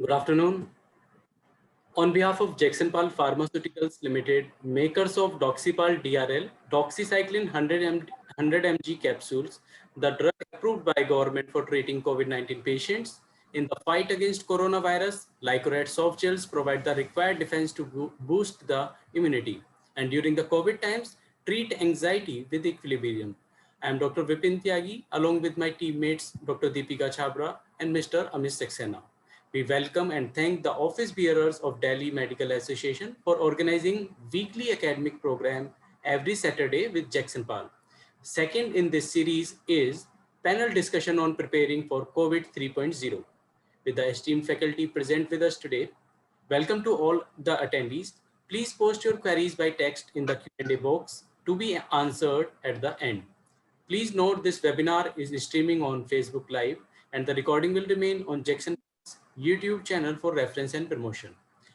Good afternoon. On behalf of Jagsonpal Pharmaceuticals Limited, makers of Doxypal DRL Doxycycline 100 mg capsules, the drug approved by government for treating COVID-19 patients. In the fight against coronavirus, LycoRed softgels provide the required defense to boost the immunity. And during the COVID times, treat anxiety with equilibrium. I am Dr. Vipin Tyagi, along with my teammates Dr. Deepika Chhabra and Mr. Amit Saxena. We welcome and thank the office bearers of Delhi Medical Association for organizing weekly academic program every Saturday with Jagsonpal. Second in this series is panel discussion on preparing for COVID 3.0 with the esteemed faculty present with us today. Welcome to all the attendees. Please post your queries by text in the Q&A box to be answered at the end. Please note this webinar is streaming on Facebook Live and the recording will remain on Jagsonpal's YouTube channel for reference and promotion.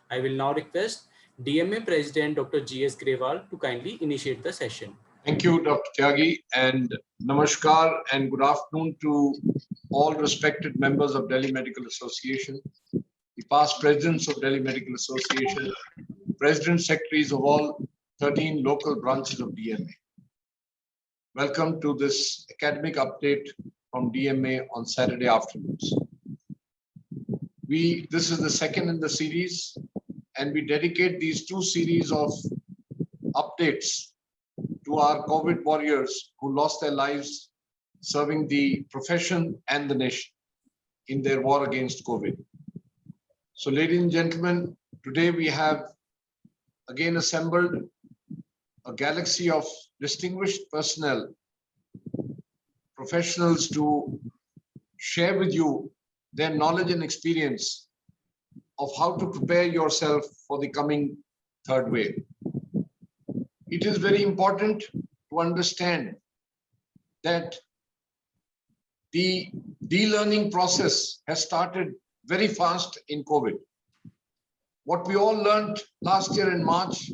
I will now request DMA President Dr. G.S. Grewal to kindly initiate the session. Thank you, Dr. Tyagi, and namaskar and good afternoon to all respected members of Delhi Medical Association, the past presidents of Delhi Medical Association, president secretaries of all 13 local branches of DMA. Welcome to this academic update from DMA on Saturday afternoons. This is the second in the series, and we dedicate these two series of updates to our COVID warriors who lost their lives serving the profession and the nation in their war against COVID. So, ladies and gentlemen, today we have again assembled a galaxy of distinguished personnel, professionals to share with you their knowledge and experience of how to prepare yourself for the coming third wave. It is very important to understand that the de-learning process has started very fast in COVID. What we all learned last year in March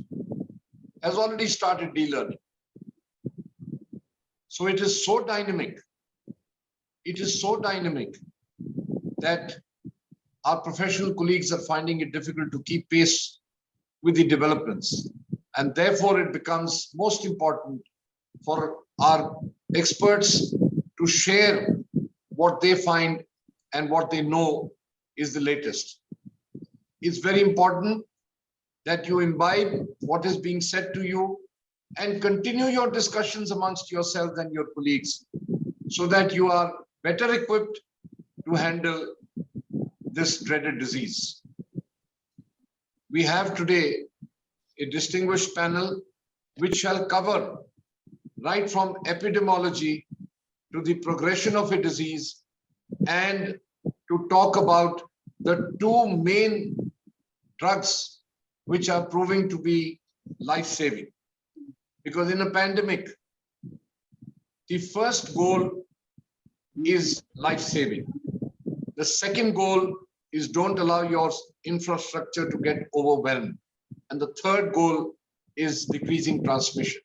has already started de-learning. So it is so dynamic. It is so dynamic that our professional colleagues are finding it difficult to keep pace with the developments. And therefore, it becomes most important for our experts to share what they find and what they know is the latest. It's very important that you imbibe what is being said to you and continue your discussions amongst yourselves and your colleagues so that you are better equipped to handle this dreaded disease. We have today a distinguished panel which shall cover right from epidemiology to the progression of a disease and to talk about the two main drugs which are proving to be life-saving. Because in a pandemic, the first goal is life-saving. The second goal is don't allow your infrastructure to get overwhelmed. And the third goal is decreasing transmission.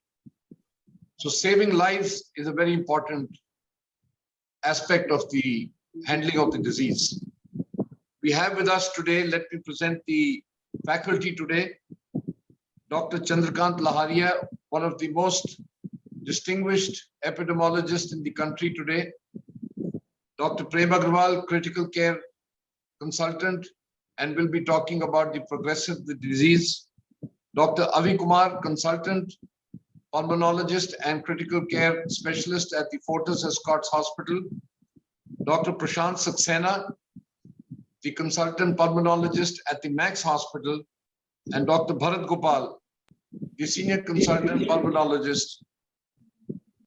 So saving lives is a very important aspect of the handling of the disease. We have with us today, let me present the faculty today, Dr. Chanderkant Lahariya, one of the most distinguished epidemiologists in the country today, Dr. Prem Aggarwal, critical care consultant, and will be talking about the progression of the disease. Dr. Kumar, consultant, pulmonologist and critical care specialist at the Fortis Escorts Hospital. Dr. Prashant Saxena, the consultant pulmonologist at the Max Hospital. And Dr. Bharat Gopal, the senior consultant pulmonologist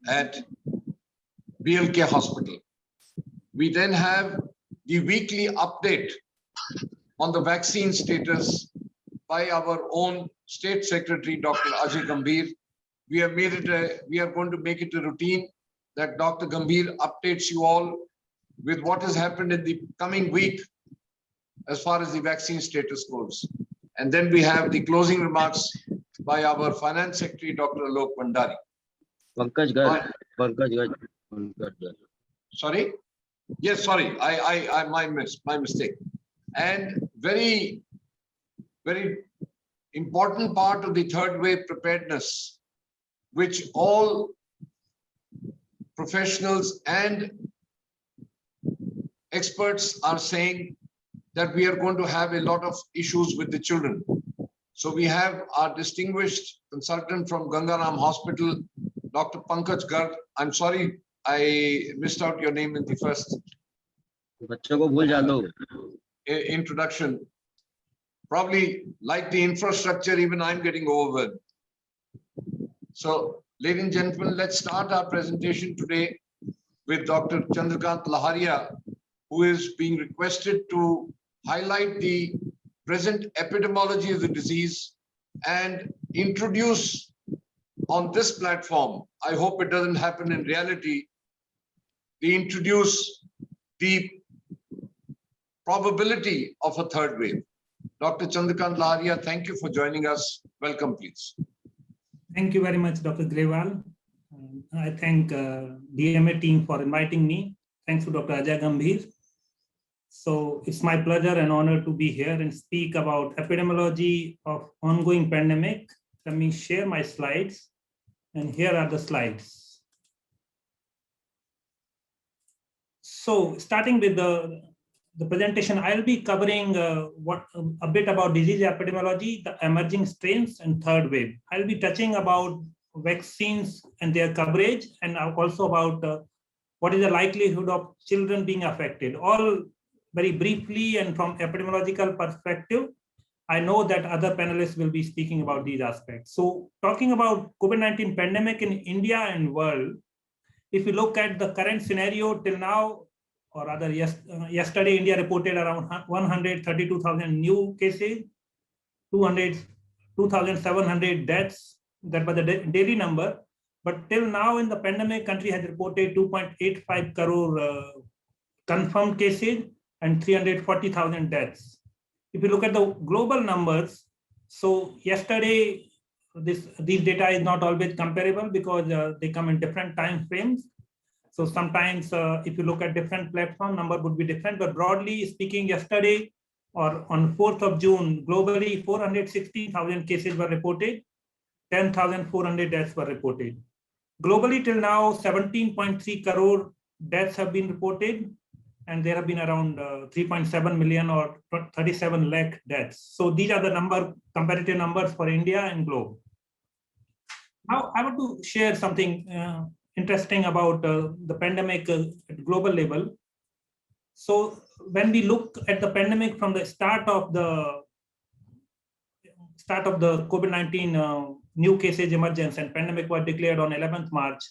at BLK Hospital. We then have the weekly update on the vaccine status by our own State Secretary, Dr. Ajay Gambhir. We are going to make it a routine that Dr. Gambhir updates you all with what has happened in the coming week as far as the vaccine status goes. And then we have the closing remarks by our Finance Secretary, Dr. Alok Bhandari. Pankaj, Sorry? Yes, sorry, my mistake. And very, very important part of the third wave preparedness, which all professionals and experts are saying that we are going to have a lot of issues with the children. So we have our distinguished consultant from Gangaram Hospital, Dr. Pankaj Garg. I'm sorry, I missed out your name in the first introduction. Probably like the infrastructure, even I'm getting overwhelmed. So, ladies and gentlemen, let's start our presentation today with Dr. Chanderkant Lahariya, who is being requested to highlight the present epidemiology of the disease and introduce on this platform, I hope it doesn't happen in reality, introduce the probability of a third wave. Dr. Chanderkant Lahariya, thank you for joining us. Welcome, please. Thank you very much, Dr. Grewal. I thank DMA team for inviting me. Thanks to Dr. Ajay Gambhir. So it's my pleasure and honor to be here and speak about epidemiology of ongoing pandemic. Let me share my slides. And here are the slides. So starting with the presentation, I'll be covering a bit about disease epidemiology, the emerging strains, and third wave. I'll be touching about vaccines and their coverage, and also about what is the likelihood of children being affected. All very briefly and from epidemiological perspective. I know that other panelists will be speaking about these aspects. So talking about COVID-19 pandemic in India and world, if you look at the current scenario till now, or rather yesterday, India reported around 132,000 new cases, 2,700 deaths. That was the daily number. But till now in the pandemic, country has reported 2.85 crore confirmed cases and 340,000 deaths. If you look at the global numbers, so yesterday, these data is not always comparable because they come in different time frames. So sometimes if you look at different platform, number would be different, but broadly speaking, yesterday or on 4th of June, globally 460,000 cases were reported, 10,400 deaths were reported. Globally till now, 17.3 crore deaths have been reported, and there have been around 3.7 million or 37 lakh deaths. So these are the comparative numbers for India and globe. Now I want to share something interesting about the pandemic at global level. So when we look at the pandemic from the start of the COVID-19 new cases emergence and pandemic was declared on 11th March,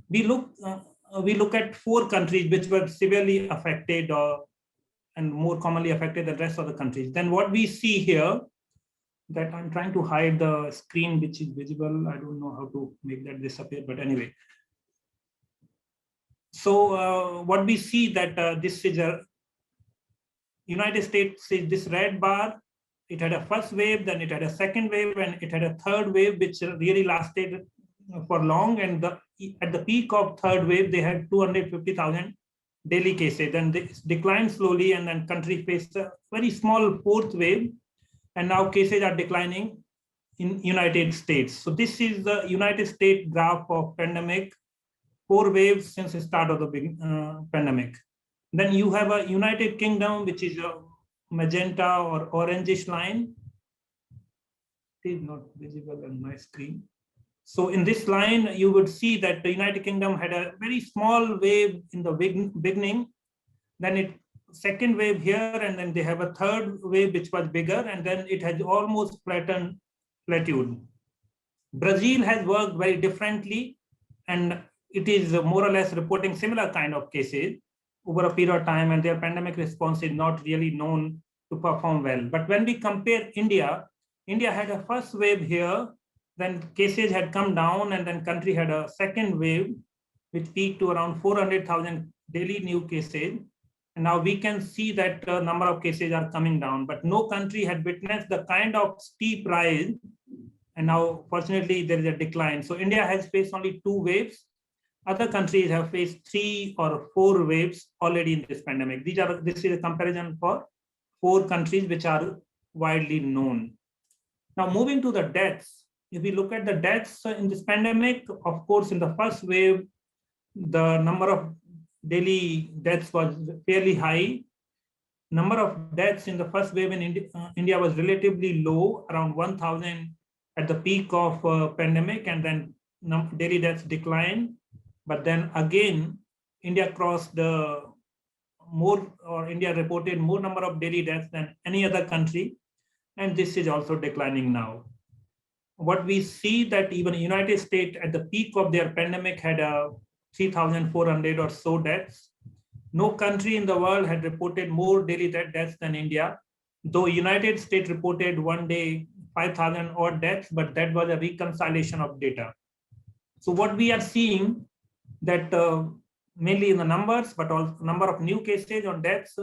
we look at 4 countries which were severely affected and more commonly affected than the rest of the countries. Then what we see here, that I'm trying to hide the screen which is visible. I don't know how to make that disappear, but anyway. So what we see that this is a United States is this red bar. It had a first wave, then it had a second wave, and it had a third wave, which really lasted for long. And at the peak of third wave, they had 250,000 daily cases. Then they declined slowly, and then country faced a very small fourth wave. And now cases are declining in United States. So this is the United States graph of pandemic, 4 waves since the start of the pandemic. Then you have a United Kingdom, which is a magenta or orangish line. It is not visible on my screen. So in this line, you would see that the United Kingdom had a very small wave in the beginning. Then second wave here, and then they have a third wave which was bigger, and then it has almost plateaued. Brazil has worked very differently, and it is more or less reporting similar kind of cases over a period of time, and their pandemic response is not really known to perform well. But when we compare India had a first wave here, then cases had come down, and then country had a second wave, which peaked to around 400,000 daily new cases. And now we can see that the number of cases are coming down, but no country had witnessed the kind of steep rise. And now, fortunately, there is a decline. So India has faced only 2 waves. Other countries have faced 3 or 4 waves already in this pandemic. This is a comparison for 4 countries which are widely known. Now, moving to the deaths, if we look at the deaths in this pandemic, of course, in the first wave, the number of daily deaths was fairly high. Number of deaths in the first wave in India was relatively low, around 1,000 at the peak of pandemic, and then daily deaths declined. But then again, India crossed the India reported more number of daily deaths than any other country, and this is also declining now. What we see that even the United States at the peak of their pandemic had 3,400 or so deaths. No country in the world had reported more daily deaths than India, though United States reported one day 5,000 odd deaths, but that was a reconciliation of data. So what we are seeing that mainly in the numbers, but also number of new cases on deaths,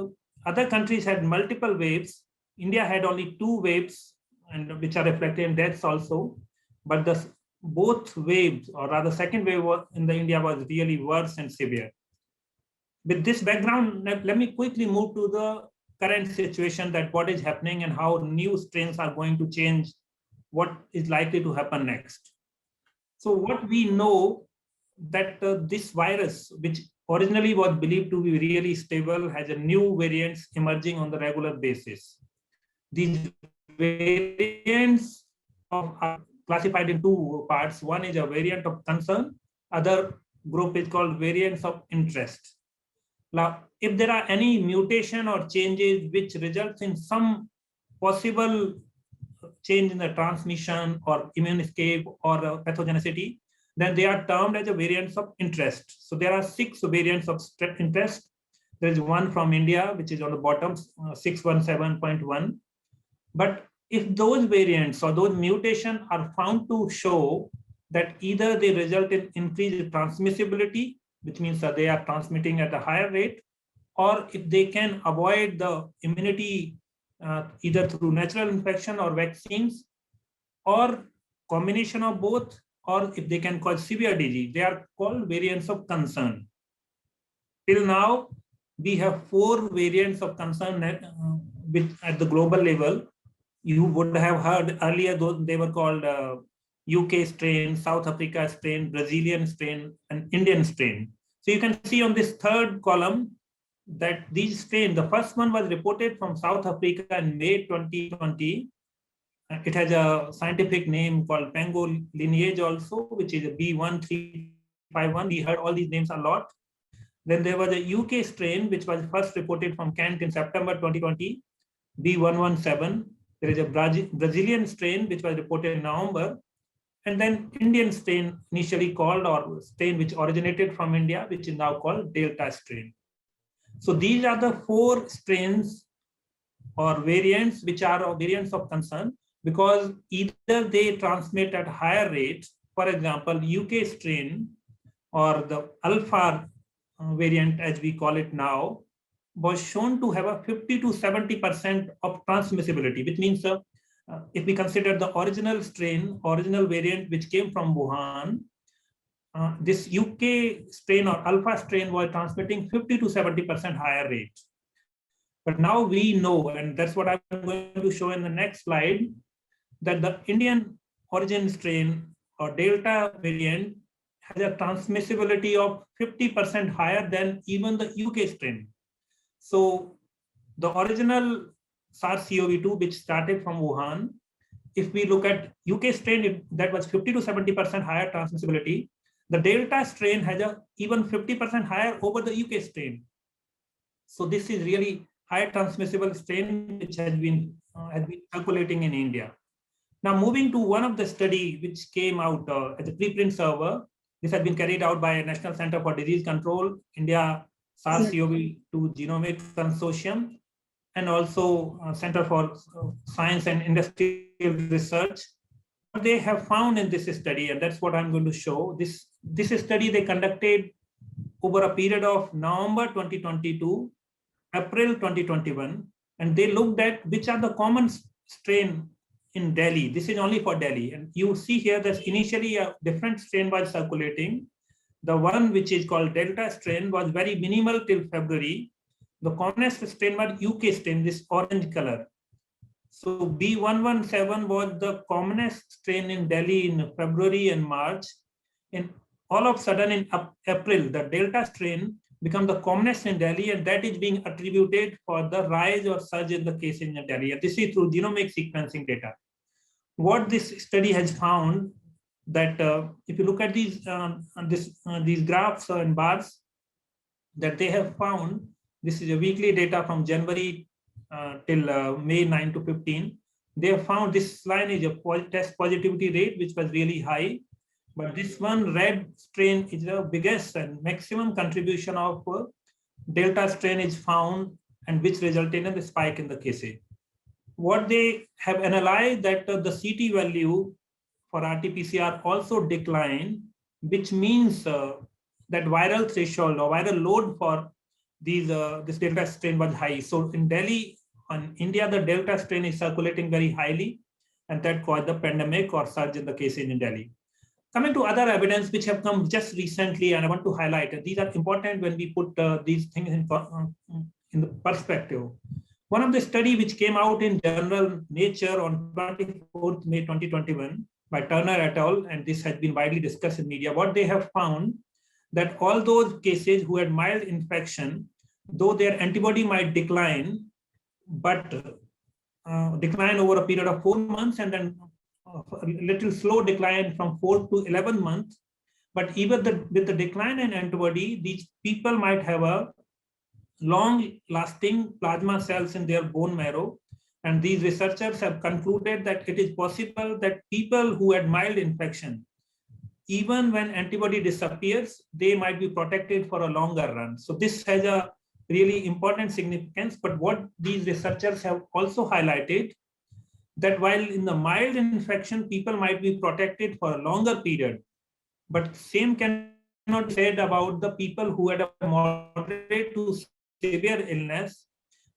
other countries had multiple waves. India had only 2 waves, and which are reflected in deaths also. But both waves, or rather second wave in India was really worse and severe. With this background, let me quickly move to the current situation, that what is happening and how new strains are going to change what is likely to happen next. So what we know that this virus, which originally was believed to be really stable, has a new variants emerging on the regular basis. These variants are classified in 2 parts. One is a variant of concern, other group is called variants of interest. Now, if there are any mutation or changes which results in some possible change in the transmission or immune escape or pathogenicity, then they are termed as a variants of interest. So there are 6 variants of interest. There is one from India, which is on the bottom, 617.1. But if those variants or those mutations are found to show that either they result in increased transmissibility, which means that they are transmitting at a higher rate, or if they can avoid the immunity either through natural infection or vaccines, or combination of both, or if they can cause severe disease, they are called variants of concern. Till now, we have 4 variants of concern at the global level. You would have heard earlier, they were called UK strain, South Africa strain, Brazilian strain, and Indian strain. So you can see on this 3rd column that these strains, the first one was reported from South Africa in May 2020. It has a scientific name called Pango lineage also, which is a B1351. We heard all these names a lot. Then there was a UK strain, which was first reported from Kent in September 2020, B117. There is a Brazilian strain, which was reported in November. And then Indian strain initially called, or strain which originated from India, which is now called Delta strain. So these are the 4 strains or variants which are variants of concern, because either they transmit at higher rates. For example, UK strain or the alpha variant, as we call it now, was shown to have a 50 to 70% of transmissibility, which means if we consider the original strain, original variant which came from Wuhan, this UK strain or alpha strain was transmitting 50 to 70% higher rate. But now we know, and that's what I'm going to show in the next slide, that the Indian origin strain or Delta variant has a transmissibility of 50% higher than even the UK strain. So the original SARS-CoV-2, which started from Wuhan, if we look at UK strain, that was 50 to 70% higher transmissibility. The Delta strain has a even 50% higher over the UK strain. So this is really high transmissible strain which has been circulating in India. Now moving to one of the study which came out as a preprint server. This has been carried out by National Center for Disease Control, India SARS-CoV-2 Genomic Consortium, and also Center for Science and Industrial Research. What they have found in this study, and that's what I'm going to show, this study they conducted over a period of November 2022, April 2021, and they looked at which are the common strain in Delhi. This is only for Delhi. And you see here that initially a different strain was circulating. The one which is called Delta strain was very minimal till February. The commonest strain was UK strain, this orange color. So B117 was the commonest strain in Delhi in February and March. And all of a sudden in April, the Delta strain become the commonest in Delhi, and that is being attributed for the rise or surge in the cases in Delhi. And this is through genomic sequencing data. What this study has found that if you look at these graphs and bars, that they have found, this is a weekly data from January till May 9 to 15. They have found this line is a test positivity rate, which was really high. But this one red strain is the biggest and maximum contribution of Delta strain is found, and which resulted in the spike in the cases. What they have analyzed that the CT value for RT-PCR also declined, which means that viral threshold or viral load for these this Delta strain was high. So in Delhi, in India, the Delta strain is circulating very highly, and that caused the pandemic or surge in the cases in Delhi. Coming to other evidence which have come just recently, and I want to highlight, these are important when we put these things in the perspective. One of the study which came out in journal Nature on 24th May 2021 by Turner et al., and this has been widely discussed in media, what they have found that all those cases who had mild infection, though their antibody might decline, but decline over a period of 4 months, and then a little slow decline from 4 to 11 months. But even with the decline in antibody, these people might have a long-lasting plasma cells in their bone marrow. And these researchers have concluded that it is possible that people who had mild infection, even when antibody disappears, they might be protected for a longer run. So this has a really important significance. But what these researchers have also highlighted, that while in the mild infection, people might be protected for a longer period, but same cannot be said about the people who had a moderate to severe illness,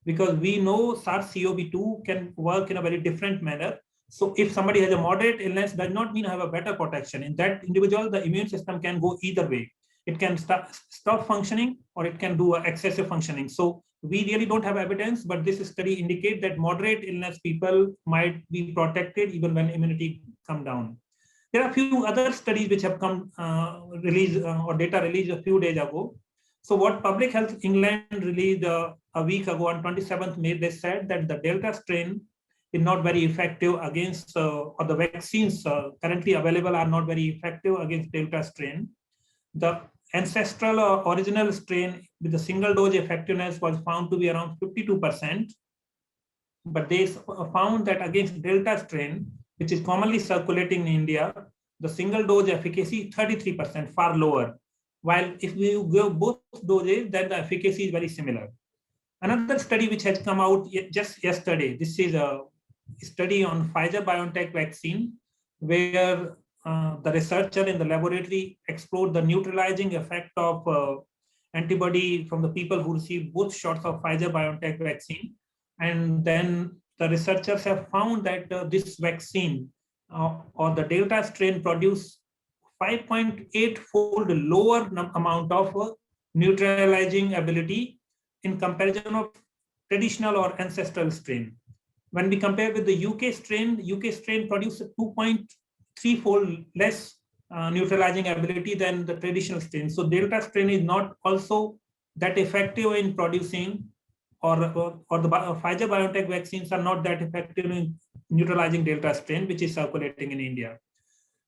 because we know SARS-CoV-2 can work in a very different manner. So if somebody has a moderate illness, does not mean have a better protection. In that individual, the immune system can go either way. It can stop functioning, or it can do excessive functioning. So we really don't have evidence, but this study indicates that moderate illness people might be protected even when immunity come down. There are a few other studies which have come released or data released a few days ago. So what Public Health England released a week ago on 27th May, they said that the Delta strain is not very effective against, or the vaccines currently available are not very effective against Delta strain. The ancestral or original strain with the single dose effectiveness was found to be around 52%. But they found that against Delta strain, which is commonly circulating in India, the single dose efficacy 33%, far lower. While if we go both doses, then the efficacy is very similar. Another study which has come out just yesterday, this is a study on Pfizer-BioNTech vaccine, where the researcher in the laboratory explored the neutralizing effect of antibody from the people who received both shots of Pfizer-BioNTech vaccine. And then the researchers have found that this vaccine or the Delta strain produced 5.8-fold lower amount of neutralizing ability in comparison of traditional or ancestral strain. When we compare with the UK strain produced 2.3-fold less neutralizing ability than the traditional strain. So Delta strain is not also that effective in producing, or the Pfizer-BioNTech vaccines are not that effective in neutralizing Delta strain, which is circulating in India.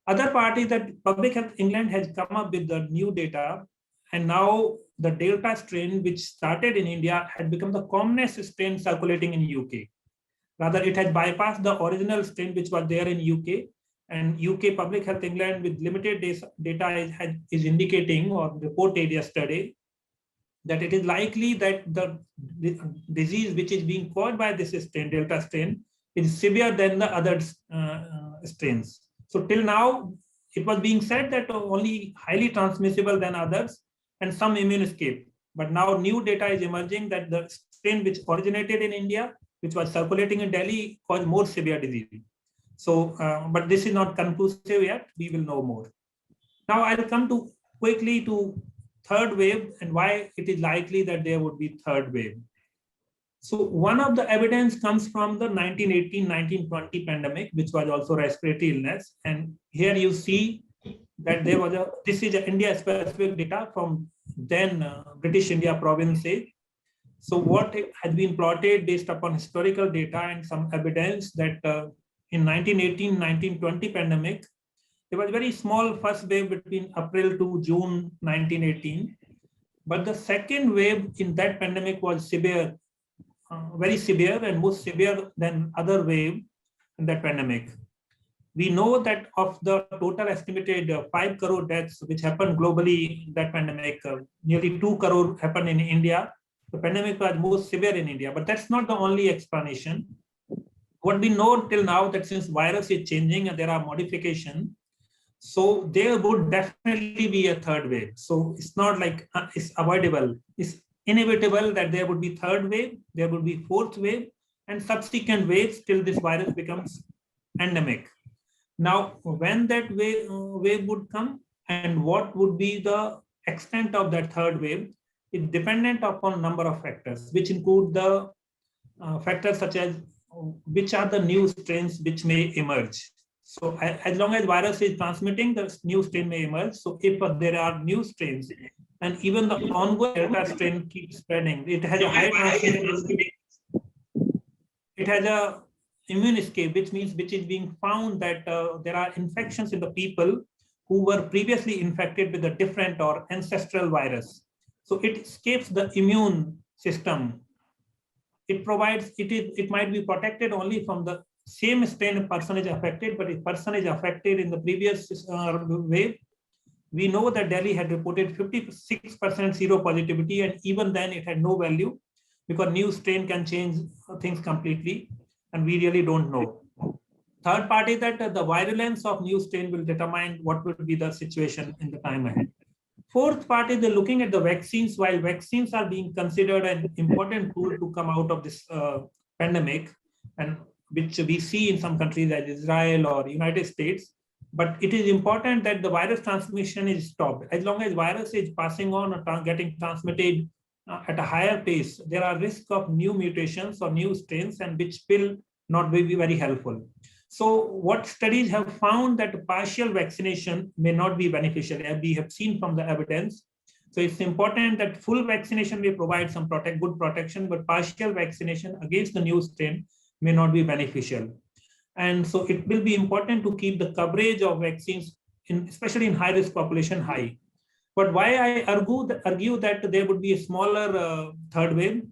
Other part is that Public Health England has come up with the new data, and now the Delta strain, which started in India, had become the commonest strain circulating in UK. Rather, it has bypassed the original strain which was there in UK, and UK Public Health England with limited data is indicating, or reported yesterday, that it is likely that the disease which is being caused by this strain, Delta strain, is severe than the other strains. So till now, it was being said that only highly transmissible than others and some immune escape. But now new data is emerging that the strain which originated in India, which was circulating in Delhi, caused more severe disease. So, but this is not conclusive yet. We will know more. Now I'll come quickly to third wave and why it is likely that there would be third wave. So one of the evidence comes from the 1918-1920 pandemic, which was also respiratory illness. And here you see that there was this is India specific data from then British India provinces. So what has been plotted based upon historical data and some evidence that in 1918-1920 pandemic, there was very small first wave between April to June 1918. But the second wave in that pandemic was severe, very severe and more severe than other wave in that pandemic. We know that of the total estimated 5 crore deaths which happened globally in that pandemic, nearly 2 crore happened in India. The pandemic was most severe in India, but that's not the only explanation. What we know till now that since virus is changing and there are modifications, so there would definitely be a third wave. So it's not like it's avoidable. It's inevitable that there would be third wave, there would be fourth wave, and subsequent waves till this virus becomes endemic. Now, when that wave would come and what would be the extent of that third wave is dependent upon number of factors, which include the factors such as which are the new strains which may emerge. So as long as virus is transmitting, the new strain may emerge. So if there are new strains and even the ongoing Delta strain keeps spreading, it has a high transmissibility. It has a immune escape, which means which is being found that there are infections in the people who were previously infected with a different or ancestral virus. So it escapes the immune system. It provides, it might be protected only from the same strain a person is affected, but if person is affected in the previous wave, we know that Delhi had reported 56% seropositivity, and even then it had no value because new strain can change things completely, and we really don't know. Third part is that the virulence of new strain will determine what will be the situation in the time ahead. Fourth part is looking at the vaccines. While vaccines are being considered an important tool to come out of this pandemic, and which we see in some countries like Israel or United States, but it is important that the virus transmission is stopped. As long as virus is passing on or getting transmitted at a higher pace, there are risks of new mutations or new strains, and which will not be very helpful. So what studies have found that partial vaccination may not be beneficial, as we have seen from the evidence. So it's important that full vaccination may provide some good protection, but partial vaccination against the new strain may not be beneficial. And so it will be important to keep the coverage of vaccines, especially in high-risk population, high. But why I argue that there would be a smaller third wave,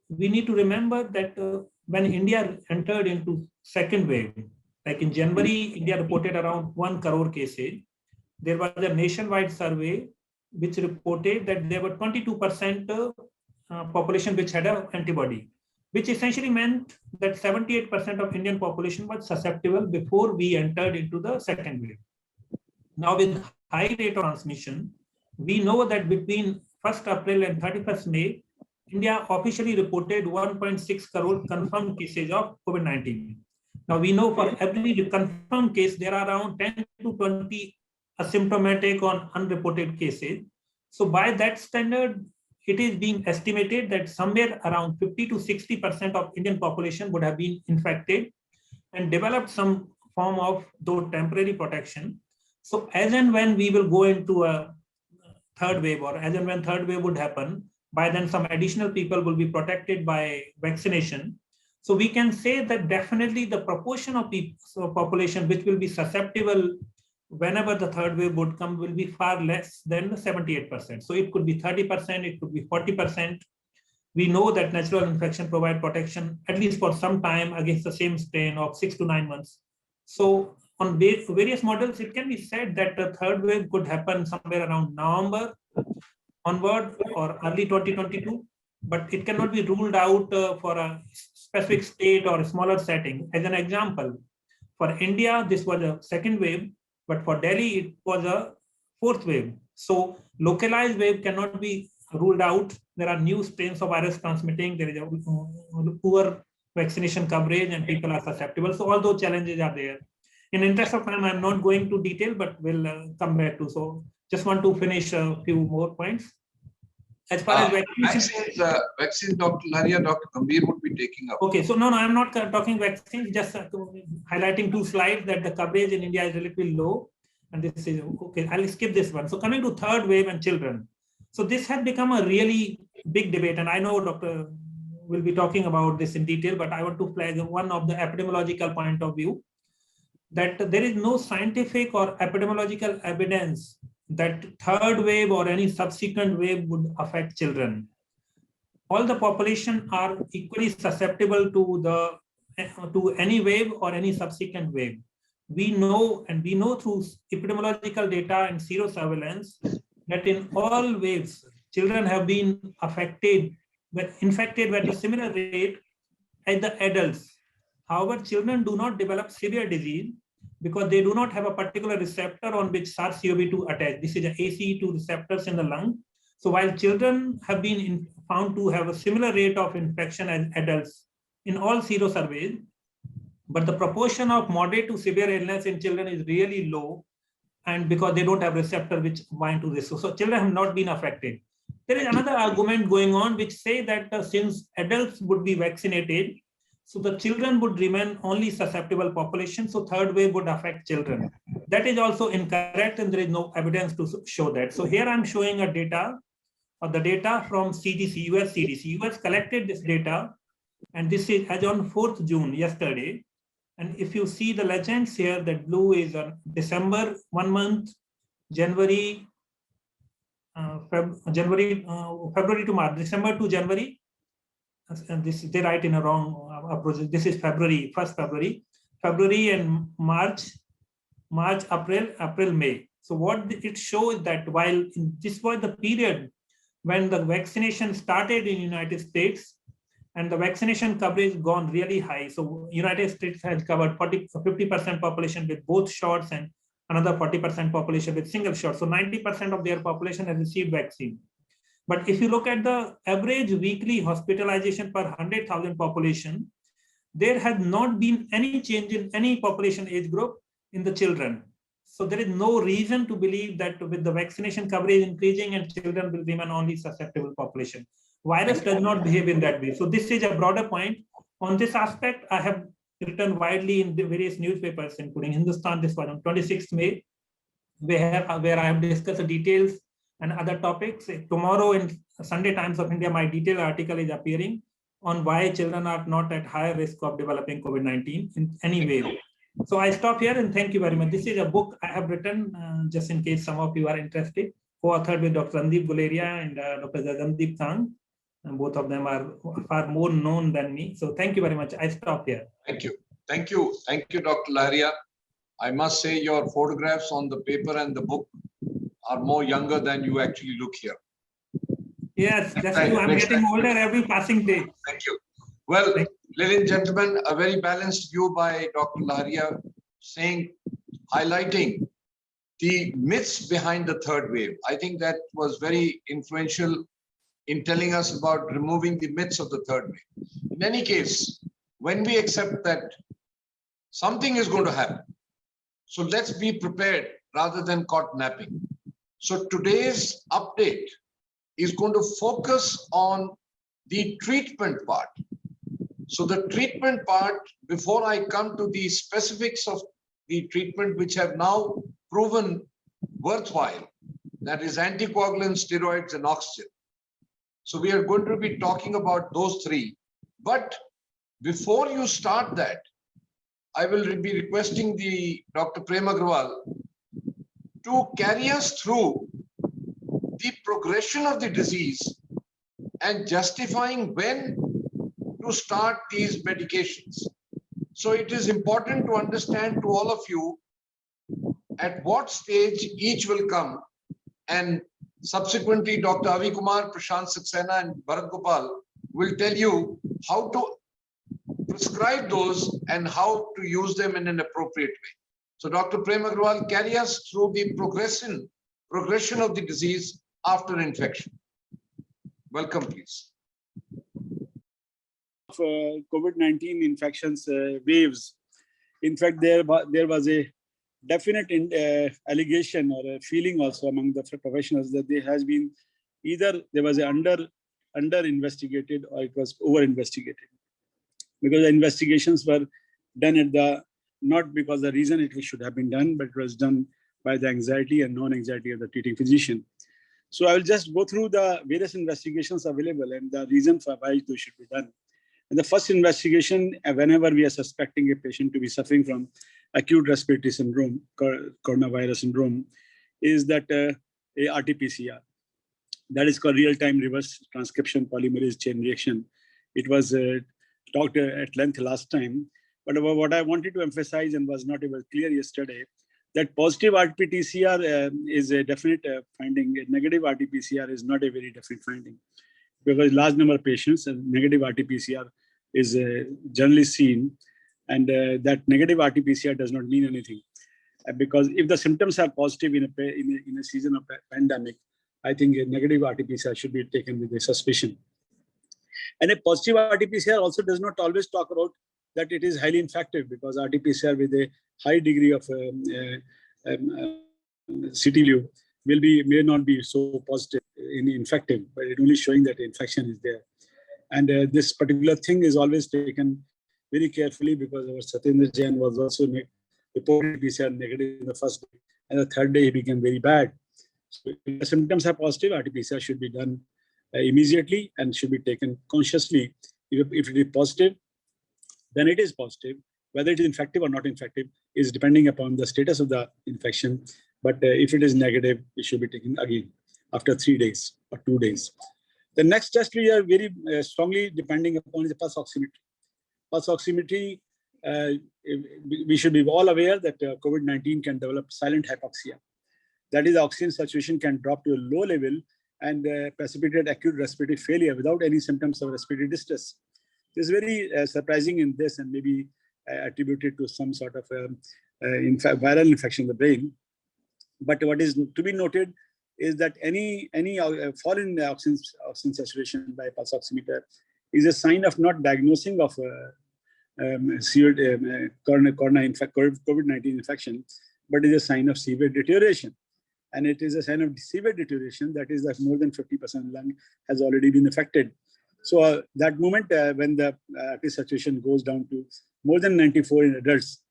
we need to remember that when India entered into second wave, like in January, India reported around 1 crore cases. There was a nationwide survey which reported that there were 22% population which had an antibody, which essentially meant that 78% of Indian population was susceptible before we entered into the second wave. Now with high rate of transmission, we know that between 1st April and 31st May, India officially reported 1.6 crore confirmed cases of COVID-19. Now we know for every confirmed case, there are around 10 to 20 asymptomatic or unreported cases. So by that standard, it is being estimated that somewhere around 50 to 60% of Indian population would have been infected and developed some form of though temporary protection. So as and when we will go into a third wave, or as and when third wave would happen, by then some additional people will be protected by vaccination. So we can say that definitely the proportion of population which will be susceptible whenever the third wave would come will be far less than the 78%. So it could be 30%, it could be 40%. We know that natural infection provide protection at least for some time against the same strain of 6 to 9 months. So on various models, it can be said that the third wave could happen somewhere around November onward or early 2022, but it cannot be ruled out for a specific state or a smaller setting. As an example, for India, this was a second wave, but for Delhi, it was a fourth wave. So localized wave cannot be ruled out. There are new strains of virus transmitting. There is a poor vaccination coverage and people are susceptible. So all those challenges are there. In interest of time, I'm not going to detail, but we'll come back to. So just want to finish a few more points. as far as vaccines, Dr. Lahariya, Dr. Gambhir would be taking up. Okay, so no, I'm not talking vaccines, just highlighting 2 slides that the coverage in India is relatively low. And this is, okay, I'll skip this one. So coming to third wave and children. So this has become a really big debate. And I know Dr. will be talking about this in detail, but I want to flag one of the epidemiological point of view, that there is no scientific or epidemiological evidence that third wave or any subsequent wave would affect children. All the population are equally susceptible to any wave or any subsequent wave. We know through epidemiological data and serosurveillance that in all waves, children have been infected at a similar rate as the adults. However, children do not develop severe disease because they do not have a particular receptor on which SARS-CoV-2 attach. This is the ACE2 receptors in the lung. So while children have been found to have a similar rate of infection as adults in all serosurveys, but the proportion of moderate to severe illness in children is really low, and because they don't have receptor which bind to this. So children have not been affected. There is another argument going on which say that since adults would be vaccinated, so the children would remain only susceptible population, so third wave would affect children. That is also incorrect, and there is no evidence to show that. So here I'm showing the data from CDC, US CDC. US collected this data, and this is as on 4th June, yesterday. And if you see the legends here, that blue is on December, 1 month, January, February to March, December to January. And this they write in a wrong approach. This is February, 1st February and March, April, May. So what it shows that while this was the period when the vaccination started in United States, and the vaccination coverage gone really high. So United States has covered 50% population with both shots and another 40% population with single shot. So 90% of their population has received vaccine. But if you look at the average weekly hospitalization per 100,000 population, there has not been any change in any population age group in the children. So there is no reason to believe that with the vaccination coverage increasing and children will remain only susceptible population. Virus does not behave in that way. So this is a broader point. On this aspect, I have written widely in the various newspapers, including Hindustan, this one on 26th May, where I have discussed the details and other topics. Tomorrow in Sunday Times of India, my detailed article is appearing on why children are not at higher risk of developing COVID-19 in any way. So I stop here and thank you very much. This is a book I have written just in case some of you are interested, co-authored with Dr. Randeep Guleria and Dr. Jagsonpal Tang. And both of them are far more known than me. So thank you very much. I stop here. Thank you. Thank you. Thank you, Dr. Lahariya. I must say your photographs on the paper and the book are more younger than you actually look here. Yes, that's true. I'm getting older every passing day. Thank you. Well, ladies and gentlemen, a very balanced view by Dr. Lahariya highlighting the myths behind the third wave. I think that was very influential in telling us about removing the myths of the third wave. In any case, when we accept that something is going to happen, so let's be prepared rather than caught napping. So today's update is going to focus on the treatment part. So the treatment part, before I come to the specifics of the treatment which have now proven worthwhile, that is anticoagulants, steroids, and oxygen. So we are going to be talking about those three. But before you start that, I will be requesting the Dr. Prem Aggarwal to carry us through the progression of the disease and justifying when to start these medications. So it is important to understand to all of you at what stage each will come, and subsequently Dr. Avi Kumar, Prashant, Saxena, and Bharat Gopal will tell you how to prescribe those and how to use them in an appropriate way. So Dr. Prem Aggarwal, carry us through the progression of the disease after infection. Welcome, please. COVID-19 infections waves. In fact, there was a definite allegation or a feeling also among the professionals that there has been either there was a under investigated or it was over investigated, because the investigations were done at the, not because the reason it should have been done, but it was done by the anxiety and non-anxiety of the treating physician. So I will just go through the various investigations available and the reason for why they should be done. And the first investigation, whenever we are suspecting a patient to be suffering from acute respiratory syndrome, coronavirus syndrome, is that a RT-PCR. That is called real-time reverse transcription polymerase chain reaction. It was talked at length last time, but what I wanted to emphasize and was not able clear yesterday, that positive RT-PCR is a definite finding. A negative RT-PCR is not a very definite finding, because large number of patients and negative RT-PCR is generally seen, and that negative RT-PCR does not mean anything, because if the symptoms are positive in a season of pandemic, I think a negative RT-PCR should be taken with a suspicion. And a positive RT-PCR also does not always talk about that it is highly infective, because RT-PCR with a high degree of CTLU may not be so positive in infective, but it only showing that infection is there. And this particular thing is always taken very carefully, because our Satyendra Jain was also reported PCR negative in the first day, and the third day he became very bad. So if the symptoms are positive, RT-PCR should be done immediately and should be taken consciously. If it is positive, then it is positive. Whether it is infective or not infective is depending upon the status of the infection. But if it is negative, it should be taken again after 3 days or 2 days. The next test we are very strongly depending upon is the pulse oximetry. Pulse oximetry, we should be all aware that COVID-19 can develop silent hypoxia. That is, the oxygen saturation can drop to a low level and precipitate acute respiratory failure without any symptoms of respiratory distress. This is very surprising in this, and maybe attributed to some sort of viral infection in the brain. But what is to be noted is that any fall in oxygen saturation by pulse oximeter is a sign of not diagnosing of severe COVID-19 infection, but is a sign of severe deterioration. And it is a sign of severe deterioration, that is that more than 50% lung has already been affected. So that moment when the RT saturation goes down to more than 94 in adults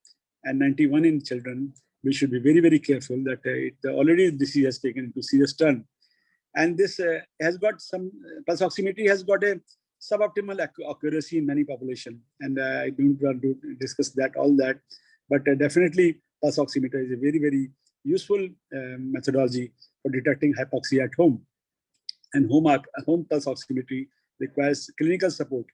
and 91 in children, we should be very, very careful that already disease has taken into serious turn. And this has got some, pulse oximetry has got a suboptimal accuracy in many population. And I don't want to discuss all that, but definitely pulse oximeter is a very, very useful methodology for detecting hypoxia at home. And home pulse oximetry requires clinical support,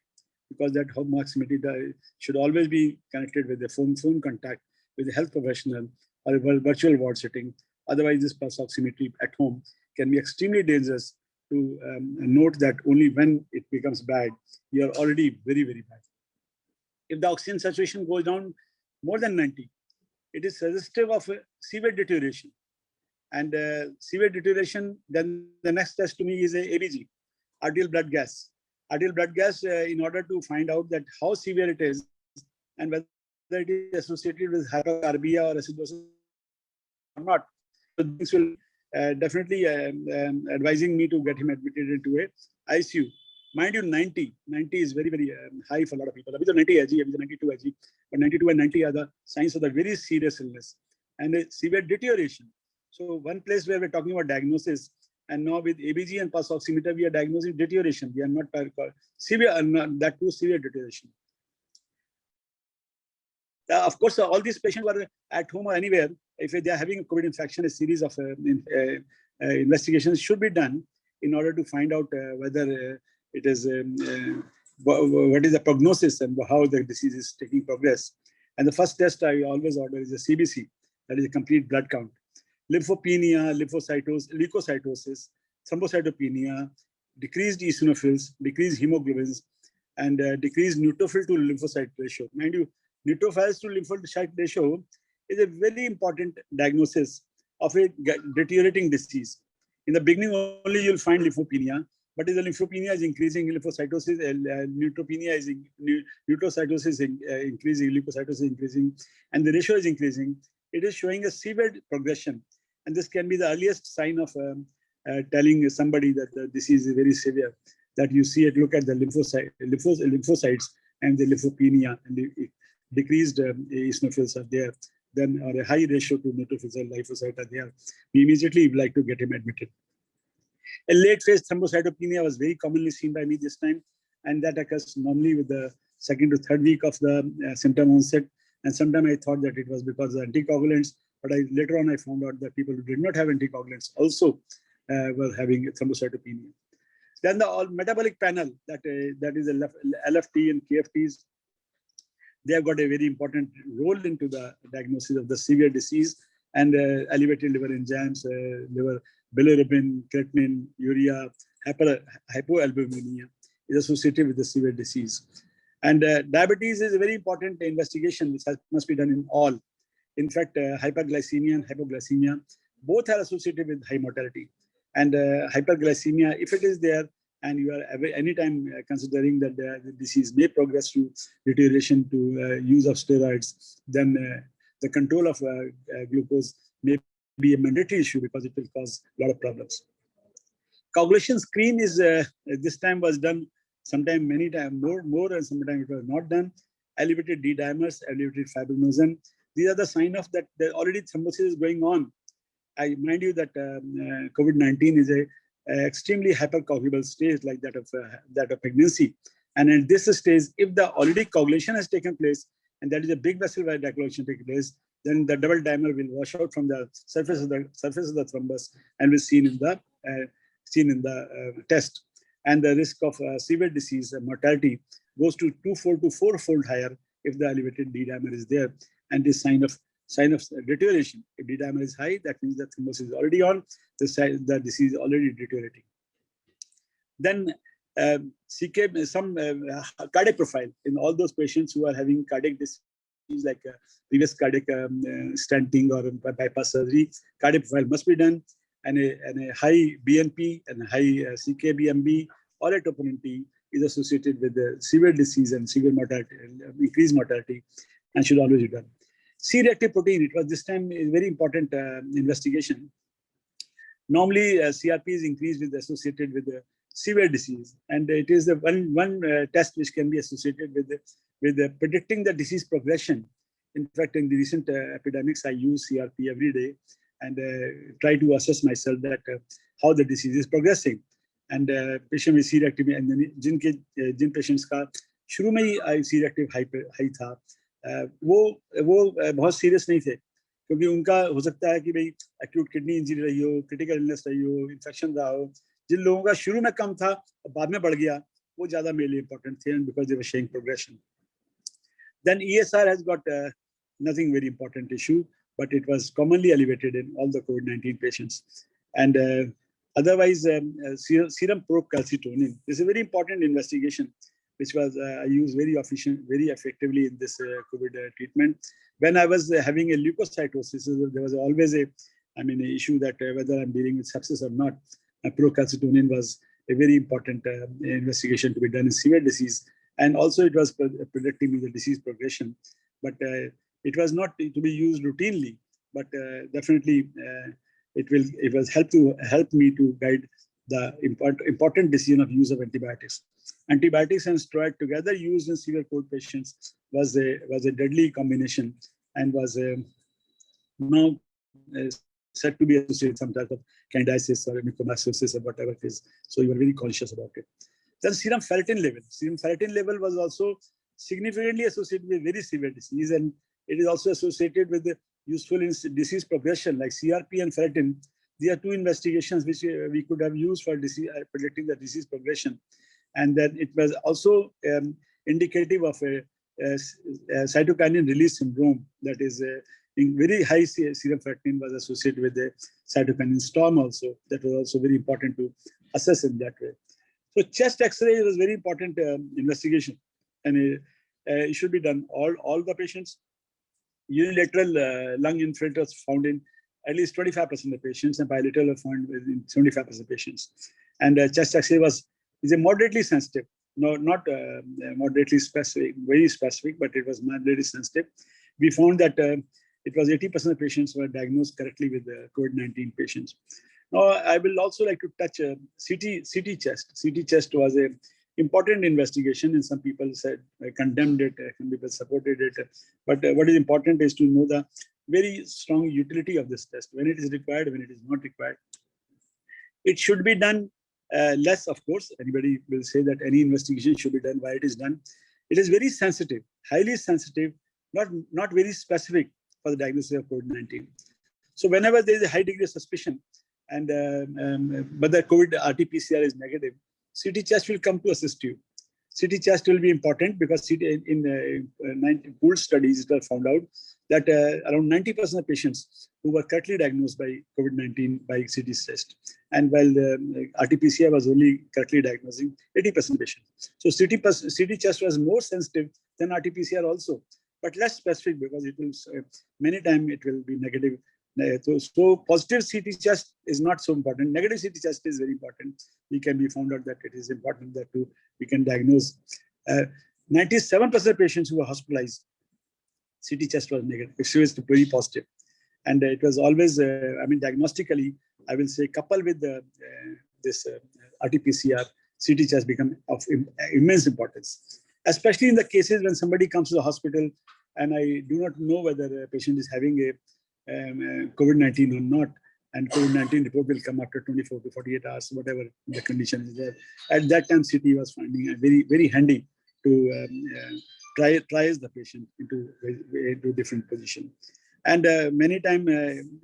because that home oximetry should always be connected with a phone contact with a health professional or a virtual ward setting. Otherwise, this pulse oximetry at home can be extremely dangerous to note that only when it becomes bad, you are already very, very bad. If the oxygen saturation goes down more than 90, it is suggestive of severe deterioration. And severe deterioration, then the next test to me is a ABG, arterial blood gas. Arterial blood gas, in order to find out that how severe it is and whether it is associated with hypercarbia or acidosis or not. So this will definitely advising me to get him admitted into a ICU. Mind you, 90 is very, very high for a lot of people. 90 is 92 is, but 92 and 90 are the signs of the very serious illness and a severe deterioration. So one place where we're talking about diagnosis, and now with ABG and pulse oximeter, we are diagnosing deterioration. We are not severe, that too severe deterioration. Of course, all these patients were at home or anywhere. If they are having a COVID infection, a series of investigations should be done in order to find out whether it is what is the prognosis and how the disease is taking progress. And the first test I always order is a CBC, that is a complete blood count. Lymphopenia, leukocytosis, thrombocytopenia, decreased eosinophils, decreased hemoglobins, and decreased neutrophil to lymphocyte ratio. Mind you, neutrophils to lymphocyte ratio is a very important diagnosis of a deteriorating disease. In the beginning, only you'll find lymphopenia, but if the lymphopenia is increasing, lymphocytosis, neutropenia is neutrocytosis is increasing, leukocytosis is increasing, and the ratio is increasing, it is showing a severe progression. And this can be the earliest sign of telling somebody that the disease is very severe, that you see it, look at the lymphocytes and the lymphopenia, and the decreased eosinophils are there, then or a high ratio to neutrophils and lymphocytes are there, we immediately would like to get him admitted. A late phase thrombocytopenia was very commonly seen by me this time, and that occurs normally with the second to third week of the symptom onset. And sometimes I thought that it was because of anticoagulants, but later on I found out that people who did not have anticoagulants also were having thrombocytopenia. Then the all metabolic panel, that is the LFT and KFTs, they have got a very important role into the diagnosis of the severe disease, and elevated liver enzymes, liver bilirubin, creatinine, urea, hypoalbuminemia is associated with the severe disease. And diabetes is a very important investigation which must be done in all. In fact, hyperglycemia and hypoglycemia both are associated with high mortality. And hyperglycemia, if it is there, and you are anytime considering that the disease may progress to deterioration to use of steroids, then the control of glucose may be a mandatory issue because it will cause a lot of problems. Coagulation screen is this time was done sometime many times more and sometimes it was not done. Elevated D dimers, elevated fibrinogen. These are the sign of that already thrombosis is going on. I remind you that COVID-19 is a extremely hypercoagulable stage like that of pregnancy. And in this stage, if the already coagulation has taken place, and that is a big vessel where the coagulation takes place, then the double dimer will wash out from the surface of the thrombus and will seen in the test. And the risk of severe disease and mortality goes to 2-4 to 4-fold higher if the elevated D dimer is there, and this sign of deterioration. If D dimer is high, that means the thrombosis is already on, the disease is already deteriorating. Then some cardiac profile in all those patients who are having cardiac disease like previous cardiac stenting or bypass surgery, cardiac profile must be done, and a high BNP and a high CKBMB or a troponin T is associated with the severe disease and severe mortality, increased mortality, and should always be done. C-reactive protein, it was this time a very important investigation. Normally, CRP is increased associated with the severe disease, and it is the one test which can be associated with predicting the disease progression. In fact, in the recent epidemics, I use CRP every day and try to assess myself that how the disease is progressing. And patient with C-reactive, and Jin patients का शुरू में ही C-reactive high था, वो बहुत serious नहीं थे, क्योंकि उनका हो सकता है कि भाई एक्यूट किडनी इंजरी रही हो, क्रिटिकल इलनेस रही हो, इन्फेक्शन रहा हो. जिन लोगों का शुरू में कम था और बाद में बढ़ गया, वो ज़्यादा मेरे लिए इम्पोर्टेंट थे, and because they were showing progression. Then ESR has got nothing very important issue, but it was commonly elevated in all the COVID-19 patients. And otherwise, serum procalcitonin is a very important investigation, which was I used very effectively in this COVID treatment. When I was having a leukocytosis, there was always an issue that whether I'm dealing with sepsis or not. Procalcitonin was a very important investigation to be done in severe disease, and also it was predicting the disease progression. But it was not to be used routinely, but definitely it was help me to guide the important decision of use of antibiotics. Antibiotics and steroid together used in severe COVID patients was a deadly combination, and was now said to be associated with some type of candidiasis or mucormycosis or whatever it is. So you are very conscious about it. Then serum ferritin level. Serum ferritin level was also significantly associated with very severe disease, and it is also associated with the useful in disease progression, like CRP and ferritin. There are two investigations which we could have used for predicting the disease progression. And then it was also indicative of a cytokinin release syndrome, that is in very high serum ferritin was associated with the cytokinin storm also. That was also very important to assess in that way. So chest X-ray was very important investigation, and it should be done all the patients. Unilateral lung infiltrates found in at least 25% of the patients, and bilateral are found in 75% of patients. And chest X-ray is a moderately sensitive, not moderately specific, very specific, but it was moderately sensitive. We found that it was 80% of patients were diagnosed correctly with COVID-19 patients. Now, I will also like to touch CT chest. CT chest was a important investigation, and some people said condemned it, some people supported it. But what is important is to know the very strong utility of this test, when it is required, when it is not required. It should be done less, of course. Anybody will say that any investigation should be done. Why it is done? It is very sensitive, highly sensitive, not very specific for the diagnosis of COVID-19. So whenever there is a high degree of suspicion, and but the COVID RT-PCR is negative, CT chest will come to assist you. CT chest will be important because in 90 pooled studies, it was found out that around 90% of patients who were correctly diagnosed by COVID-19 by CT test, and while the RT-PCR was only correctly diagnosing 80% patients. So CT chest was more sensitive than RT-PCR also, but less specific because it will many times it will be negative. So positive CT chest is not so important. Negative CT chest is very important. We can be found out that it is important that we can diagnose. 97% of patients who were hospitalized, CT chest was negative. It was very positive. And it was always, diagnostically, I will say, coupled with this RT-PCR, CT chest become of immense importance, especially in the cases when somebody comes to the hospital and I do not know whether a patient is having a COVID-19 or not, and COVID-19 report will come after 24 to 48 hours, whatever the condition is there. At that time, CT was finding very, very handy to triage the patient into different position. And many times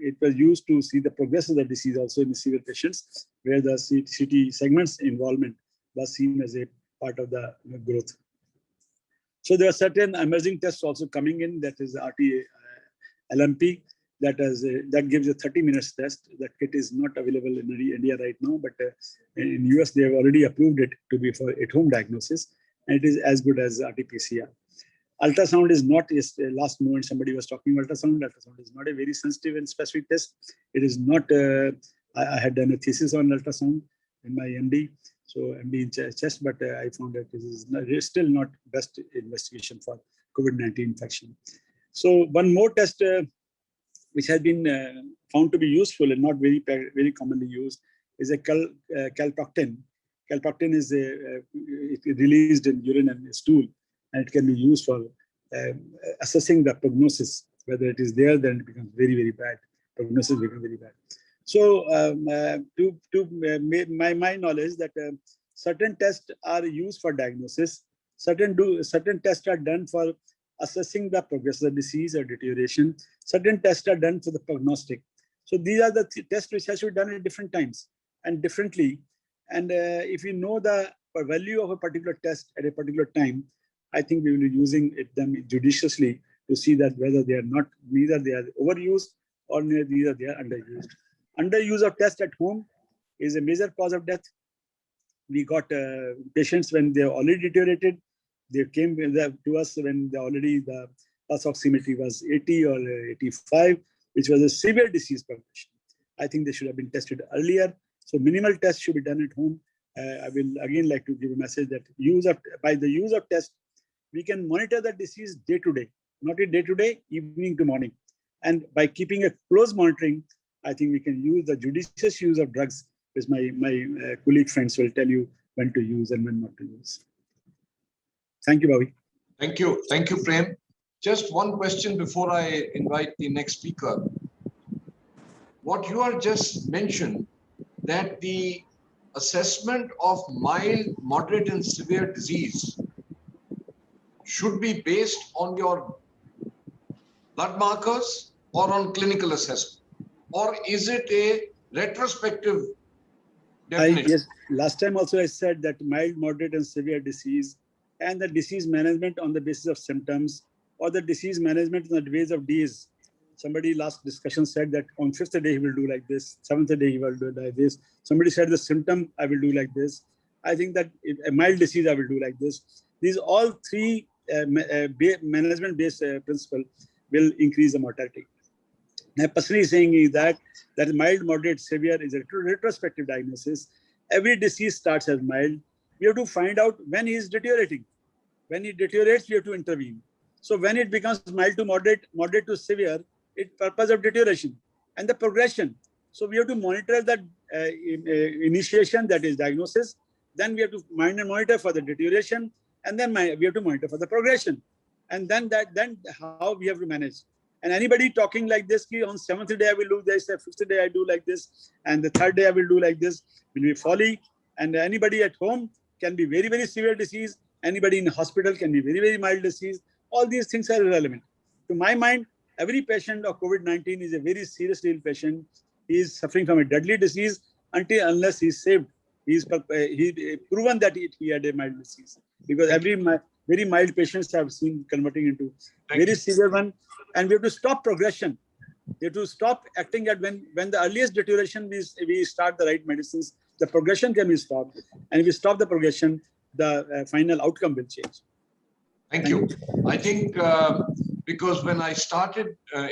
it was used to see the progress of the disease also in the severe patients, where the CT segments involvement was seen as a part of the growth. So there are certain emerging tests also coming in, that is RT-LMP, that gives a 30 minutes test. That kit is not available in India right now, but in US they have already approved it to be for at-home diagnosis, and it is as good as RT-PCR. Ultrasound is not, last moment somebody was talking ultrasound. Ultrasound is not a very sensitive and specific test. It is not, I had done a thesis on ultrasound in my MD, so MD in chest, but I found that it is still not best investigation for COVID-19 infection. So one more test which has been found to be useful and not very commonly used is a calprotectin. Calprotectin is released in urine and stool, and it can be used for assessing the prognosis. Whether it is there, then it becomes very, very bad. Prognosis becomes very bad. So my knowledge that certain tests are used for diagnosis, certain tests are done for assessing the progress of the disease or deterioration. Certain tests are done for the prognostic. So these are the tests which has to be done at different times and differently. And if you know the value of a particular test at a particular time, I think we will be using them judiciously to see that whether they are neither they are overused or neither they are underused. Underuse of test at home is a major cause of death. We got patients when they are already deteriorated. They came to us when the pulse oximetry was 80 or 85, which was a severe disease progression. I think they should have been tested earlier. So minimal tests should be done at home. I will again like to give a message that by the use of test, we can monitor the disease day to day, not a day to day, evening to morning. And by keeping a close monitoring, I think we can use the judicious use of drugs, which my colleague friends will tell you when to use and when not to use. Thank you, Bobby. Thank you. Thank you, Prem. Just one question before I invite the next speaker. What you are just mentioned, that the assessment of mild, moderate, and severe disease should be based on your blood markers or on clinical assessment, or is it a retrospective definition? Yes, last time also I said that mild, moderate, and severe disease and the disease management on the basis of symptoms, or the disease management on the basis of days. Somebody last discussion said that on 5th day he will do like this, 7th day he will do like this. Somebody said the symptom I will do like this. I think that a mild disease I will do like this. These all three management-based principle will increase the mortality. My personally saying is that mild, moderate, severe is a retrospective diagnosis. Every disease starts as mild. We have to find out when he is deteriorating. When he deteriorates, we have to intervene. So when it becomes mild to moderate, moderate to severe, it's purpose of deterioration and the progression. So we have to monitor that initiation, that is diagnosis. Then we have to mind and monitor for the deterioration, and then we have to monitor for the progression. And then how we have to manage. And anybody talking like this, on 7th day I will do this, the 5th day I do like this, and the 3rd day I will do like this, will be folly. And anybody at home can be very, very severe disease. Anybody in hospital can be very, very mild disease. All these things are irrelevant. To my mind, every patient of COVID-19 is a very seriously ill patient. He is suffering from a deadly disease unless he is saved. He proven that he had a mild disease, because every very mild patients have seen converting into very severe one. And we have to stop progression. We have to stop acting at when the earliest deterioration we start the right medicines, the progression can be stopped. And if we stop the progression, the final outcome will change. Thank you. I think because when I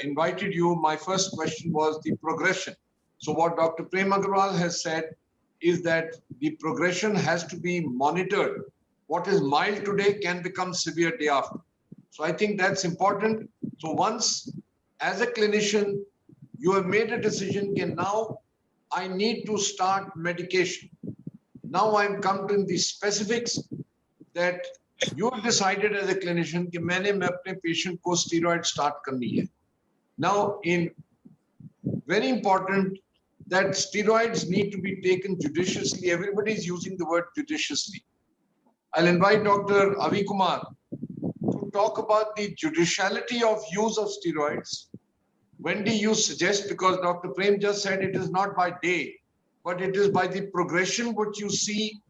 invited you, my first question was the progression. So what Dr. Prem Aggarwal has said is that the progression has to be monitored. What is mild today can become severe day after. So I think that's important. So once, as a clinician, you have made a decision, now I need to start medication. Now I'm come to the specifics that you have decided as a clinician कि मैंने अपने patient को steroid start करनी है. Now, very important that steroids need to be taken judiciously. Everybody is using the word judiciously. I'll invite Dr. Avi Kumar to talk about the judiciality of use of steroids. When do you suggest, because Dr. Prem just said it is not by day, but it is by the progression which you see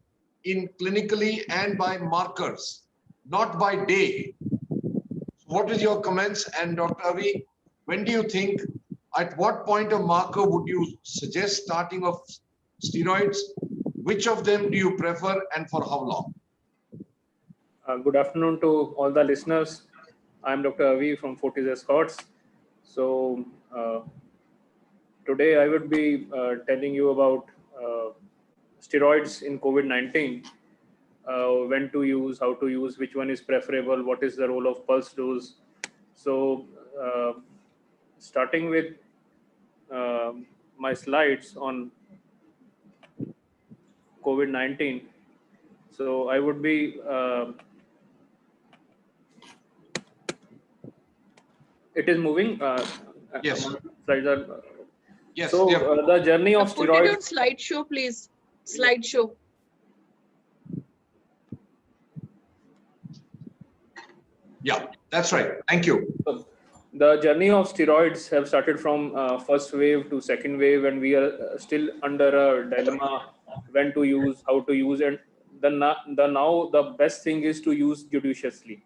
in clinically and by markers, not by day. What is your comments? And Dr. Avi, when do you think, at what point of marker would you suggest starting of steroids? Which of them do you prefer and for how long? Good afternoon to all the listeners. I'm Dr. Avi from Fortis Escorts. So today I would be telling you about steroids in COVID-19, when to use, how to use, which one is preferable, what is the role of pulse dose. So starting with my slides on COVID-19. So I would be it is moving. Yes. Slides are. Yes. So the journey of Put steroids. it on slideshow, please. Slideshow. Yeah, that's right. Thank you. The journey of steroids have started from first wave to second wave, and we are still under a dilemma when to use, how to use, and now the best thing is to use judiciously.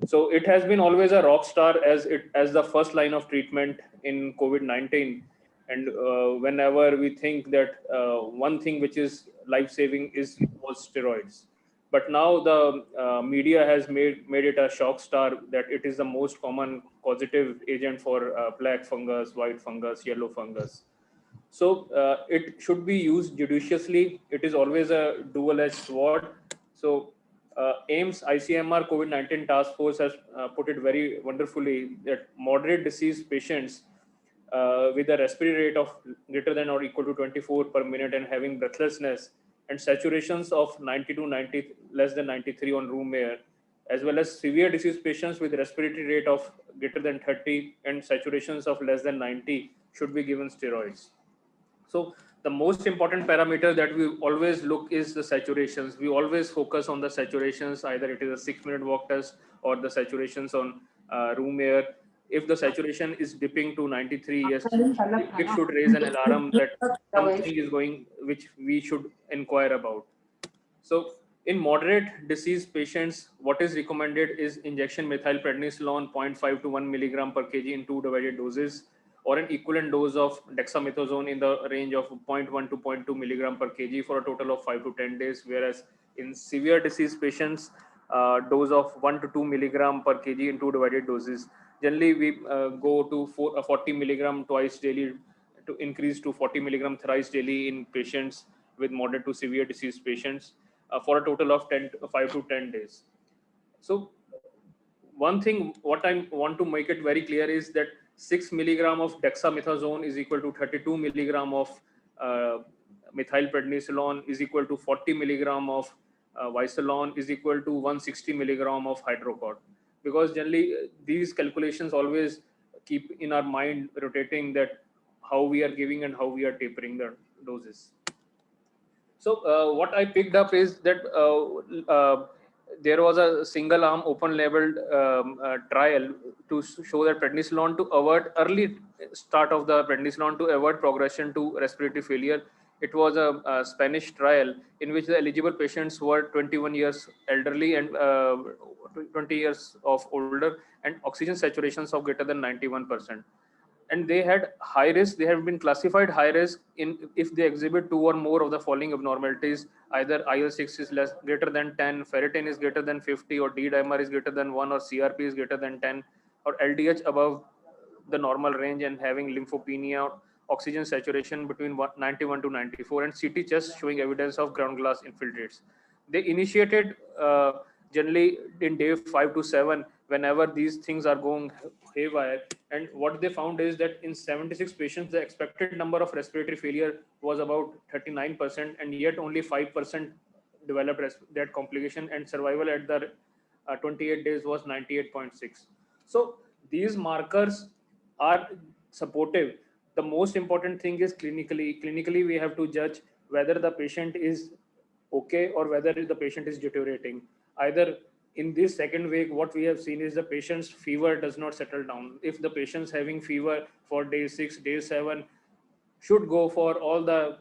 So it has been always a rock star as the first line of treatment in COVID-19. And whenever we think that one thing which is life-saving was steroids. But now the media has made it a shock star that it is the most common causative agent for black fungus, white fungus, yellow fungus. So it should be used judiciously. It is always a dual-edged sword. So AIMS ICMR COVID-19 task force has put it very wonderfully that moderate disease patients with a respiratory rate of greater than or equal to 24 per minute and having breathlessness and saturations of 90 to 90, less than 93 on room air, as well as severe disease patients with respiratory rate of greater than 30 and saturations of less than 90 should be given steroids. So the most important parameter that we always look is the saturations. We always focus on the saturations, either it is a 6-minute walk test or the saturations on room air. If the saturation is dipping to 93, yes, it should raise an alarm that something is going, which we should inquire about. So in moderate disease patients, what is recommended is injection methylprednisolone 0.5 to 1 milligram per kg in 2 divided doses, or an equivalent dose of dexamethasone in the range of 0.1 to 0.2 milligram per kg for a total of 5 to 10 days. Whereas in severe disease patients, dose of 1 to 2 milligram per kg in 2 divided doses. Generally, we go to 40 milligram twice daily to increase to 40 milligram thrice daily in patients with moderate to severe disease patients for a total of 5 to 10 days. So one thing, what I want to make it very clear is that 6 milligram of dexamethasone is equal to 32 milligram of methylprednisolone is equal to 40 milligram of Visalon is equal to 160 milligram of hydrocod, because generally these calculations always keep in our mind rotating that how we are giving and how we are tapering the doses. So what I picked up is that there was a single arm open labeled trial to show that prednisolone to avert early start of the prednisolone to avoid progression to respiratory failure. It was a Spanish trial in which the eligible patients were 21 years elderly and 20 years of older and oxygen saturations of greater than 91%. And they had high risk. They have been classified high risk in if they exhibit two or more of the following abnormalities: either IL-6 is less greater than 10, ferritin is greater than 50, or D dimer is greater than 1, or CRP is greater than 10, or LDH above the normal range and having lymphopenia, oxygen saturation between 91 to 94, and CT chest showing evidence of ground glass infiltrates. They initiated generally in day 5 to 7 whenever these things are going haywire, and what they found is that in 76 patients the expected number of respiratory failure was about 39%, and yet only 5% developed that complication, and survival at the 28 days was 98.6. So these markers are supportive. The most important thing is clinically we have to judge whether the patient is okay or whether the patient is deteriorating. Either in this second wave, what we have seen is the patient's fever does not settle down. If the patient's having fever for day 6, day 7, should go for all the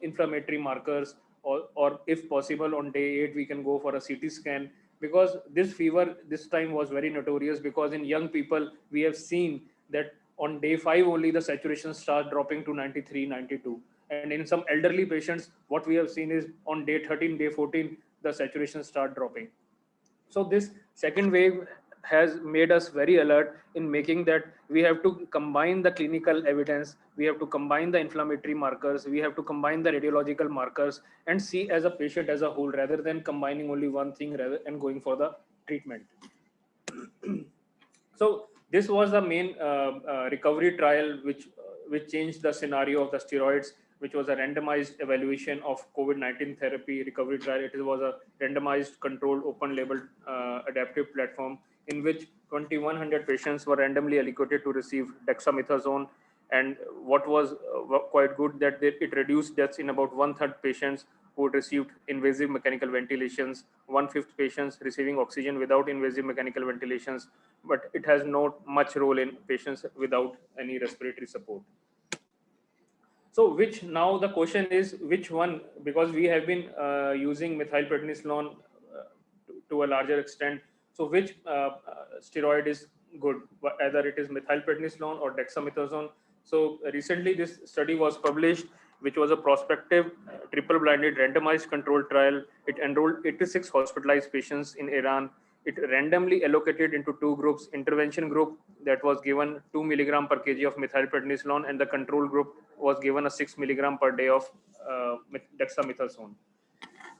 inflammatory markers, or if possible on day 8 we can go for a CT scan, because this fever this time was very notorious, because in young people we have seen that on day 5 only the saturation starts dropping to 93, 92, and in some elderly patients what we have seen is on day 13, day 14 the saturation start dropping. So this second wave has made us very alert in making that we have to combine the clinical evidence, we have to combine the inflammatory markers, we have to combine the radiological markers and see as a patient as a whole, rather than combining only one thing and going for the treatment. So this was the main recovery trial which changed the scenario of the steroids, which was a randomized evaluation of COVID-19 therapy recovery trial. It was a randomized, controlled, open-label adaptive platform in which 2,100 patients were randomly allocated to receive dexamethasone. And what was quite good that it reduced deaths in about 1/3 patients who received invasive mechanical ventilations, 1/5 patients receiving oxygen without invasive mechanical ventilations, but it has not much role in patients without any respiratory support. So which, now the question is which one, because we have been using methylprednisolone to a larger extent. So which steroid is good, either it is methylprednisolone or dexamethasone. So recently this study was published, which was a prospective triple-blinded randomized controlled trial. It enrolled 86 hospitalized patients in Iran. It randomly allocated into two groups: intervention group that was given 2 milligram per kg of methylprednisolone, and the control group was given a 6 milligram per day of dexamethasone.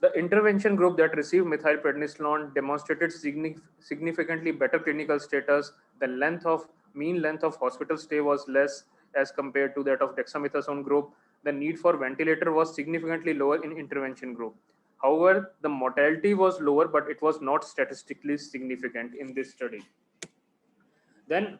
The intervention group that received methylprednisolone demonstrated significantly better clinical status. The mean length of hospital stay was less as compared to that of dexamethasone group. The need for ventilator was significantly lower in intervention group. However, the mortality was lower, but it was not statistically significant in this study. Then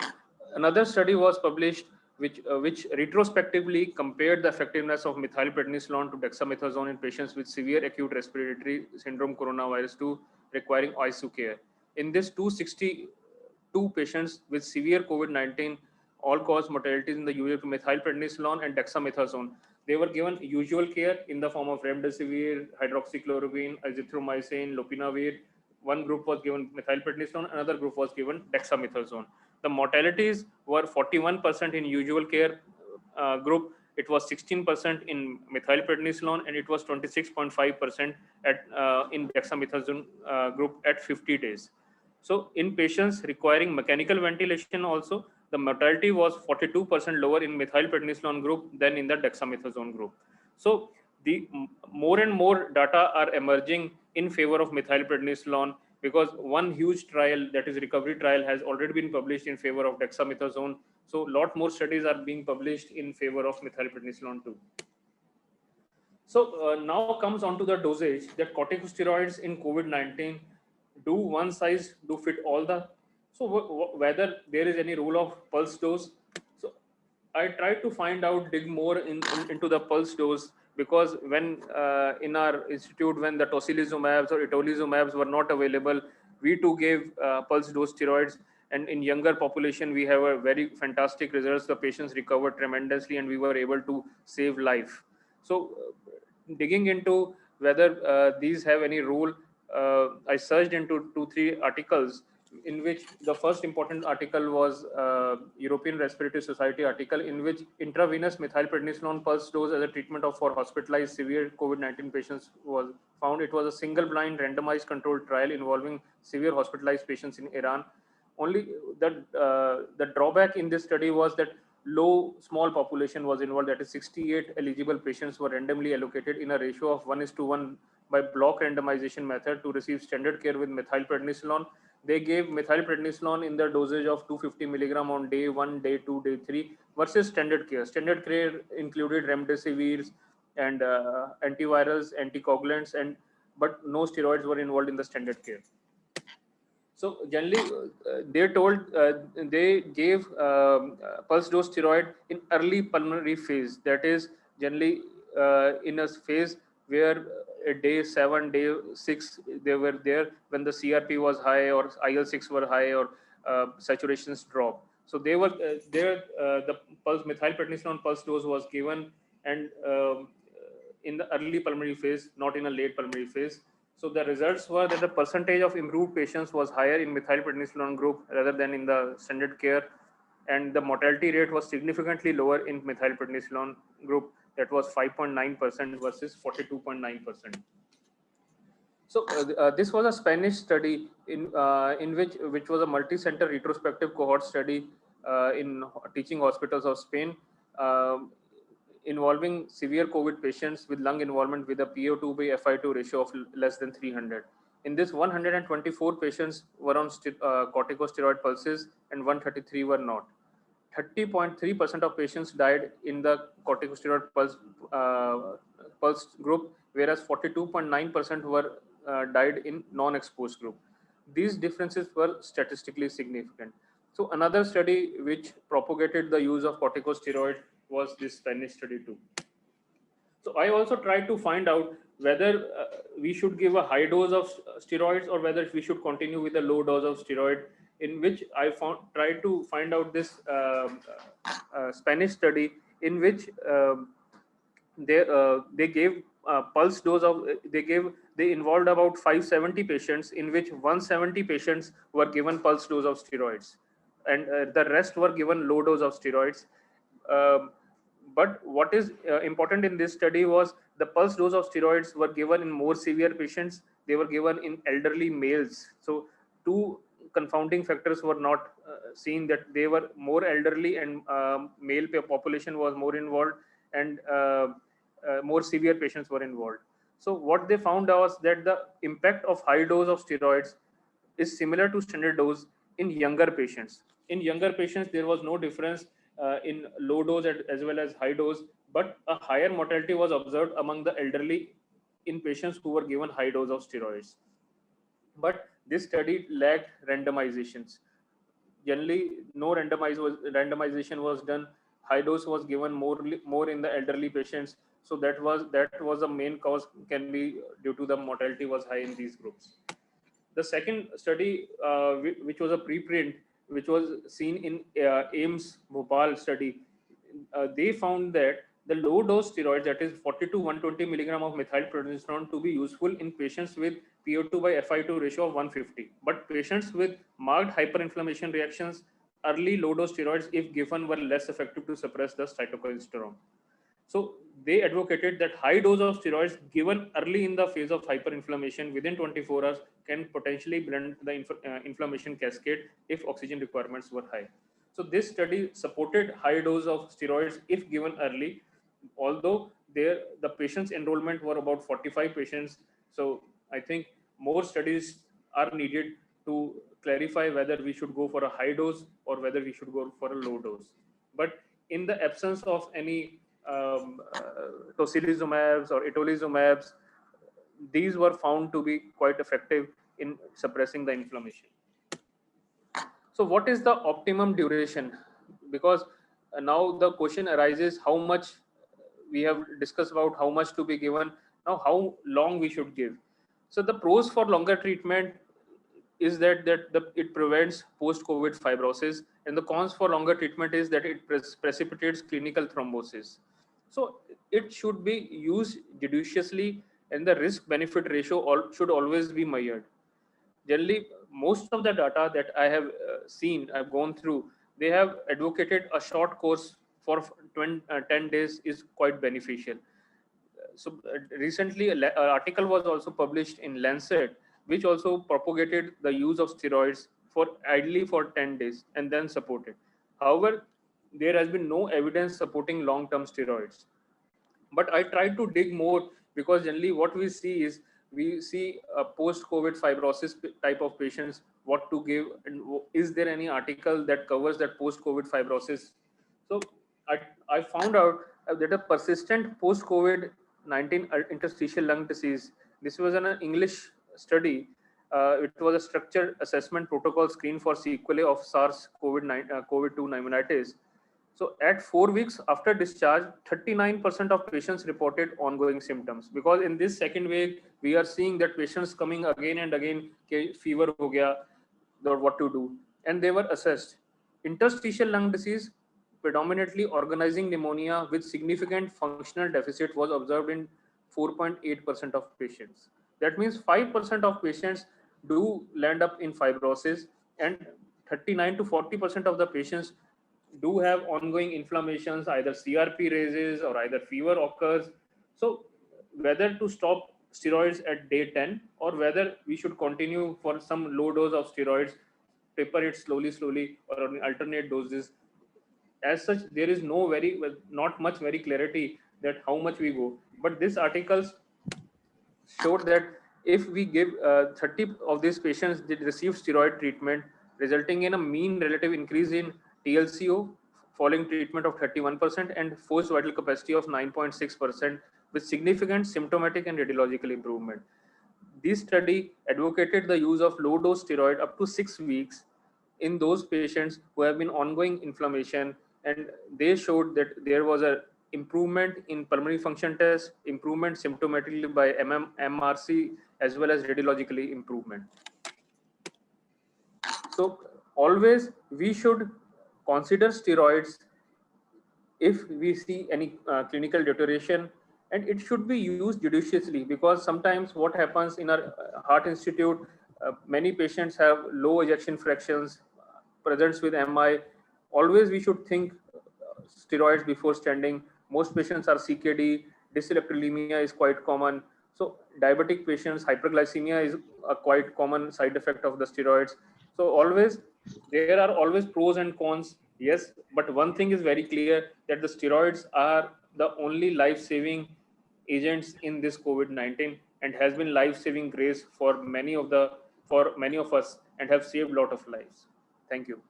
another study was published which retrospectively compared the effectiveness of methylprednisolone to dexamethasone in patients with severe acute respiratory syndrome coronavirus 2 requiring ICU care. In this 262 patients with severe COVID-19 all-cause mortalities in the use of methylprednisolone and dexamethasone, they were given usual care in the form of remdesivir, hydroxychloroquine, azithromycin, lopinavir. One group was given methylprednisolone, another group was given dexamethasone. The mortalities were 41% in usual care group, it was 16% in methylprednisolone, and it was 26.5% in dexamethasone group at 50 days. So in patients requiring mechanical ventilation also, the mortality was 42% lower in methylprednisolone group than in the dexamethasone group. So the more and more data are emerging in favor of methylprednisolone, because one huge trial, that is recovery trial, has already been published in favor of dexamethasone. So a lot more studies are being published in favor of methylprednisolone too. So now comes on to the dosage that corticosteroids in COVID-19 do one size do fit all the. So whether there is any rule of pulse dose. So I tried to find out, dig more into the pulse dose, because when in our institute, when the tocilizumabs or itolizumabs were not available, we too gave pulse dose steroids. And in younger population, we have a very fantastic results. The patients recovered tremendously, and we were able to save life. So digging into whether these have any role, I searched into 2-3 articles, in which the first important article was European Respiratory Society article, in which intravenous methylprednisolone pulse dose as a treatment of for hospitalized severe COVID-19 patients was found. It was a single-blind randomized controlled trial involving severe hospitalized patients in Iran. Only the drawback in this study was that small population was involved. That is, 68 eligible patients were randomly allocated in a ratio of 1:1 by block randomization method to receive standard care with methylprednisolone. They gave methylprednisolone in the dosage of 250 milligram on day 1, day 2, day 3 versus standard care. Standard care included remdesivir and antivirals, anticoagulants, but no steroids were involved in the standard care. So generally, they gave pulse dose steroid in early pulmonary phase. That is generally in a phase where day 7, day 6, they were there when the CRP was high or IL-6 were high or saturations drop. So they were there. The methylprednisolone pulse dose was given, and in the early pulmonary phase, not in a late pulmonary phase. So the results were that the percentage of improved patients was higher in methylprednisolone group rather than in the standard care, and the mortality rate was significantly lower in methylprednisolone group. That was 5.9% versus 42.9%. So this was a Spanish study in which was a multi-center retrospective cohort study in teaching hospitals of Spain, involving severe COVID patients with lung involvement with a PO2 by FI2 ratio of less than 300. In this, 124 patients were on corticosteroid pulses and 133 were not. 30.3% of patients died in the corticosteroid pulse group, whereas 42.9% were died in non-exposed group. These differences were statistically significant. So another study which propagated the use of corticosteroid was this Spanish study too. So I also tried to find out whether we should give a high dose of steroids or whether we should continue with a low dose of steroid, in which I tried to find out this Spanish study in which they gave pulse dose of they involved about 570 patients, in which 170 patients were given pulse dose of steroids, and the rest were given low dose of steroids. But what is important in this study was the pulse dose of steroids were given in more severe patients. They were given in elderly males. So two confounding factors were not seen, that they were more elderly and male population was more involved, and more severe patients were involved. So what they found was that the impact of high dose of steroids is similar to standard dose in younger patients. In younger patients, there was no difference in low dose as well as high dose, but a higher mortality was observed among the elderly in patients who were given high dose of steroids. But this study lacked randomizations. Generally, no randomization was done. High dose was given more in the elderly patients. So that was the main cause, can be due to the mortality was high in these groups. The second study, which was a preprint, which was seen in AIMS Bhopal study, they found that the low dose steroids, that is 40 to 120 milligram of methylprednisolone, to be useful in patients with PO2 by FI2 ratio of 150. But patients with marked hyperinflammation reactions, early low dose steroids, if given, were less effective to suppress the cytokine storm. So they advocated that high dose of steroids given early in the phase of hyperinflammation within 24 hours can potentially blunt the inflammation cascade if oxygen requirements were high. So this study supported high dose of steroids if given early, although the patients enrollment were about 45 patients. So I think more studies are needed to clarify whether we should go for a high dose or whether we should go for a low dose. But in the absence of any tocilizumabs or itolizumabs, these were found to be quite effective in suppressing the inflammation. So what is the optimum duration? Because now the question arises, how much we have discussed about how much to be given. Now, how long we should give? So the pros for longer treatment is that it prevents post-COVID fibrosis, and the cons for longer treatment is that it precipitates clinical thrombosis. So it should be used judiciously, and the risk-benefit ratio should always be measured. Generally, most of the data that I have seen, I've gone through, they have advocated a short course for 10 days is quite beneficial. So recently, an article was also published in Lancet, which also propagated the use of steroids for ideally for 10 days and then supported. However, there has been no evidence supporting long-term steroids. But I tried to dig more, because generally what we see a post-COVID fibrosis type of patients, what to give, and is there any article that covers that post-COVID fibrosis? So I found out that a persistent post-COVID-19 interstitial lung disease, this was an English study. It was a structured assessment protocol screen for sequelae of SARS-CoV-2 pneumonitis. So at 4 weeks after discharge, 39% of patients reported ongoing symptoms, because in this second wave, we are seeing that patients coming again and again, fever ho gaya, or what to do. And they were assessed. Interstitial lung disease, predominantly organizing pneumonia with significant functional deficit, was observed in 4.8% of patients. That means 5% of patients do land up in fibrosis, and 39 to 40% of the patients do have ongoing inflammations, either CRP raises or either fever occurs. So whether to stop steroids at day 10 or whether we should continue for some low dose of steroids, taper it slowly or on alternate doses. As such, there is not much very clarity that how much we go. But this articles showed that if we give 30 of these patients did receive steroid treatment, resulting in a mean relative increase in TLCO following treatment of 31% and forced vital capacity of 9.6%, with significant symptomatic and radiological improvement. This study advocated the use of low dose steroid up to 6 weeks in those patients who have been ongoing inflammation, and they showed that there was a improvement in pulmonary function test, improvement symptomatically by MRC, as well as radiologically improvement. So always we should consider steroids if we see any clinical deterioration, and it should be used judiciously, because sometimes what happens in our heart institute, many patients have low ejection fractions, presents with MI. Always we should think steroids before standing. Most patients are CKD, dyslipidemia is quite common. So diabetic patients, hyperglycemia is a quite common side effect of the steroids. So always, there are always pros and cons, yes, but one thing is very clear, that the steroids are the only life-saving agents in this COVID-19, and has been life-saving grace for many of us, and have saved a lot of lives. Thank you.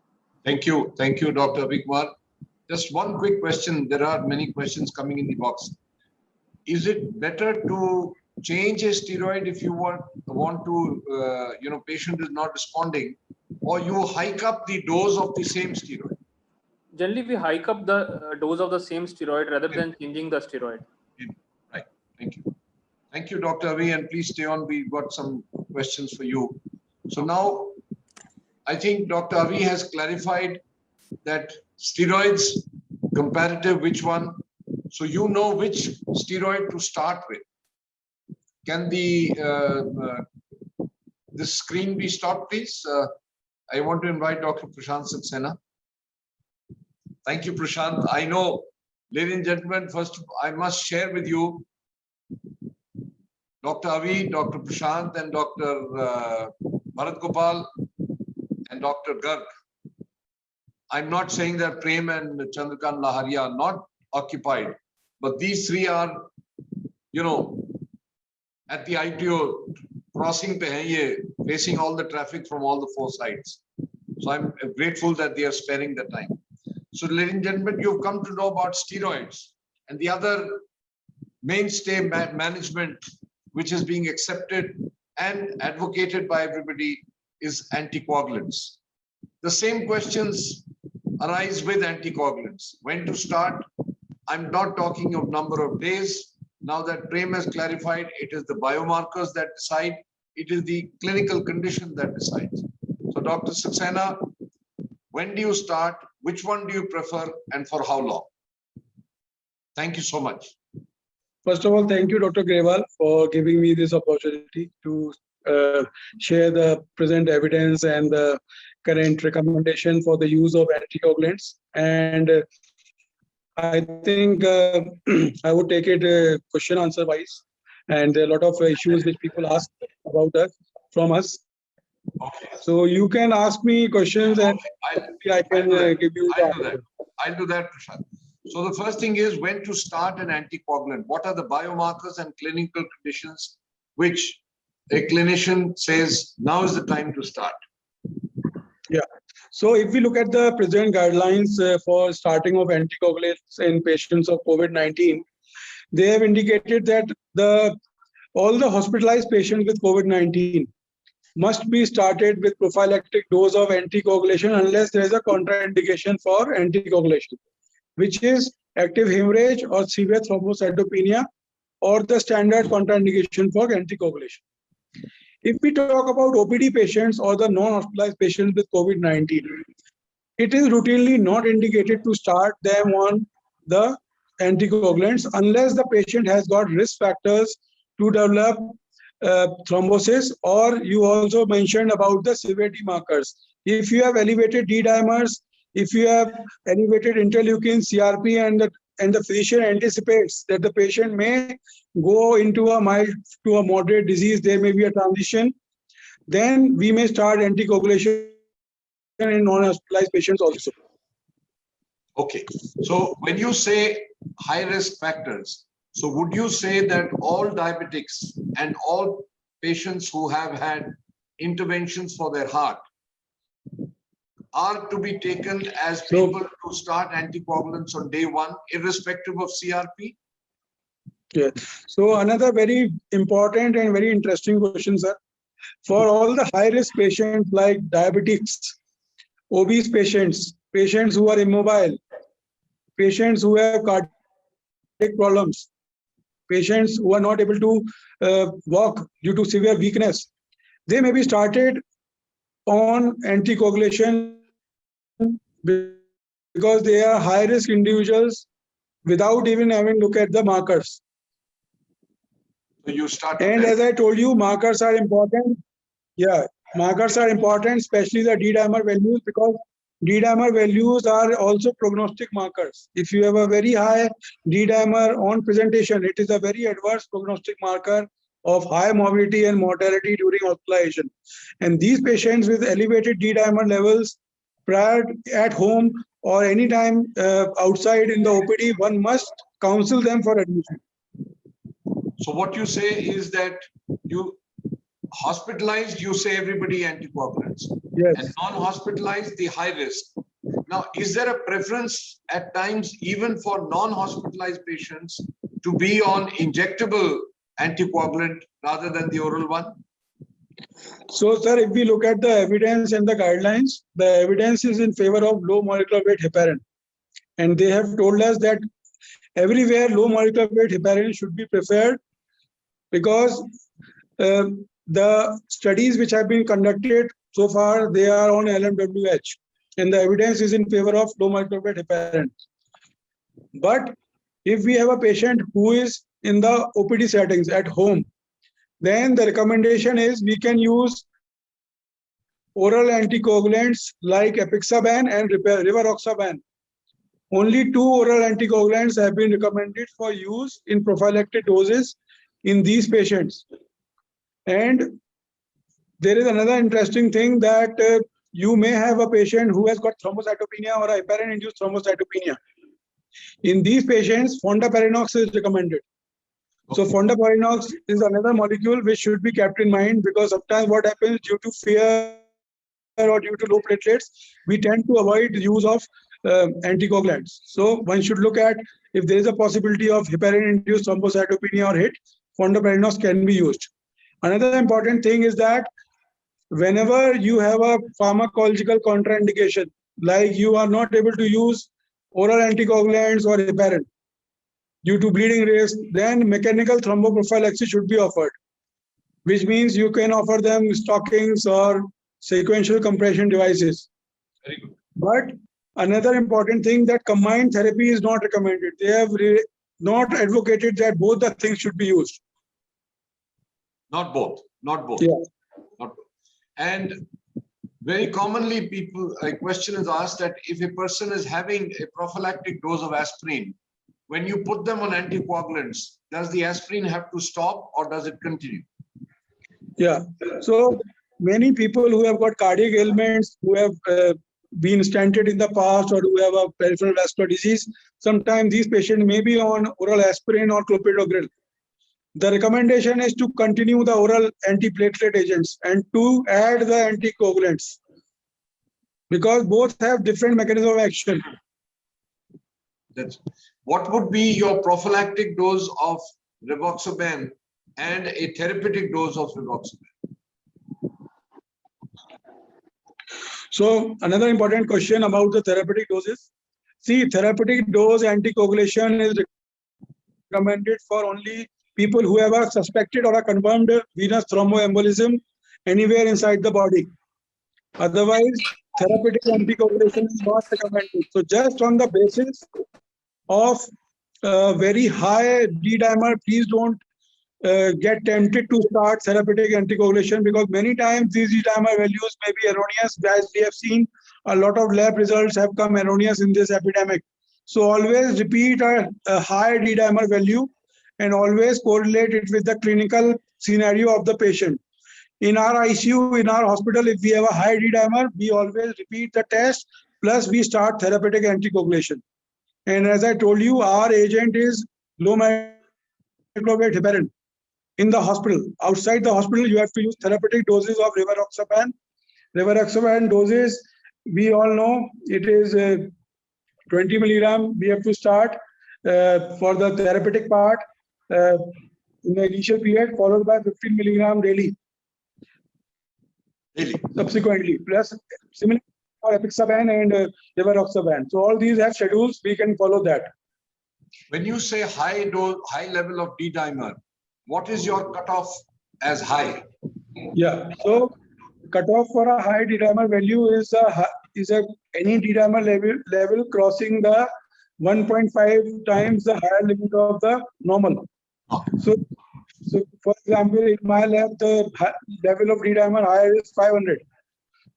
Thank you, Dr. Kumar. Just one quick question. There are many questions coming in the box. Is it better to change a steroid if you want to, patient is not responding, or you hike up the dose of the same steroid? Generally, we hike up the dose of the same steroid rather than changing the steroid. Right. Thank you. Thank you, Dr. Avi, and please stay on. We've got some questions for you. So now, I think Dr. Avi has clarified that steroids, comparative, which one? So you know which steroid to start with. Can the screen be stopped, please? I want to invite Dr. Prashant Saxena. Thank you, Prashant. I know, ladies and gentlemen, first I must share with you Dr. Avi, Dr. Prashant, and Dr. Bharat Gopal, and Dr. Garg. I'm not saying that Prem and Chanderkant Lahariya are not occupied, but these three are, at the ITO crossing pe hain ye, facing all the traffic from all the four sides. So I'm grateful that they are sparing the time. So ladies and gentlemen, you've come to know about steroids. And the other mainstay management, which is being accepted and advocated by everybody, is anticoagulants. The same questions arise with anticoagulants. When to start? I'm not talking of number of days. Now that Prem has clarified, it is the biomarkers that decide. It is the clinical condition that decides. So Dr. Saxena, when do you start? Which one do you prefer and for how long? Thank you so much. First of all, thank you, Dr. Grewal, for giving me this opportunity to share the present evidence and the current recommendation for the use of anticoagulants. And I think I would take it question answer wise. And there are a lot of issues which people ask about us from us. Okay. So you can ask me questions and I can give you the answer. I'll do that, Prashant. So the first thing is when to start an anticoagulant. What are the biomarkers and clinical conditions which a clinician says now is the time to start? Yeah. So if we look at the present guidelines for starting of anticoagulants in patients of COVID-19, they have indicated that all the hospitalized patients with COVID-19 must be started with prophylactic dose of anticoagulation unless there is a contraindication for anticoagulation, which is active hemorrhage or severe thrombocytopenia or the standard contraindication for anticoagulation. If we talk about OPD patients or the non-hospitalized patients with COVID-19, it is routinely not indicated to start them on the anticoagulants unless the patient has got risk factors to develop thrombosis, or you also mentioned about the severity markers. If you have elevated D dimers, if you have elevated interleukin, CRP, and the physician anticipates that the patient may go into a mild to a moderate disease, there may be a transition, then we may start anticoagulation in non-hospitalized patients also. Okay. So when you say high risk factors, so would you say that all diabetics and all patients who have had interventions for their heart are to be taken as people to start anticoagulants on day one, irrespective of CRP? Yeah. So another very important and very interesting question, sir. For all the high-risk patients like diabetics, obese patients, patients who are immobile, patients who have cardiac problems, patients who are not able to walk due to severe weakness, they may be started on anticoagulation because they are high-risk individuals without even having look at the markers. So you start. And as I told you, markers are important. Yeah, markers are important, especially the D dimer values, because D dimer values are also prognostic markers. If you have a very high D dimer on presentation, it is a very adverse prognostic marker of high morbidity and mortality during hospitalization. And these patients with elevated D dimer levels prior at home or anytime outside in the OPD, one must counsel them for admission. So what you say is that you hospitalized, you say everybody anticoagulants. Yes. And non-hospitalized, the high risk. Now, is there a preference at times even for non-hospitalized patients to be on injectable anticoagulant rather than the oral one? So, sir, if we look at the evidence and the guidelines, the evidence is in favor of low molecular weight heparin. And they have told us that everywhere low molecular weight heparin should be preferred because the studies which have been conducted so far, they are on LMWH. And the evidence is in favor of low molecular weight heparin. But if we have a patient who is in the OPD settings at home, then the recommendation is we can use oral anticoagulants like apixaban and rivaroxaban. Only 2 oral anticoagulants have been recommended for use in prophylactic doses in these patients. And there is another interesting thing that you may have a patient who has got thrombocytopenia or heparin-induced thrombocytopenia. In these patients, fondaparinux is recommended. So fondaparinux is another molecule which should be kept in mind because sometimes what happens due to fear or due to low platelets, we tend to avoid the use of anticoagulants. So one should look at if there is a possibility of heparin-induced thrombocytopenia or HIT, fondaparinux can be used. Another important thing is that whenever you have a pharmacological contraindication, like you are not able to use oral anticoagulants or heparin due to bleeding risk, then mechanical thromboprophylaxis should be offered, which means you can offer them stockings or sequential compression devices. Very good. But another important thing that combined therapy is not recommended. They have not advocated that both the things should be used. Not both. Not both. Yeah. Not both. And very commonly, a question is asked that if a person is having a prophylactic dose of aspirin, when you put them on anticoagulants, does the aspirin have to stop or does it continue? Yeah. So many people who have got cardiac ailments, who have been stented in the past, or who have a peripheral vascular disease, sometimes these patients may be on oral aspirin or clopidogrel. The recommendation is to continue the oral antiplatelet agents and to add the anticoagulants, because both have different mechanism of action. What would be your prophylactic dose of rivaroxaban and a therapeutic dose of rivaroxaban? So another important question about the therapeutic doses. See, therapeutic dose anticoagulation is recommended for only people who have a suspected or a confirmed venous thromboembolism anywhere inside the body. Otherwise, therapeutic anticoagulation is not recommended. So just on the basis of very high D-dimer, please don't get tempted to start therapeutic anticoagulation, because many times these D-dimer values may be erroneous. As we have seen, a lot of lab results have come erroneous in this epidemic. So always repeat a high D-dimer value and always correlate it with the clinical scenario of the patient. In our ICU, in our hospital, if we have a high D-dimer, we always repeat the test, plus we start therapeutic anticoagulation. And as I told you, our agent is low microvate heparin. In the hospital, outside the hospital, you have to use therapeutic doses of rivaroxaban. Rivaroxaban doses, we all know it is 20 milligram. We have to start for the therapeutic part in the initial period, followed by 15 milligram daily. Subsequently, plus similar for apixaban and rivaroxaban. So all these have schedules. We can follow that. When you say high dose, high level of D-dimer, what is your cutoff as high? Yeah. So cutoff for a high D-dimer value is any D-dimer level crossing the 1.5 times the higher limit of the normal. So for example, in my lab, the level of D-dimer higher is 500.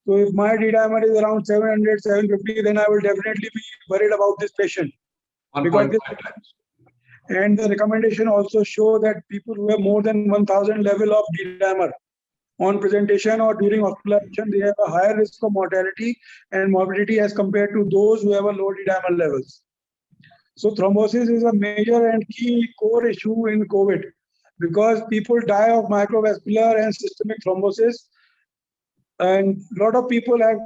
So if my D-dimer is around 700, 750, then I will definitely be worried about this patient. 1.5 times. And the recommendation also show that people who have more than 1000 level of D-dimer on presentation or during hospitalization, they have a higher risk of mortality and morbidity as compared to those who have a low D-dimer levels. So thrombosis is a major and key core issue in COVID, because people die of microvascular and systemic thrombosis. And a lot of people I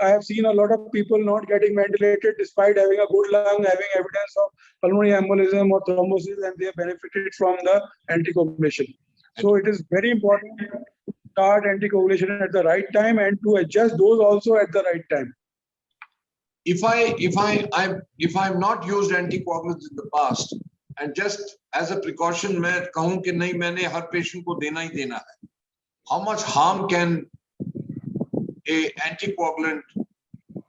have seen a lot of people not getting ventilated despite having a good lung, having evidence of pulmonary embolism or thrombosis, and they have benefited from the anticoagulation. So it is very important to start anticoagulation at the right time and to adjust those also at the right time. If I've not used anticoagulants in the past, and just as a precaution, मैं कहूँ कि नहीं मैंने हर patient को देना ही देना है, how much harm can a anticoagulant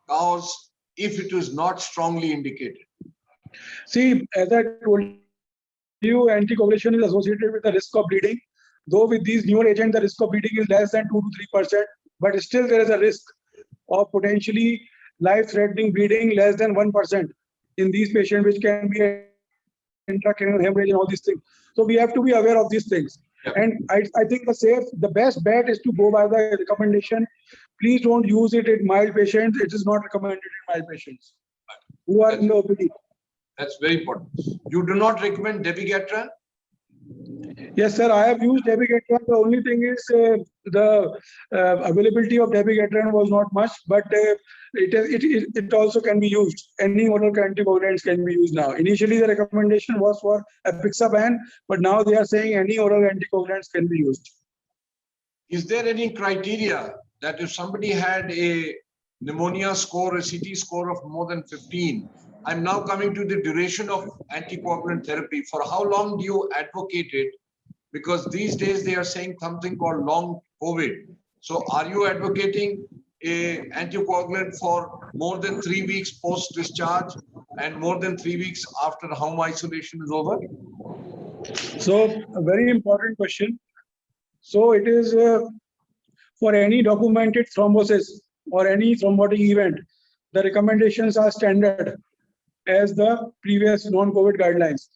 cause if it is not strongly indicated? See, as I told you, anticoagulation is associated with the risk of bleeding. Though with these newer agents, the risk of bleeding is less than 2 to 3%, but still there is a risk of potentially life-threatening bleeding less than 1% in these patients, which can be intracranial hemorrhage and all these things. So we have to be aware of these things. Yep. And I think the best bet is to go by the recommendation. Please don't use it in mild patients. It is not recommended in mild patients who are in the OPD. That's very important. You do not recommend dabigatran? Yes, sir. I have used dabigatran. The only thing is the availability of dabigatran was not much, but it also can be used. Any oral anticoagulants can be used now. Initially, the recommendation was for apixaban, but now they are saying any oral anticoagulants can be used. Is there any criteria that if somebody had a pneumonia score, a CT score of more than 15, I'm now coming to the duration of anticoagulant therapy. For how long do you advocate it? Because these days they are saying something called long COVID. So are you advocating a anticoagulant for more than 3 weeks post-discharge and more than 3 weeks after home isolation is over? So a very important question. So it is for any documented thrombosis or any thrombotic event, the recommendations are standard as the previous non-COVID guidelines.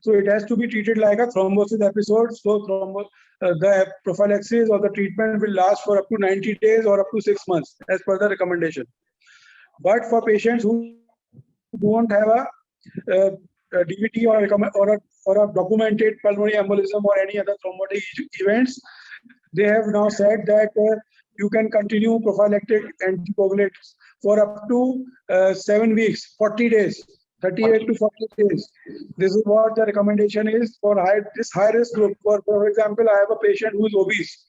So it has to be treated like a thrombosis episode. So the prophylaxis or the treatment will last for up to 90 days or up to 6 months as per the recommendation. But for patients who don't have a DVT or a documented pulmonary embolism or any other thrombotic events, they have now said that you can continue prophylactic anticoagulants for up to 7 weeks, 40 days, 38 to 40 days. This is what the recommendation is for this high-risk group. For example, I have a patient who is obese,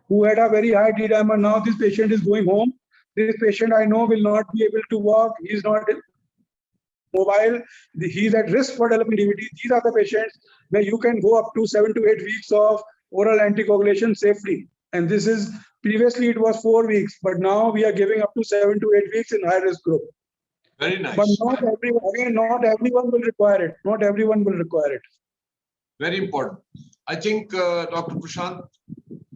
who had a very high D-dimer. Now this patient is going home. This patient I know will not be able to walk. He is not mobile. He is at risk for developing DVT. These are the patients where you can go up to 7 to 8 weeks of oral anticoagulation safely. And this is, previously it was 4 weeks, but now we are giving up to 7 to 8 weeks in high-risk group. Very nice. But not everyone will require it. Not everyone will require it. Very important. I think, Dr. Prashant,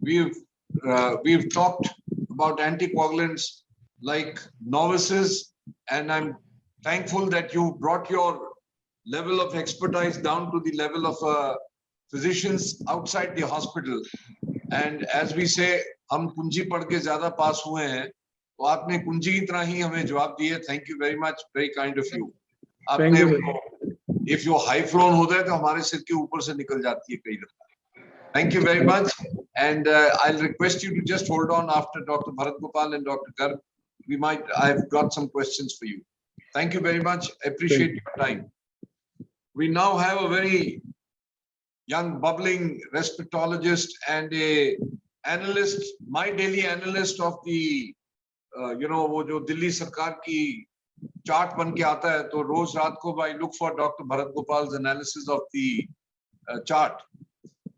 we've talked about anticoagulants like novices, and I'm thankful that you brought your level of expertise down to the level of physicians outside the hospital. And as we say, हम कुंजी पढ़ के ज़्यादा पास हुए हैं, तो आपने कुंजी की तरह ही हमें जवाब दिए. Thank you very much, very kind of you. आपने, if you high flown होता है तो हमारे सिर के ऊपर से निकल जाती है कई दफा. Thank you very much, and I'll request you to just hold on after Dr. Bharat Gopal and Dr. Garg. I've got some questions for you. Thank you very much. I appreciate your time. We now have a very young, bubbling respirologist and a analyst, my daily analyst of the, वो जो दिल्ली सरकार की chart बन के आता है, तो रोज रात को I look for Dr. Bharat Gopal's analysis of the chart.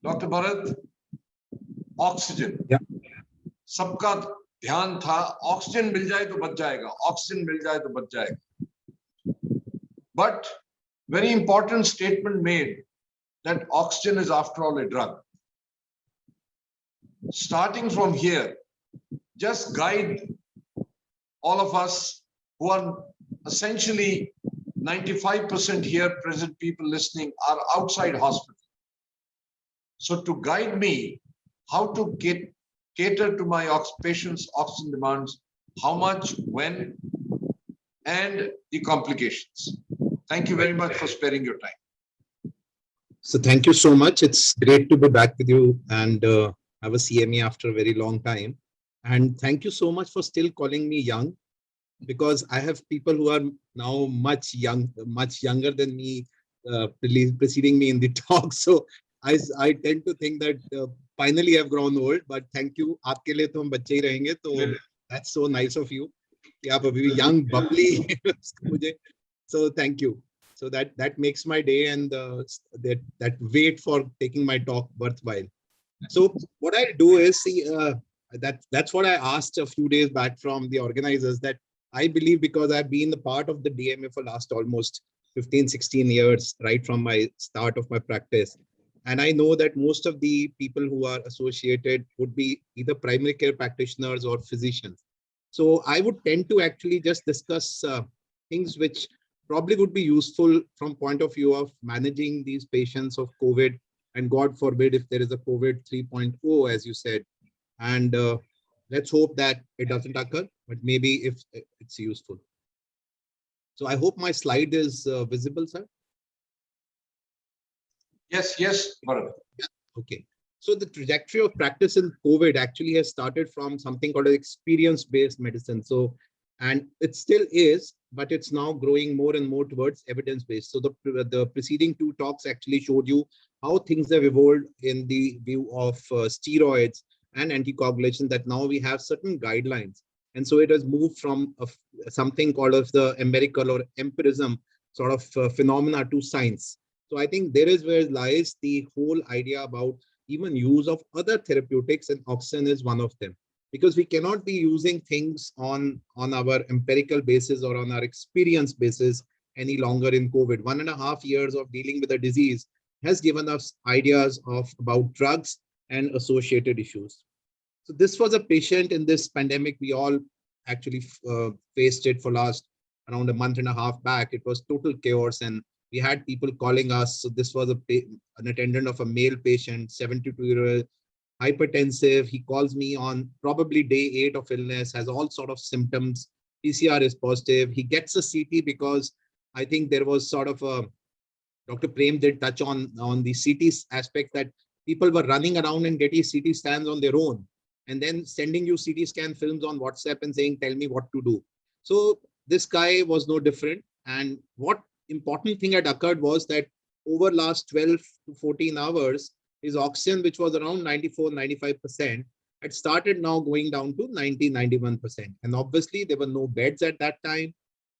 Dr. Bharat, oxygen. Yeah. सबका ध्यान था ऑक्सीजन मिल जाए तो बच जाएगा, ऑक्सीजन मिल जाए तो बच जाएगा. But very important statement made that oxygen is after all a drug. Starting from here, just guide all of us who are essentially 95% here present people listening are outside hospital. So to guide me how to cater to my patients' oxygen demands, how much, when, and the complications. Thank you very much for sparing your time. So thank you so much. It's great to be back with you and have a CME after a very long time. And thank you so much for still calling me young, because I have people who are now much younger than me, preceding me in the talk. So I tend to think that finally I've grown old, but thank you. आपके लिए तो हम बच्चे ही रहेंगे, तो that's so nice of you. कि आप अभी भी young, bubbly मुझे. So thank you. So that makes my day, and that wait for taking my talk worthwhile. So what I do is see that's what I asked a few days back from the organizers, that I believe, because I've been a part of the DMA for last almost 15-16 years, right from my start of my practice. And I know that most of the people who are associated would be either primary care practitioners or physicians. So I would tend to actually just discuss things which probably would be useful from point of view of managing these patients of COVID, and God forbid if there is a COVID 3.0, as you said. And let's hope that it doesn't occur, but maybe if it's useful. So I hope my slide is visible, sir. Yes, Bharat. Okay. So the trajectory of practice in COVID actually has started from something called experience-based medicine. So, and it still is, but it's now growing more and more towards evidence-based. So the preceding two talks actually showed you how things have evolved in the view of steroids and anticoagulation, that now we have certain guidelines. And so it has moved from something called of the empirical or empirism sort of phenomena to science. So I think there is where lies the whole idea about even use of other therapeutics, and oxygen is one of them, because we cannot be using things on our empirical basis or on our experience basis any longer in COVID. 1.5 years of dealing with the disease has given us ideas of about drugs and associated issues. So this was a patient in this pandemic. We all actually faced it for last around a 1.5 months back. It was total chaos, and we had people calling us. So this was an attendant of a male patient, 72-year-old, hypertensive. He calls me on probably day 8 of illness, has all sort of symptoms. PCR is positive. He gets a CT because I think there was sort of a, Dr. Prem did touch on the CT aspect, that people were running around and getting CT scans on their own, and then sending you CT scan films on WhatsApp and saying, tell me what to do. So this guy was no different. And what important thing had occurred was that over last 12 to 14 hours, his oxygen, which was around 94-95%, had started now going down to 90-91%. And obviously there were no beds at that time.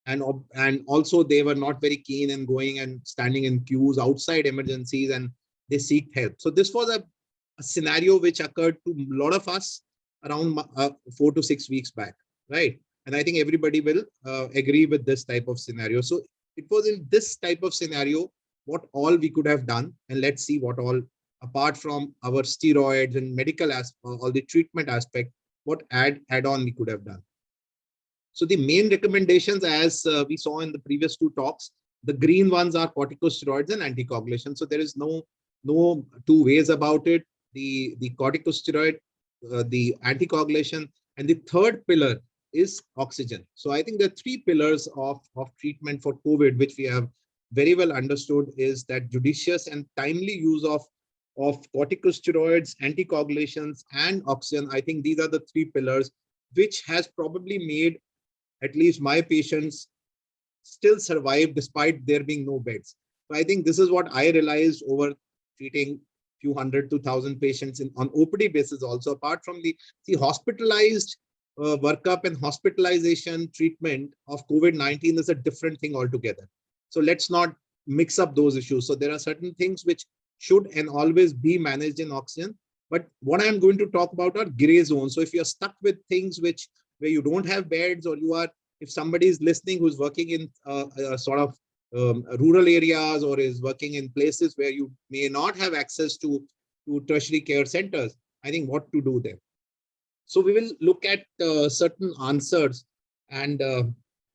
And also they were not very keen in going and standing in queues outside emergencies, and they seeked help. So this was a scenario which occurred to a lot of us around 4 to 6 weeks back, right? And I think everybody will agree with this type of scenario. So it was in this type of scenario what all we could have done, and let's see what all, apart from our steroids and medical aspect, all the treatment aspect, what add-on we could have done. So the main recommendations, as we saw in the previous two talks, the green ones are corticosteroids and anticoagulation. So there is no two ways about it. The corticosteroid, the anticoagulation, and the third pillar is oxygen. So I think the 3 pillars of treatment for COVID, which we have very well understood, is that judicious and timely use of corticosteroids, anticoagulations, and oxygen. I think these are the 3 pillars which has probably made at least my patients still survive despite there being no beds. So I think this is what I realized over treating few hundred to 1,000 patients on OPD basis also, apart from the hospitalized workup and hospitalization treatment of COVID-19 is a different thing altogether. So let's not mix up those issues. So there are certain things which should and always be managed in oxygen. But what I'm going to talk about are gray zones. So if you're stuck with things where you don't have beds, or if somebody is listening who's working in sort of rural areas, or is working in places where you may not have access to tertiary care centers, I think what to do there. So we will look at certain answers. And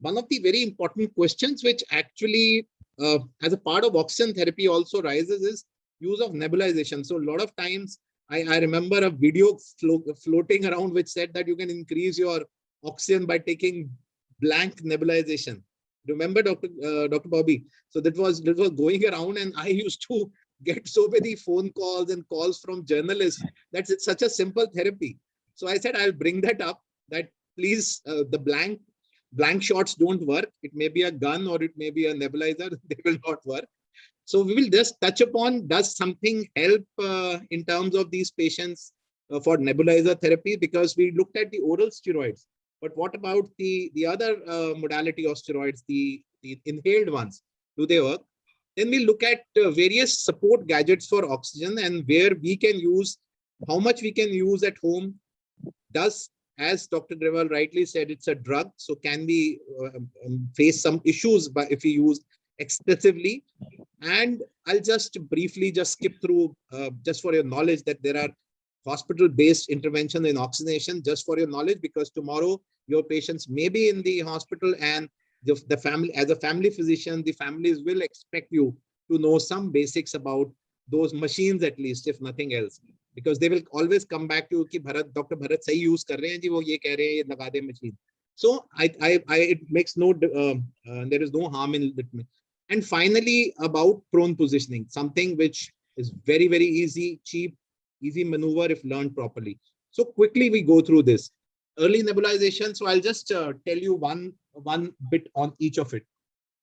one of the very important questions which actually as a part of oxygen therapy also rises is use of nebulization. So a lot of times I remember a video floating around which said that you can increase your oxygen by taking blank nebulization. Remember, Dr. Bobby? So that was going around, and I used to get so many phone calls and calls from journalists that it's such a simple therapy. So I said, I'll bring that up, that please, the blank shots don't work. It may be a gun or it may be a nebulizer, they will not work. So we will just touch upon, does something help in terms of these patients for nebulizer therapy? Because we looked at the oral steroids, but what about the other modality of steroids, the inhaled ones? Do they work? Then we look at various support gadgets for oxygen and where we can use, how much we can use at home. Does, as Dr. Grewal rightly said, it's a drug. So can we face some issues if we use excessively? And I'll just briefly skip through, just for your knowledge, that there are hospital-based intervention in oxygenation, just for your knowledge, because tomorrow your patients may be in the hospital, and the family, as a family physician, the families will expect you to know some basics about those machines, at least, if nothing else, because they will always come back to कि Bharat, Dr. Bharat सही use कर रहे हैं जी, वो ये कह रहे हैं, ये लगा दे machine. So it makes no, there is no harm in it. And finally, about prone positioning, something which is very, very easy, cheap, easy maneuver if learned properly. So quickly we go through this. Early nebulization. So I'll just tell you one bit on each of it.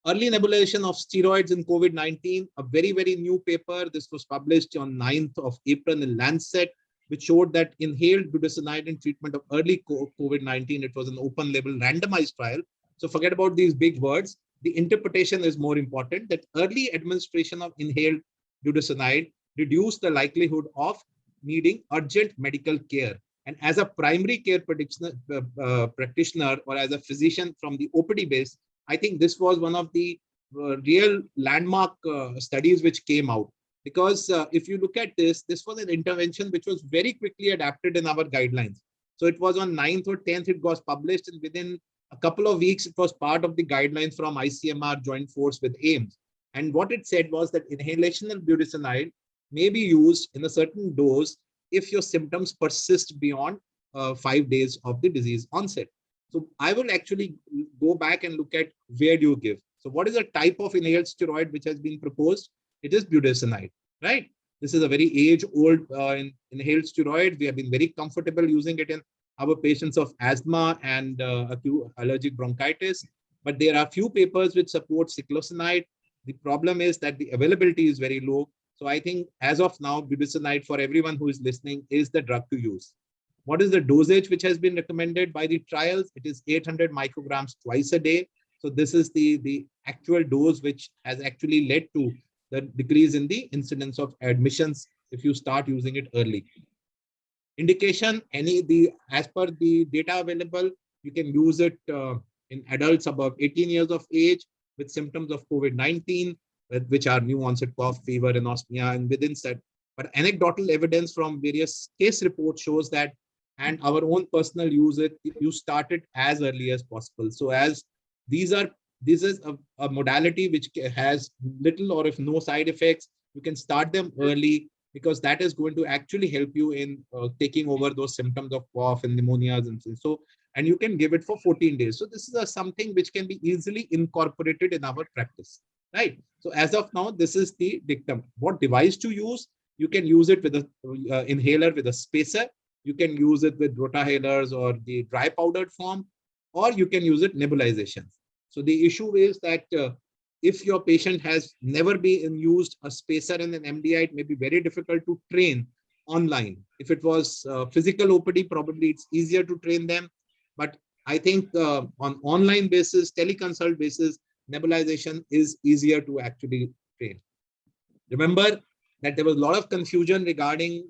Early nebulization of steroids in COVID-19, a very, very new paper. This was published on 9th of April in Lancet, which showed that inhaled budesonide in treatment of early COVID-19, it was an open label randomized trial. So forget about these big words. The interpretation is more important, that early administration of inhaled budesonide reduced the likelihood of needing urgent medical care. And as a primary care practitioner or as a physician from the OPD base, I think this was one of the real landmark studies which came out. Because if you look at this, this was an intervention which was very quickly adapted in our guidelines. So it was on 9th or 10th, it was published, and within a couple of weeks, it was part of the guidelines from ICMR joint force with AIMS. And what it said was that inhalational budesonide may be used in a certain dose if your symptoms persist beyond 5 days of the disease onset. So I will actually go back and look at where do you give. So what is the type of inhaled steroid which has been proposed? It is budesonide, right? This is a very age-old inhaled steroid. We have been very comfortable using it in our patients of asthma and acute allergic bronchitis. But there are few papers which support cyclosinide. The problem is that the availability is very low. So I think as of now, budesonide for everyone who is listening is the drug to use. What is the dosage which has been recommended by the trials? It is 800 micrograms twice a day. So this is the actual dose which has actually led to the decrease in the incidence of admissions if you start using it early. Indication, as per the data available, you can use it in adults above 18 years of age with symptoms of COVID-19, which are new onset cough, fever, anosmia, and within that. But anecdotal evidence from various case reports shows that, and our own personal use, you start it as early as possible. So as this is a modality which has little or if no side effects, you can start them early, because that is going to actually help you in taking over those symptoms of cough and pneumonias and so. And you can give it for 14 days. So this is something which can be easily incorporated in our practice, right? So as of now, this is the dictum. What device to use? You can use it with an inhaler with a spacer. You can use it with rotahalers or the dry powdered form, or you can use it nebulization. So the issue is that if your patient has never been used a spacer and an MDI, it may be very difficult to train online. If it was physical OPD, probably it's easier to train them. But I think on online basis, teleconsult basis, nebulization is easier to actually train. Remember that there was a lot of confusion regarding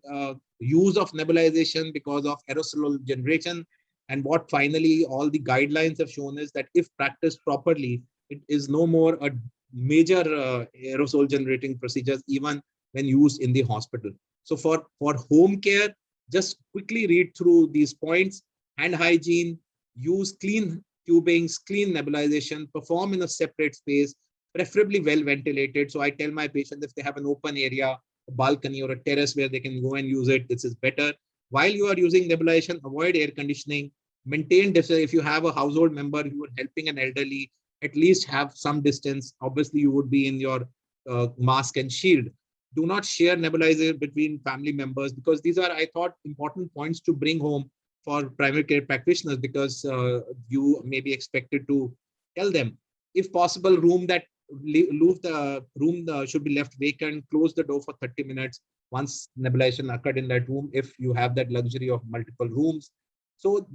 use of nebulization because of aerosol generation. And what finally all the guidelines have shown is that if practiced properly, it is no more a major aerosol generating procedures, even when used in the hospital. So for home care, just quickly read through these points. Hand hygiene, use clean tubings, clean nebulization, perform in a separate space, preferably well ventilated. So I tell my patients, if they have an open area, a balcony or a terrace where they can go and use it, this is better. While you are using nebulization, avoid air conditioning, maintain distance. If you have a household member who are helping an elderly, at least have some distance. Obviously, you would be in your mask and shield. Do not share nebulizer between family members, because these are, I thought, important points to bring home for primary care practitioners, because you may be expected to tell them. If possible, room should be left vacant, close the door for 30 minutes once nebulization occurred in that room, if you have that luxury of multiple rooms. So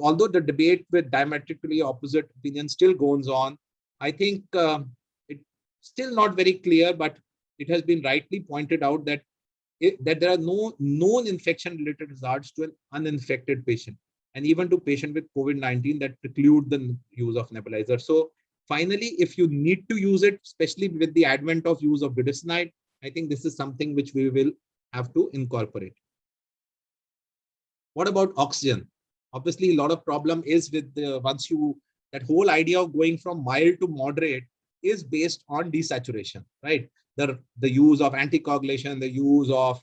although the debate with diametrically opposite opinions still goes on, I think it's still not very clear, but it has been rightly pointed out that there are no known infection-related hazards to an uninfected patient, and even to patient with COVID-19 that preclude the use of nebulizer. So finally, if you need to use it, especially with the advent of use of budesonide, I think this is something which we will have to incorporate. What about oxygen? Obviously, a lot of problem is with that whole idea of going from mild to moderate is based on desaturation, right? The use of anticoagulation, the use of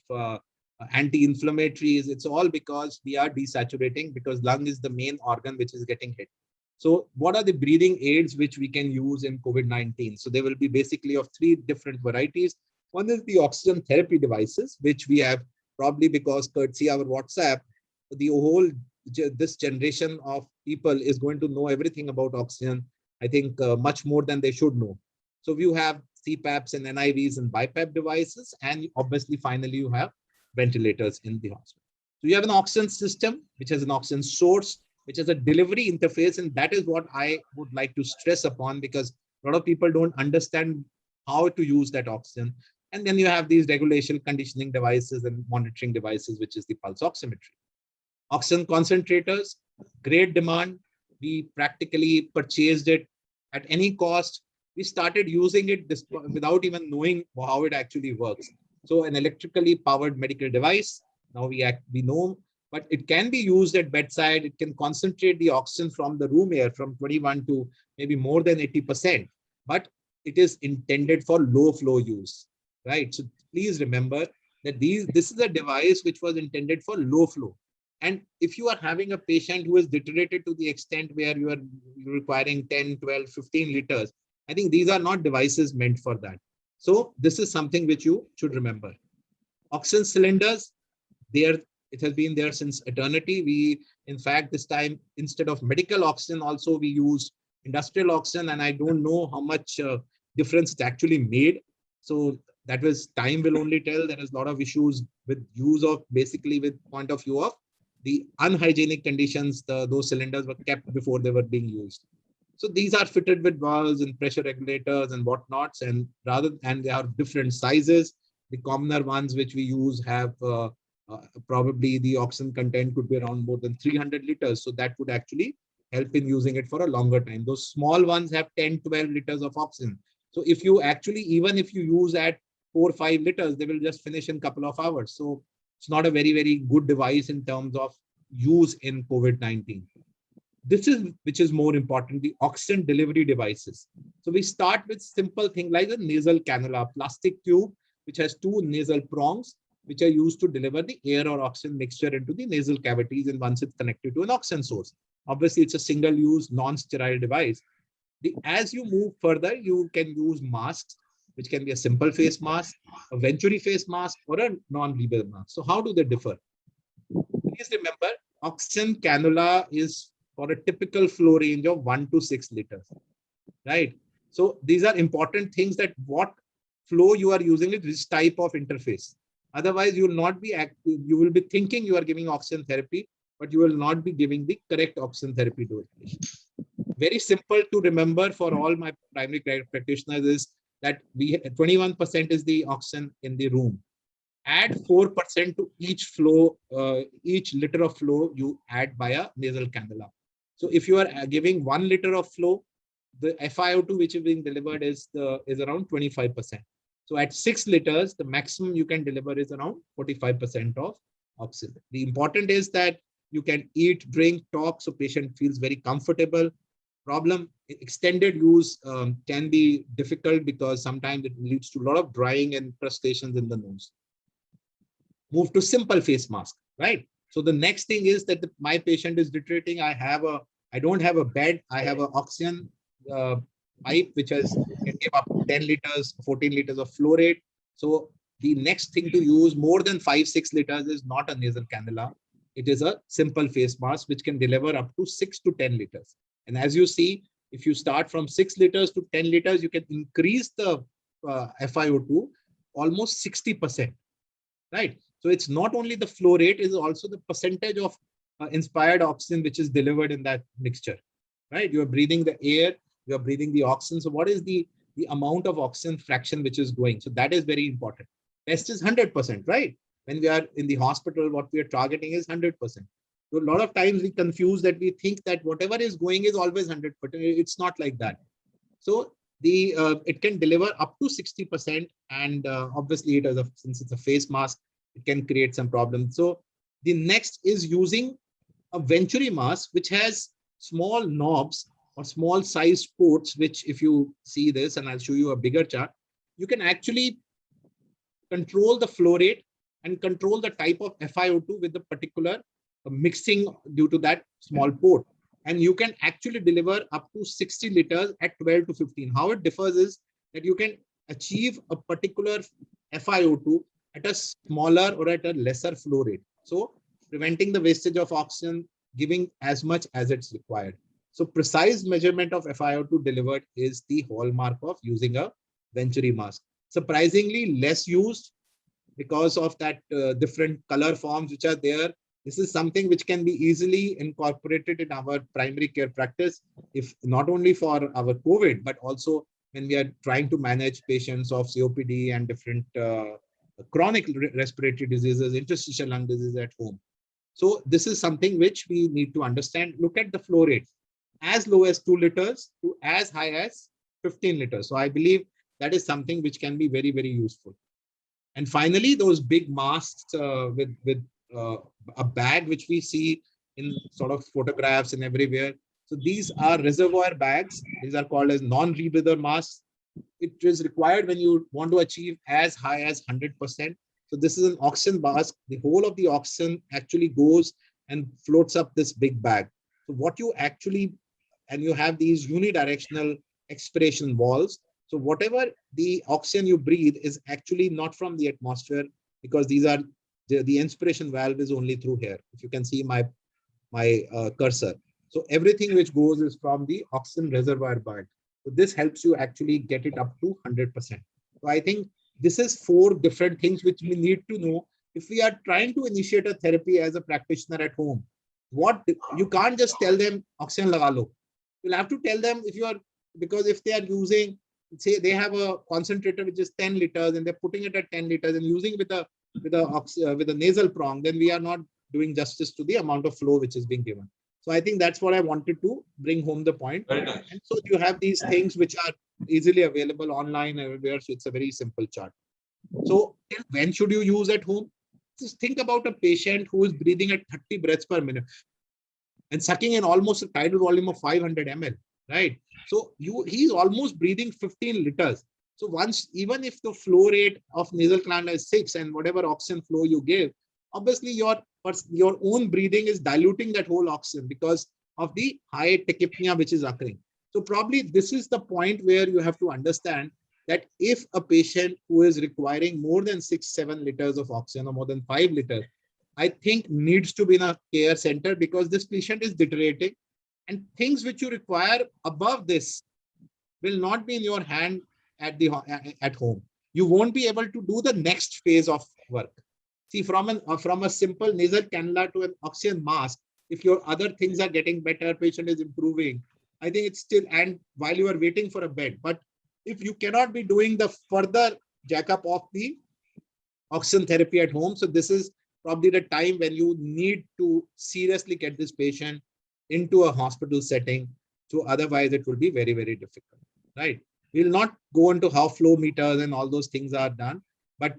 anti-inflammatories, it's all because we are desaturating, because lung is the main organ which is getting hit. So what are the breathing aids which we can use in COVID-19? So there will be basically of 3 different varieties. One is the oxygen therapy devices, which we have probably because courtesy our WhatsApp, the whole this generation of people is going to know everything about oxygen. I think much more than they should know. So you have CPAPs and NIVs and BiPAP devices, and obviously finally you have ventilators in the hospital. So you have an oxygen system, which has an oxygen source, which has a delivery interface. And that is what I would like to stress upon, because a lot of people don't understand how to use that oxygen. And then you have these regulation conditioning devices and monitoring devices, which is the pulse oximetry. Oxygen concentrators, great demand. We practically purchased it at any cost. We started using it without even knowing how it actually works. So an electrically powered medical device, now we know, but it can be used at bedside. It can concentrate the oxygen from the room air from 21 to maybe more than 80%, but it is intended for low flow use, right? So please remember that this is a device which was intended for low flow. And if you are having a patient who is deteriorated to the extent where you are requiring 10, 12, 15 liters, I think these are not devices meant for that. So this is something which you should remember. Oxygen cylinders, it has been there since eternity. We, in fact, this time, instead of medical oxygen, also we use industrial oxygen, and I don't know how much difference it actually made. So that was, time will only tell. There is a lot of issues with use of, basically with point of view of the unhygienic conditions those cylinders were kept before they were being used. So these are fitted with valves and pressure regulators and whatnots, and they are different sizes. The commoner ones which we use have probably the oxygen content could be around more than 300 liters. So that would actually help in using it for a longer time. Those small ones have 10, 12 liters of oxygen. So if you actually, even if you use at 4 or 5 liters, they will just finish in a couple of hours. So it's not a very, very good device in terms of use in COVID-19. This is, which is more important, the oxygen delivery devices. So we start with simple thing like a nasal cannula, plastic tube, which has 2 nasal prongs, which are used to deliver the air or oxygen mixture into the nasal cavities, and once it's connected to an oxygen source. Obviously, it's a single-use, non-sterile device. As you move further, you can use masks, which can be a simple face mask, a Venturi face mask, or a non-breathable mask. So how do they differ? Please remember, oxygen cannula is for a typical flow range of 1 to 6 liters, right? So these are important things, that what flow you are using with this type of interface. Otherwise, you will not be active. You will be thinking you are giving oxygen therapy, but you will not be giving the correct oxygen therapy to a patient. Very simple to remember for all my primary care practitioners is that 21% is the oxygen in the room. Add 4% to each flow, each liter of flow you add via nasal cannula. So if you are giving 1 liter of flow, the FiO2 which is being delivered is around 25%. So at 6 liters, the maximum you can deliver is around 45% of oxygen. The important is that you can eat, drink, talk, so patient feels very comfortable. Problem, extended use can be difficult because sometimes it leads to a lot of drying and crustaceans in the nose. Move to simple face mask, right? So the next thing is that my patient is deteriorating. I don't have a bed. I have an oxygen pipe which can give up 10 liters, 14 liters of flow rate. So the next thing to use more than 5-6 liters is not a nasal cannula. It is a simple face mask which can deliver up to 6 to 10 liters. And as you see, if you start from 6 liters to 10 liters, you can increase the FiO2 almost 60%, right? So it's not only the flow rate, it is also the percentage of inspired oxygen which is delivered in that mixture, right? You are breathing the air, you are breathing the oxygen. So what is the amount of oxygen fraction which is going? So that is very important. Best is 100%, right? When we are in the hospital, what we are targeting is 100%. So a lot of times we confuse that, we think that whatever is going is always 100%. It's not like that. So it can deliver up to 60%, and obviously since it's a face mask, it can create some problems. So the next is using a Venturi mask, which has small knobs or small sized ports, which if you see this, and I'll show you a bigger chart, you can actually control the flow rate and control the type of FiO2 with the particular mixing due to that small port. And you can actually deliver up to 60 liters at 12 to 15. How it differs is that you can achieve a particular FiO2 at a smaller or at a lesser flow rate. So preventing the wastage of oxygen, giving as much as it's required. So precise measurement of FiO2 delivered is the hallmark of using a Venturi mask. Surprisingly less used because of that different color forms which are there. This is something which can be easily incorporated in our primary care practice, if not only for our COVID, but also when we are trying to manage patients of COPD and different chronic respiratory diseases, interstitial lung disease at home. So this is something which we need to understand. Look at the flow rate, as low as 2 liters to as high as 15 liters. So I believe that is something which can be very, very useful. And finally, those big masks with a bag, which we see in sort of photographs and everywhere. So these are reservoir bags. These are called as non-rebreather masks. It is required when you want to achieve as high as 100%. So this is an oxygen mask. The whole of the oxygen actually goes and floats up this big bag. So what you actually, and you have these unidirectional expiration valves. So whatever the oxygen you breathe is actually not from the atmosphere, because these are the inspiration valve is only through here. If you can see my cursor. So everything which goes is from the oxygen reservoir bag. So this helps you actually get it up to 100%. So I think this is 4 different things which we need to know if we are trying to initiate a therapy as a practitioner at home. What you can't just tell them oxygen laga lo. You'll have to tell them if you are, because if they are using, say they have a concentrator which is 10 liters and they're putting it at 10 liters and using with a nasal prong, then we are not doing justice to the amount of flow which is being given. So I think that's what I wanted to bring home the point. Very nice. And so you have these things which are easily available online everywhere. So it's a very simple chart. So when should you use at home? Just think about a patient who is breathing at 30 breaths per minute and sucking in almost a tidal volume of 500 ml, right? So he's almost breathing 15 liters. So once, even if the flow rate of nasal cannula is 6 and whatever oxygen flow you give, obviously your own breathing is diluting that whole oxygen because of the high tachypnea which is occurring. So probably this is the point where you have to understand that if a patient who is requiring more than 6-7 liters of oxygen or more than 5 liters, I think needs to be in a care center, because this patient is deteriorating and things which you require above this will not be in your hand at home. You won't be able to do the next phase of work. See, from a simple nasal cannula to an oxygen mask, if your other things are getting better, patient is improving, I think it's still, and while you are waiting for a bed, but if you cannot be doing the further jack up of the oxygen therapy at home, so this is probably the time when you need to seriously get this patient into a hospital setting. So otherwise it will be very, very difficult, right? We'll not go into how flow meters and all those things are done, but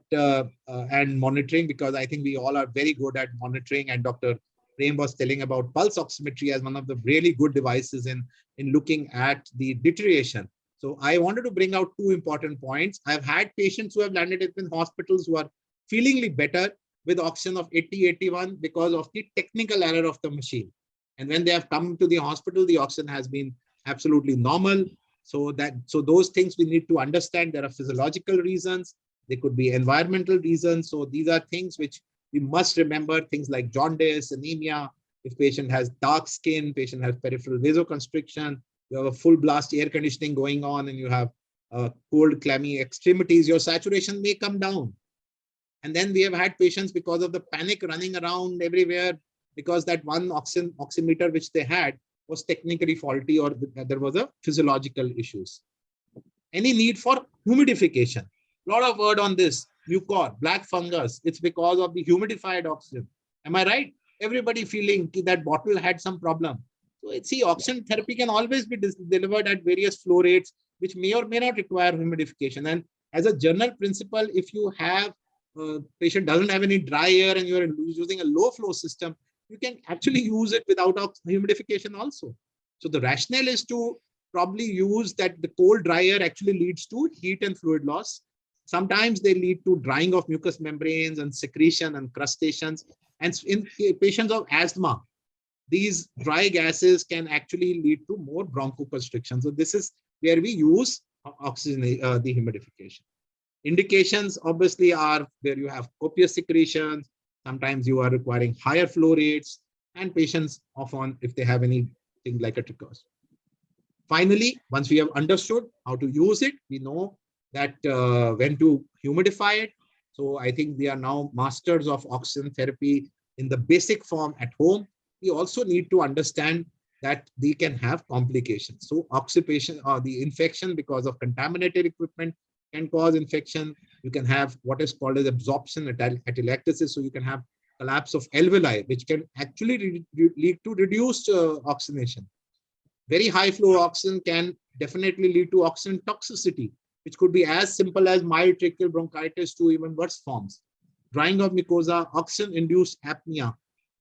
and monitoring, because I think we all are very good at monitoring, and Dr. Prem was telling about pulse oximetry as one of the really good devices in looking at the deterioration. So I wanted to bring out 2 important points. I've had patients who have landed in hospitals who are feelingly better with oxygen of 80, 81 because of the technical error of the machine. And when they have come to the hospital, the oxygen has been absolutely normal. So those things we need to understand. There are physiological reasons. There could be environmental reasons. So these are things which we must remember, things like jaundice, anemia. If patient has dark skin, patient has peripheral vasoconstriction, you have a full blast air conditioning going on and you have cold, clammy extremities, your saturation may come down. And then we have had patients, because of the panic running around everywhere, because that one oximeter which they had was technically faulty, or there was a physiological issues. Any need for humidification? A lot of word on this. Mucor, black fungus. It's because of the humidified oxygen. Am I right? Everybody feeling that bottle had some problem. So see, oxygen therapy can always be delivered at various flow rates, which may or may not require humidification. And as a general principle, if you have patient doesn't have any dry air and you're using a low flow system, you can actually use it without humidification also. So the rationale is to probably use that the cold dry air actually leads to heat and fluid loss. Sometimes they lead to drying of mucous membranes and secretion and crustaceans. And in patients of asthma, these dry gases can actually lead to more bronchoconstriction. So this is where we use oxygen dehumidification. Indications obviously are where you have copious secretions. Sometimes you are requiring higher flow rates, and patients often, if they have anything like a trichos. Finally, once we have understood how to use it, we know that when to humidify it. So I think we are now masters of oxygen therapy in the basic form at home. We also need to understand that they can have complications. So oxidation or the infection because of contaminated equipment can cause infection. You can have what is called as absorption atelectasis. So you can have collapse of alveoli, which can actually lead to reduced oxygenation. Very high flow oxygen can definitely lead to oxygen toxicity, which could be as simple as mild tracheal bronchitis to even worse forms. Drying of mucosa, oxygen-induced apnea,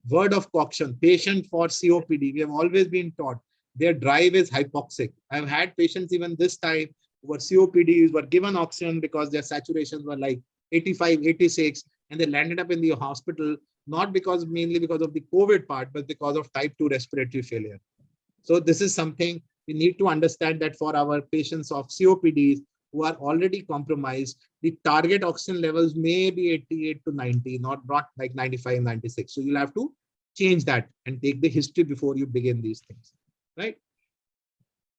word of caution, patient for COPD. We have always been taught their drive is hypoxic. I've had patients even this time who were COPDs, were given oxygen because their saturations were like 85, 86, and they landed up in the hospital, not mainly because of the COVID part, but because of type 2 respiratory failure. So this is something we need to understand, that for our patients of COPDs who are already compromised, the target oxygen levels may be 88 to 90, not like 95, 96. So you'll have to change that and take the history before you begin these things, right?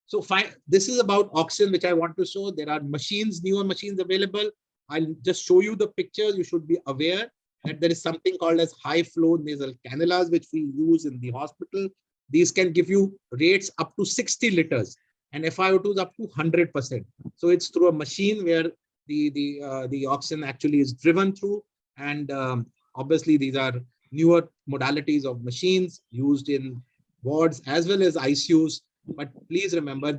So fine, this is about oxygen, which I want to show. There are machines, newer machines available. I'll just show you the pictures. You should be aware that there is something called as high flow nasal cannulas, which we use in the hospital. These can give you rates up to 60 liters and FiO2 is up to 100%. So it's through a machine where the oxygen actually is driven through. And obviously these are newer modalities of machines used in wards as well as ICUs. But please remember,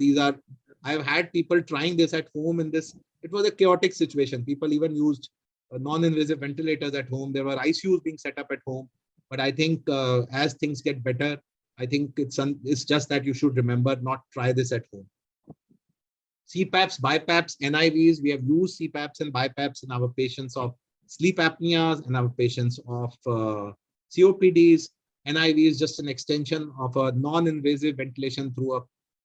I've had people trying this at home in this. It was a chaotic situation. People even used non-invasive ventilators at home. There were ICUs being set up at home. But I think as things get better, I think it's just that you should remember not try this at home. CPAPs, BiPAPs, NIVs. We have used CPAPs and BiPAPs in our patients of sleep apneas and our patients of COPDs. NIV is just an extension of a non-invasive ventilation through a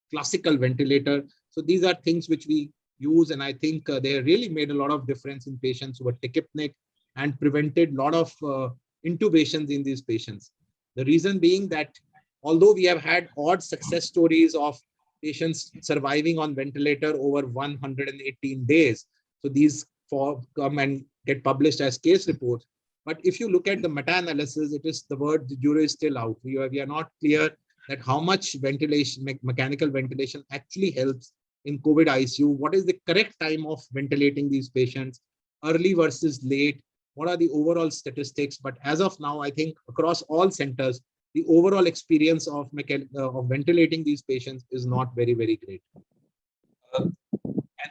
classical ventilator. So these are things which we use, and I think they really made a lot of difference in patients who were tachypneic and prevented a lot of intubations in these patients. The reason being that although we have had odd success stories of patients surviving on ventilator over 118 days, so these come and get published as case reports. But if you look at the meta-analysis, it is the jury is still out. We are not clear that how much ventilation, mechanical ventilation actually helps in COVID ICU. What is the correct time of ventilating these patients, early versus late? What are the overall statistics? But as of now, I think across all centers, the overall experience of ventilating these patients is not very, very great. And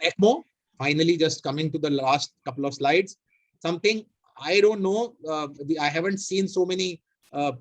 ECMO, finally, just coming to the last couple of slides, something I don't know, I haven't seen so many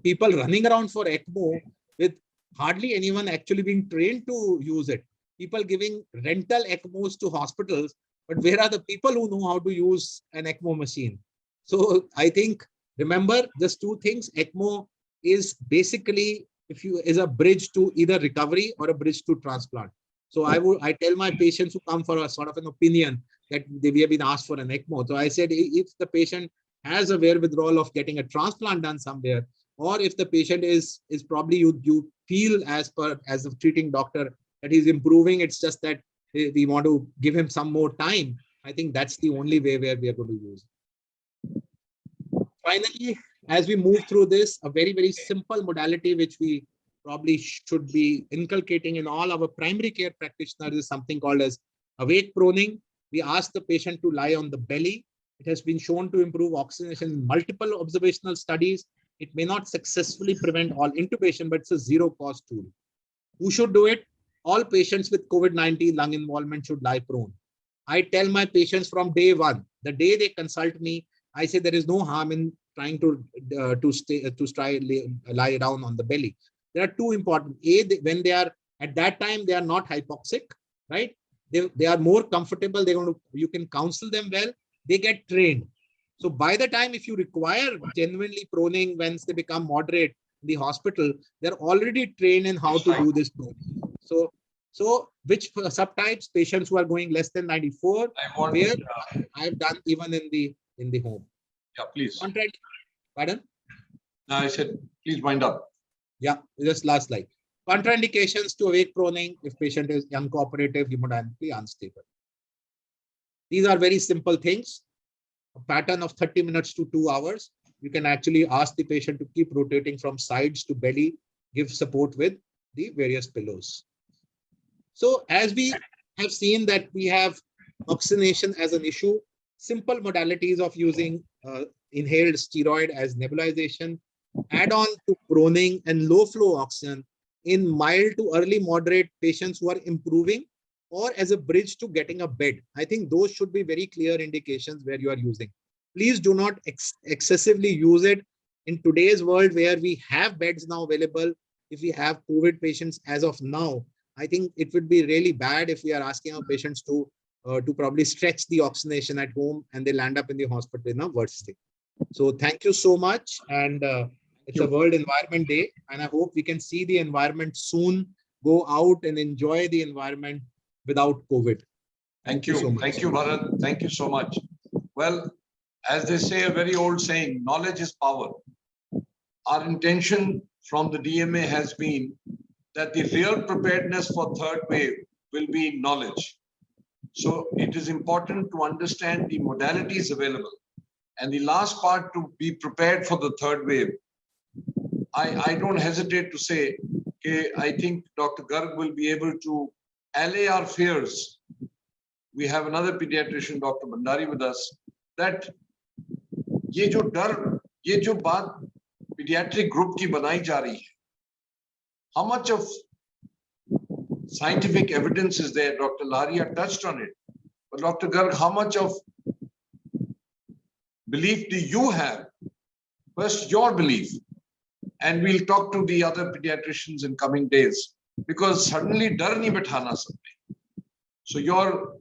people running around for ECMO with hardly anyone actually being trained to use it. People giving rental ECMOs to hospitals, but where are the people who know how to use an ECMO machine? So I think, remember, just two things. ECMO is basically is a bridge to either recovery or a bridge to transplant. So I tell my patients who come for a sort of an opinion that we have been asked for an ECMO. So I said, if the patient has a wherewithal of getting a transplant done somewhere, or if the patient is probably you feel as a treating doctor that he's improving, it's just that we want to give him some more time. I think that's the only way where we are going to use it. Finally, as we move through this, a very, very simple modality which we probably should be inculcating in all our primary care practitioners is something called as awake proning. We ask the patient to lie on the belly. It has been shown to improve oxygenation in multiple observational studies. It may not successfully prevent all intubation, but it's a zero-cost tool. Who should do it? All patients with COVID-19 lung involvement should lie prone. I tell my patients from day one, the day they consult me, I say there is no harm in trying to lie down on the belly. There are two important. When they are at that time, they are not hypoxic, right? They are more comfortable. You can counsel them well. They get trained. So by the time, if you require genuinely proning, once they become moderate in the hospital, they're already trained in how to do this proning. So So which subtypes? Patients who are going less than 94, where I've done even in the home. Yeah, please. Pardon? No, I said, please wind up. Yeah, just last slide. Contraindications to awake proning if patient is uncooperative, hemodynamically unstable. These are very simple things. A pattern of 30 minutes to 2 hours. You can actually ask the patient to keep rotating from sides to belly, give support with the various pillows. So as we have seen that we have oxygenation as an issue, simple modalities of using inhaled steroid as nebulization, add on to proning and low flow oxygen in mild to early moderate patients who are improving, or as a bridge to getting a bed. I think those should be very clear indications where you are using. Please do not excessively use it in today's world where we have beds now available. If we have COVID patients as of now, I think it would be really bad if we are asking our patients to probably stretch the oxygenation at home and they land up in the hospital in a worse state. So thank you so much. And it's a World Environment Day, and I hope we can see the environment soon, go out and enjoy the environment without COVID. Thank you so much. Thank you, Bharat. Thank you so much. Well, as they say, a very old saying, knowledge is power. Our intention from the DMA has been that the real preparedness for third wave will be knowledge. So it is important to understand the modalities available. And the last part, to be prepared for the third wave. I don't hesitate to say, okay, I think Dr. Garg will be able to allay our fears. We have another pediatrician, Dr. Bhandari, with us, that ये जो बात pediatric group की बनाई जा रही है, how much of scientific evidence is there? Dr. Lahariya touched on it. But Dr. Garg, how much of belief do you have? First, your belief. And we'll talk to the other pediatricians in coming days, because suddenly dar nahi bathana sakte. So your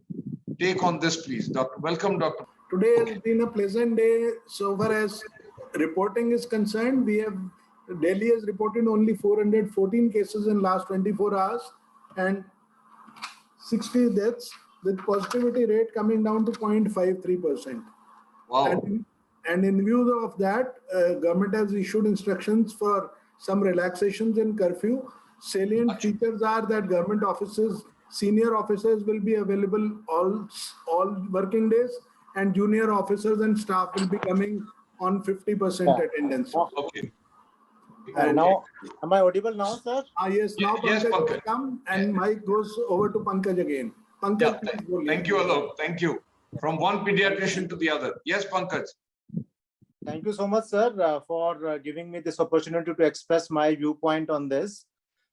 take on this, please. Doctor, welcome, Doctor. Today has been a pleasant day so far as reporting is concerned. Delhi has reported only 414 cases in last 24 hours and 60 deaths, with positivity rate coming down to 0.53%. Wow. And in view of that, government has issued instructions for some relaxations in curfew. Salient features are that government offices, senior officers will be available all working days, and junior officers and staff will be coming on 50% attendance. Okay. Now, am I audible now, sir? Yes, now Yes, Pankaj Pankaj. will come, and mic goes over to Pankaj again. Pankaj, Yeah, please go ahead. thank you, Alok. Thank you. From one pediatrician to the other. Yes, Pankaj. Thank you so much, sir, for giving me this opportunity to express my viewpoint on this.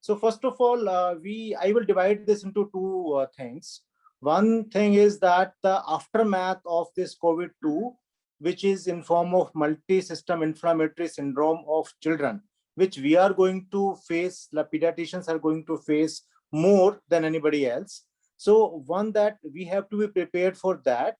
So first of all, I will divide this into two things. One thing is that the aftermath of this COVID-2, which is in form of multi-system inflammatory syndrome of children, which we are going to face, the pediatricians are going to face more than anybody else. So one, that we have to be prepared for that,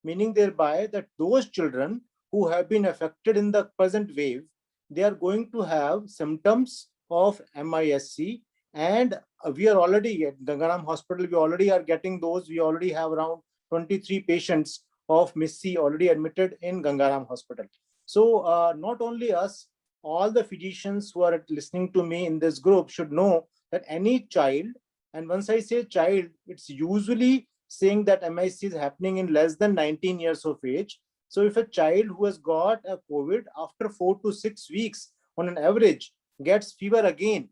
meaning thereby that those children who have been affected in the present wave, they are going to have symptoms of MISC, and we are already at Gangaram Hospital, we already are getting those. We already have around 23 patients of MISC already admitted in Gangaram Hospital. So not only us, all the physicians who are listening to me in this group should know that any child, and once I say child, it's usually saying that MISC is happening in less than 19 years of age. So if a child who has got a COVID after 4 to 6 weeks on an average gets fever again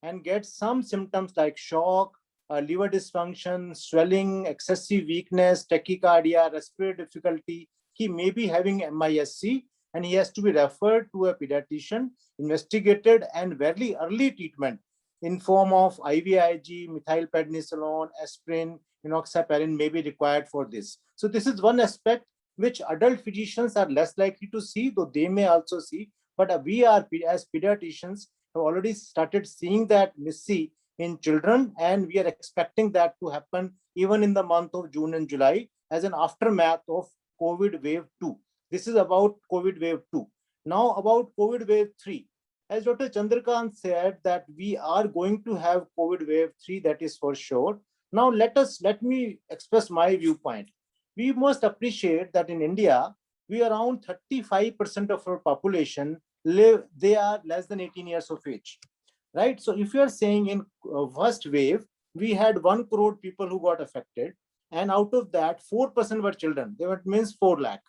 and gets some symptoms like shock, liver dysfunction, swelling, excessive weakness, tachycardia, respiratory difficulty, he may be having MISC, and he has to be referred to a pediatrician, investigated, and very early treatment in form of IVIG, methylprednisolone, aspirin, enoxaparin may be required for this. So this is one aspect which adult physicians are less likely to see, though they may also see. But we are, as pediatricians, have already started seeing that MISC in children, and we are expecting that to happen even in the month of June and July as an aftermath of COVID wave 2. This is about COVID wave 2. Now about COVID wave 3. as Dr. Chanderkant said, that we are going to have COVID wave 3, that is for sure. Now let me express my viewpoint. We must appreciate that in India, we around 35% of our population live, they are less than 18 years of age, right? So if you are saying in first wave, we had 1 crore people who got affected, and out of that 4% were children. That means 4 lakh.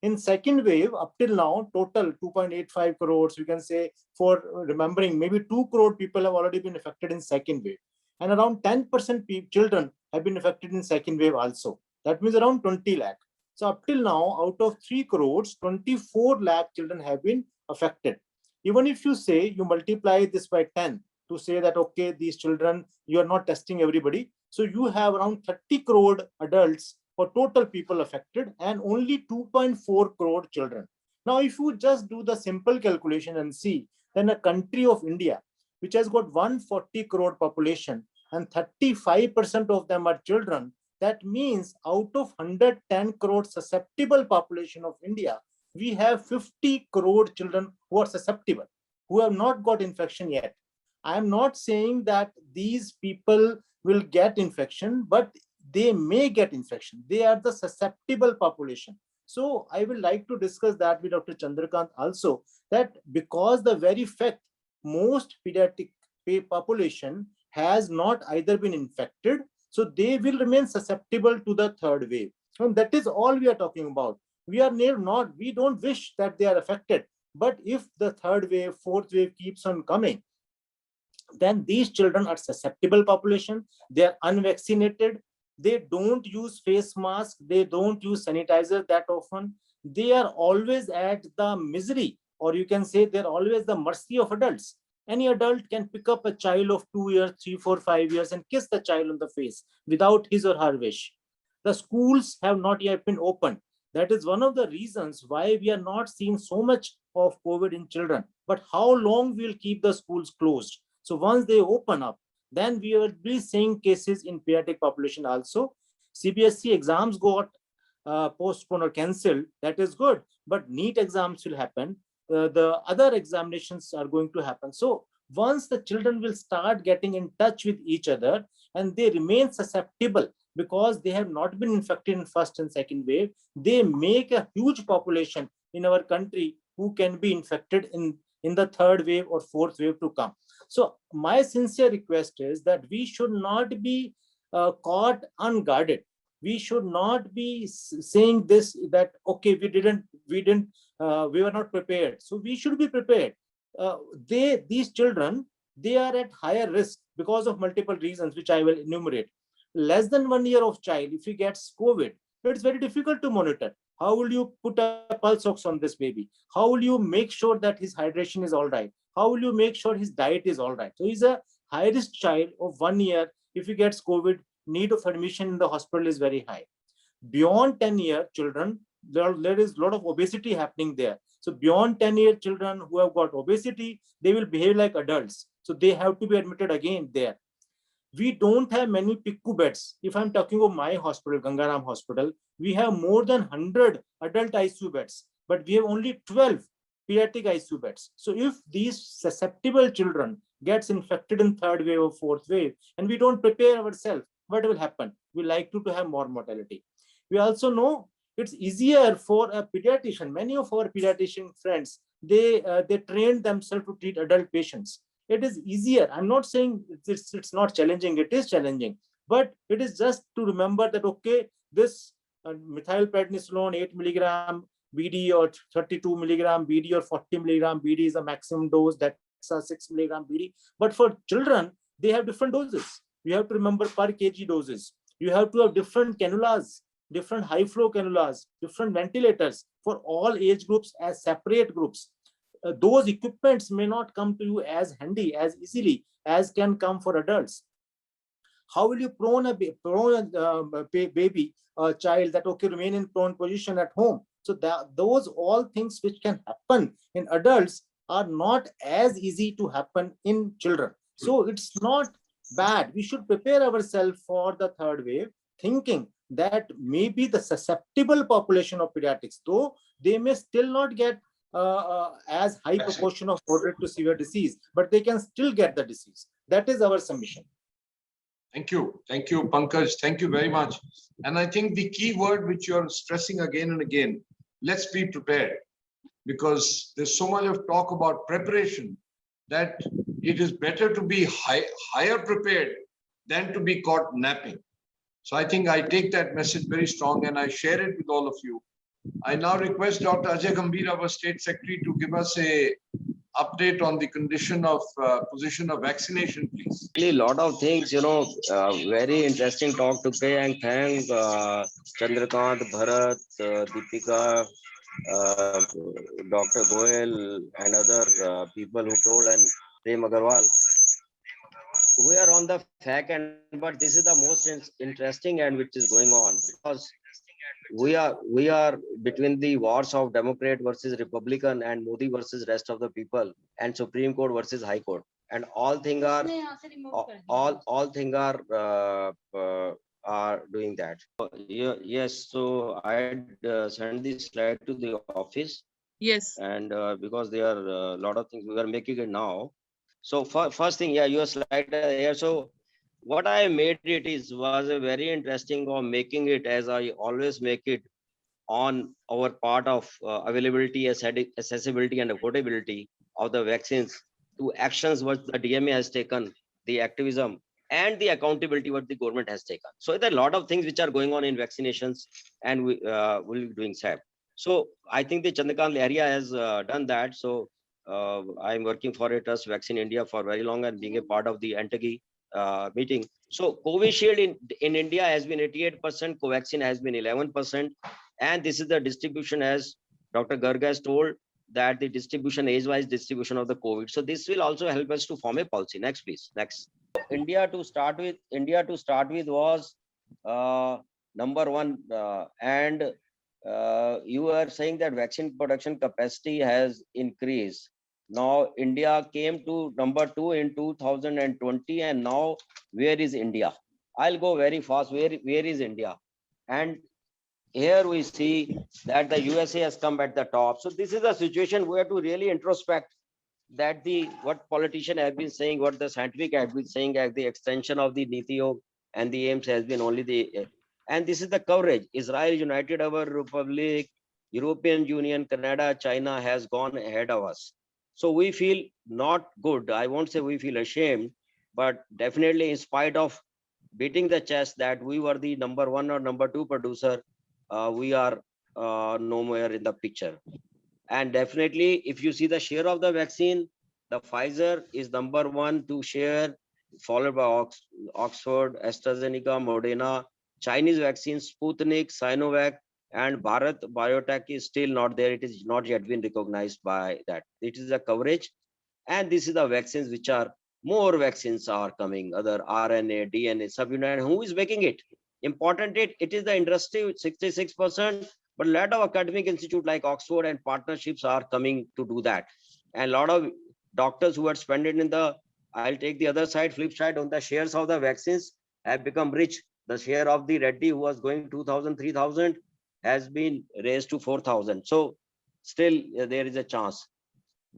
In second wave, up till now, total 2.85 crores, we can say, for remembering, maybe 2 crore people have already been affected in second wave. And around 10% children have been affected in second wave also. That means around 20 lakh. So up till now, out of 3 crores, 24 lakh children have been affected. Even if you say, you multiply this by 10 to say that, okay, these children, you are not testing everybody. So you have around 30 crore adults for total people affected and only 2.4 crore children. Now, if you just do the simple calculation and see, then a country of India, which has got 140 crore population and 35% of them are children, that means out of 110 crore susceptible population of India, we have 50 crore children who are susceptible, who have not got infection yet. I am not saying that these people will get infection, but they may get infection. They are the susceptible population. So I will like to discuss that with Dr. Chanderkant also, that because the very fact most pediatric population has not either been infected, so they will remain susceptible to the third wave. And that is all we are talking about. We don't wish that they are affected. But if the third wave, fourth wave keeps on coming, then these children are susceptible population. They are unvaccinated. They don't use face mask. They don't use sanitizer that often. They are always at the misery, or you can say they're always the mercy of adults. Any adult can pick up a child of 2 years, 3, 4, 5 years and kiss the child on the face without his or her wish. The schools have not yet been opened. That is one of the reasons why we are not seeing so much of COVID in children. But how long we'll keep the schools closed? So once they open up, then we will be seeing cases in pediatric population also. CBSE exams got postponed or cancelled. That is good, but NEET exams will happen. The other examinations are going to happen. So once the children will start getting in touch with each other and they remain susceptible because they have not been infected in first and second wave, they make a huge population in our country who can be infected in the third wave or fourth wave to come. So my sincere request is that we should not be caught unguarded. We should not be saying this, that, okay, we were not prepared. So we should be prepared. These children, they are at higher risk because of multiple reasons, which I will enumerate. Less than 1 year of child, if he gets COVID, it's very difficult to monitor. How will you put a pulse ox on this baby? How will you make sure that his hydration is all right? How will you make sure his diet is all right? So he's a high-risk child of 1 year. If he gets COVID, need of admission in the hospital is very high. Beyond 10-year children, there is a lot of obesity happening there. So beyond 10-year children who have got obesity, they will behave like adults. So they have to be admitted again there. We don't have many PICU beds. If I'm talking of my hospital, Gangaram Hospital, we have more than 100 adult ICU beds, but we have only 12 pediatric ICU beds. So if these susceptible children gets infected in third wave or fourth wave, and we don't prepare ourselves, what will happen? We like to have more mortality. We also know it's easier for a pediatrician. Many of our pediatrician friends, they trained themselves to treat adult patients. It is easier. I'm not saying it's not challenging. It is challenging, but it is just to remember that, okay, this methylprednisolone 8 milligram BD or 32 milligram BD or 40 milligram BD is a maximum dose. That's a 6 milligram BD. But for children, they have different doses. You have to remember per kg doses. You have to have different cannulas, different high flow cannulas, different ventilators for all age groups as separate groups. Those equipments may not come to you as handy, as easily as can come for adults. How will you prone a baby, a child, that, okay, remain in prone position at home? So those all things which can happen in adults are not as easy to happen in children. So it's not bad. We should prepare ourselves for the third wave, thinking that maybe the susceptible population of pediatrics, though they may still not get as high proportion of moderate to severe disease, but they can still get the disease. That is our submission. Thank you. Thank you, Pankaj. Thank you very much. And I think the key word which you're stressing again and again, let's be prepared, because there's so much of talk about preparation that it is better to be higher prepared than to be caught napping. So I think I take that message very strong and I share it with all of you. I now request Dr. Ajay Gambhir, our State Secretary, to give us a update on the condition of position of vaccination, please. A lot of things, very interesting talk today, and thank Chanderkant, Bharat, Deepika, Dr. Goel, and other people who told, and Prem Aggarwal. We are on the fact, but this is the most interesting and which is going on, because we are between the wars of Democrat versus Republican and Modi versus rest of the people and Supreme Court versus High Court, and all things are doing that. Yes, so I sent this slide to the office. Yes. And because there are a lot of things, we are making it now. So first thing, yeah, your slide here. So what I made it was a very interesting of making it, as I always make it, on our part of availability, accessibility, and affordability of the vaccines, to actions what the DMA has taken, the activism, and the accountability what the government has taken. So there are a lot of things which are going on in vaccinations, and we will be doing SAP. So I think the Chanderkant Lahariya has done that. So I'm working for a Trust Vaccine India for very long and being a part of the Antagi meeting. So Covishield in India has been 88%, Covaxin has been 11%, and this is the distribution, as Dr. Garg has told, that the distribution, age-wise distribution of the COVID. So this will also help us to form a policy. Next, please. Next. India to start with was number one, and you are saying that vaccine production capacity has increased. Now India came to number 2 in 2020, and now where is India? I'll go very fast. Where is India? And here we see that the USA has come at the top. So this is a situation where to really introspect that what politicians have been saying, what the scientific have been saying, as the extension of the Niti Aayog and the aims has been only the, and this is the coverage. Israel, United Arab Republic, European Union, Canada, China has gone ahead of us. So we feel not good. I won't say we feel ashamed, but definitely in spite of beating the chest that we were the number 1 or number 2 producer, we are no more in the picture. And definitely, if you see the share of the vaccine, the Pfizer is number 1 to share, followed by Oxford, AstraZeneca, Moderna, Chinese vaccines, Sputnik, Sinovac, and Bharat Biotech is still not there. It is not yet been recognized by that. It is a coverage. And this is the vaccines which are, more vaccines are coming, other RNA, DNA, subunit. Who is making it? Important it is the industry, 66%, but a lot of academic institutes like Oxford and partnerships are coming to do that. And a lot of doctors who are spending in the, I'll take the other side, flip side, on the shares of the vaccines have become rich. The share of the Reddy, who was going 2,000, 3,000, has been raised to 4,000. So still there is a chance.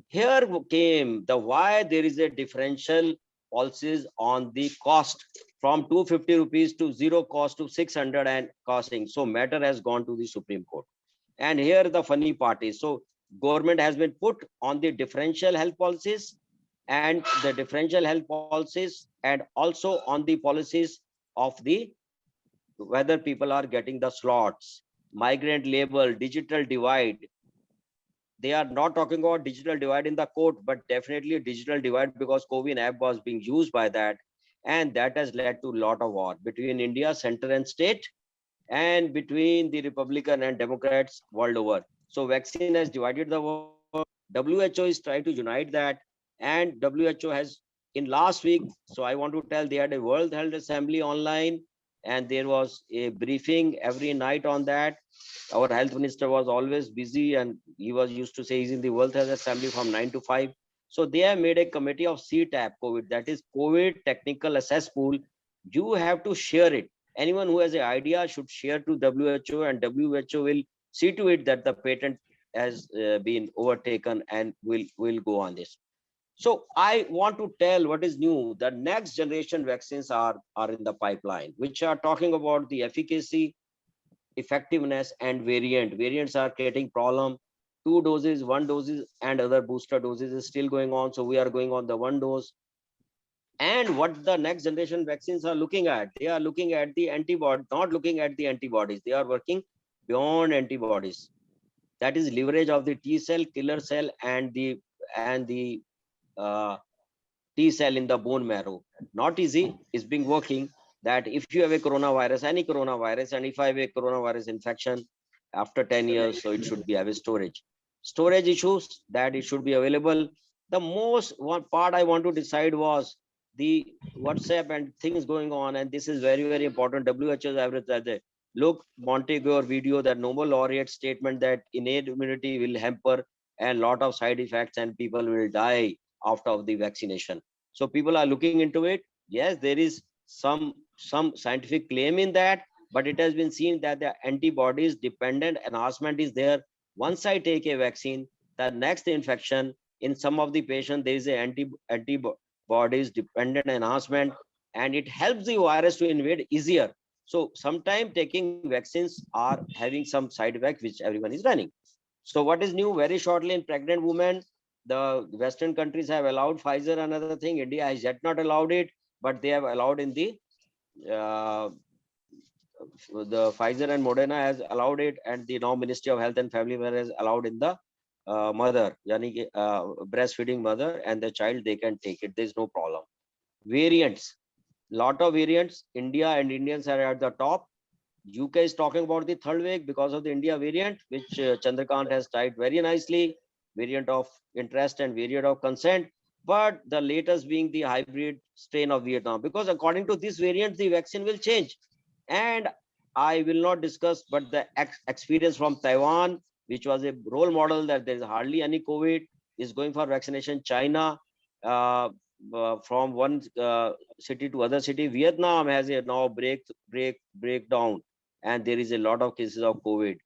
Here came the why there is a differential policies on the cost from 250 rupees to 0 cost to 600 and costing. So matter has gone to the Supreme Court. And here the funny part is, so government has been put on the differential health policies and the differential health policies, and also on the policies of the whether people are getting the slots, migrant label, digital divide. They are not talking about digital divide in the court, but definitely a digital divide because COVID app was being used by that. And that has led to a lot of war between India, center and state, and between the Republican and Democrats world over. So vaccine has divided the world. WHO is trying to unite that. And WHO has in last week, so I want to tell, they had a World Health Assembly online, and there was a briefing every night on that. Our health minister was always busy, and he was used to say he's in the World Health Assembly from 9 to 5. So they have made a committee of CTAP COVID, that is COVID Technical Assess Pool. You have to share it. Anyone who has an idea should share to WHO, and WHO will see to it that the patent has been overtaken, and we'll go on this. So I want to tell what is new. The next generation vaccines are in the pipeline, which are talking about the efficacy, effectiveness, and variant. Variants are getting problem. 2 doses, 1 doses, and other booster doses is still going on. So we are going on the 1 dose. And what the next generation vaccines are looking at, they are looking at the antibody, not looking at the antibodies. They are working beyond antibodies. That is leverage of the T cell, killer cell, and the T cell in the bone marrow. Not easy. It's been working. That if you have a coronavirus, any coronavirus, and if I have a coronavirus infection after 10 years, so it should be have a storage issues, that it should be available. The most one part I want to decide was the WhatsApp and things going on, and this is very, very important. WHO's average that look, Montego video, that Nobel laureate statement that innate immunity will hamper and lot of side effects and people will die after the vaccination. So people are looking into it. Yes, there is some scientific claim in that, but it has been seen that the antibodies dependent enhancement is there. Once I take a vaccine, the next infection in some of the patients, there is a antibodies dependent enhancement, and it helps the virus to invade easier. So sometimes taking vaccines are having some side effects which everyone is running. So what is new? Very shortly, in pregnant women, the Western countries have allowed Pfizer, another thing. India has yet not allowed it, but they have allowed in the Pfizer and Moderna has allowed it, and the now Ministry of Health and Family Affairs has allowed in the mother, yani breastfeeding mother and the child, they can take it. There's no problem. Variants, lot of variants. India and Indians are at the top. UK is talking about the third wave because of the India variant, which Chanderkant has tied very nicely. Variant of interest and variant of consent, but the latest being the hybrid strain of Vietnam, because according to this variant, the vaccine will change. And I will not discuss, but the experience from Taiwan, which was a role model that there is hardly any COVID, is going for vaccination. China, from one city to other city. Vietnam has a now breakdown, and there is a lot of cases of COVID.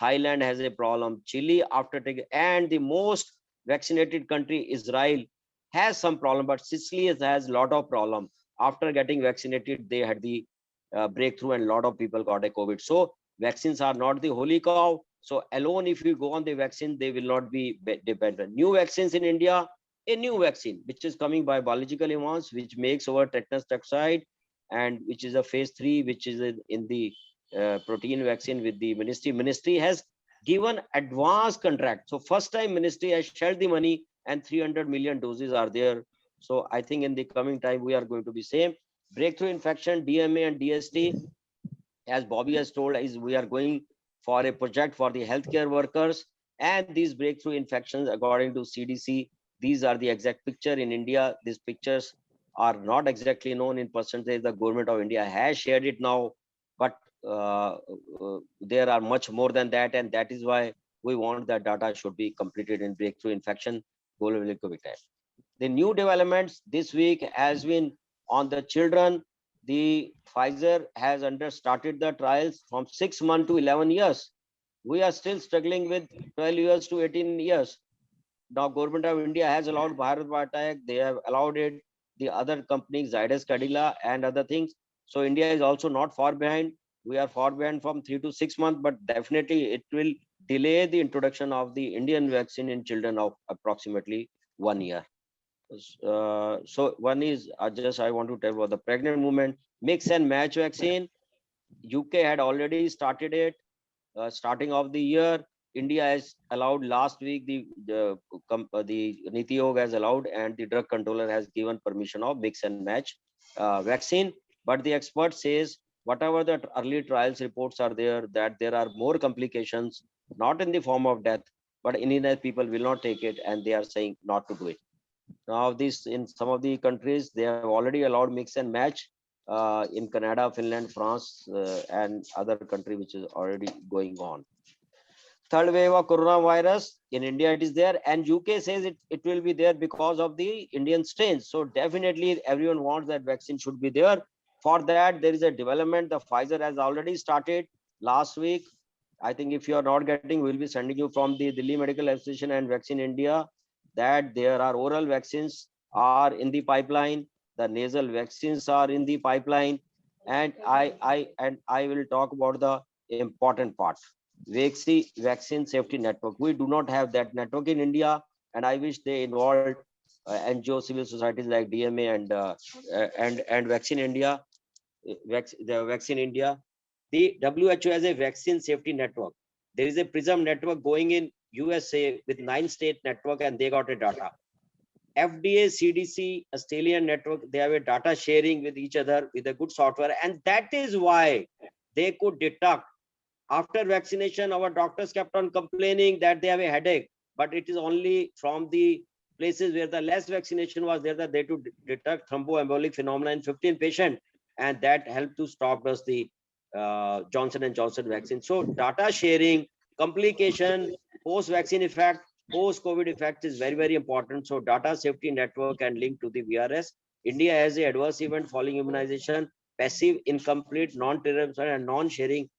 Thailand has a problem. Chile, after taking, and the most vaccinated country, Israel, has some problem, but Sicily has a lot of problem. After getting vaccinated, they had the breakthrough, and a lot of people got a COVID. So vaccines are not the holy cow. So alone, if you go on the vaccine, they will not be dependent. New vaccines in India, a new vaccine, which is coming by biological immunes, which makes over tetanus toxoid, and which is a phase 3, which is in the protein vaccine with the ministry. Ministry has given advance contract. So first time ministry has shared the money, and 300 million doses are there. So I think in the coming time, we are going to be same. Breakthrough infection, DMA and DST, as Bobby has told, is we are going for a project for the healthcare workers. And these breakthrough infections, according to CDC, these are the exact picture in India. These pictures are not exactly known in percentage. The government of India has shared it now, but there are much more than that, and that is why we want that data should be completed in breakthrough infection. The new developments this week has been on the children. The Pfizer has started the trials from 6 months to 11 years. We are still struggling with 12 years to 18 years. Now government of India has allowed Bharat, they have allowed it. The other companies, Zydus Cadila and other things. So India is also not far behind. We are far behind from 3 to 6 months, but definitely it will delay the introduction of the Indian vaccine in children of approximately 1 year. So one is I want to tell about the pregnant woman mix and match vaccine. UK had already started it, starting of the year. India has allowed last week, the Niti Aayog has allowed, and the drug controller has given permission of mix and match vaccine. But the expert says whatever the early trials reports are there, that there are more complications, not in the form of death, but in that people will not take it, and they are saying not to do it. Now this, in some of the countries, they have already allowed mix and match, in Canada, Finland, France, and other country, which is already going on. Third wave of coronavirus in India, it is there, and UK says it will be there because of the Indian strains. So definitely everyone wants that vaccine should be there. For that, there is a development. The Pfizer has already started last week. I think if you are not getting, we'll be sending you from the Delhi Medical Association and Vaccine India that there are oral vaccines are in the pipeline, the nasal vaccines are in the pipeline, and I will talk about the important part. Vaccine safety network. We do not have that network in India, and I wish they involved NGO civil societies like DMA and Vaccine India, the Vaccine India. The WHO has a vaccine safety network. There is a PRISM network going in USA with 9 state network, and they got a data. FDA, CDC, Australian network, they have a data sharing with each other with a good software. And that is why they could detect after vaccination. Our doctors kept on complaining that they have a headache, but it is only from the places where the less vaccination was there that they could detect thromboembolic phenomena in 15 patients, and that helped to stop us the Johnson & Johnson vaccine. So data sharing, complication, post-vaccine effect, post-COVID effect is very, very important. So data safety network and link to the VRS. India has a adverse event following immunization, passive, incomplete, non-transfer and non-sharing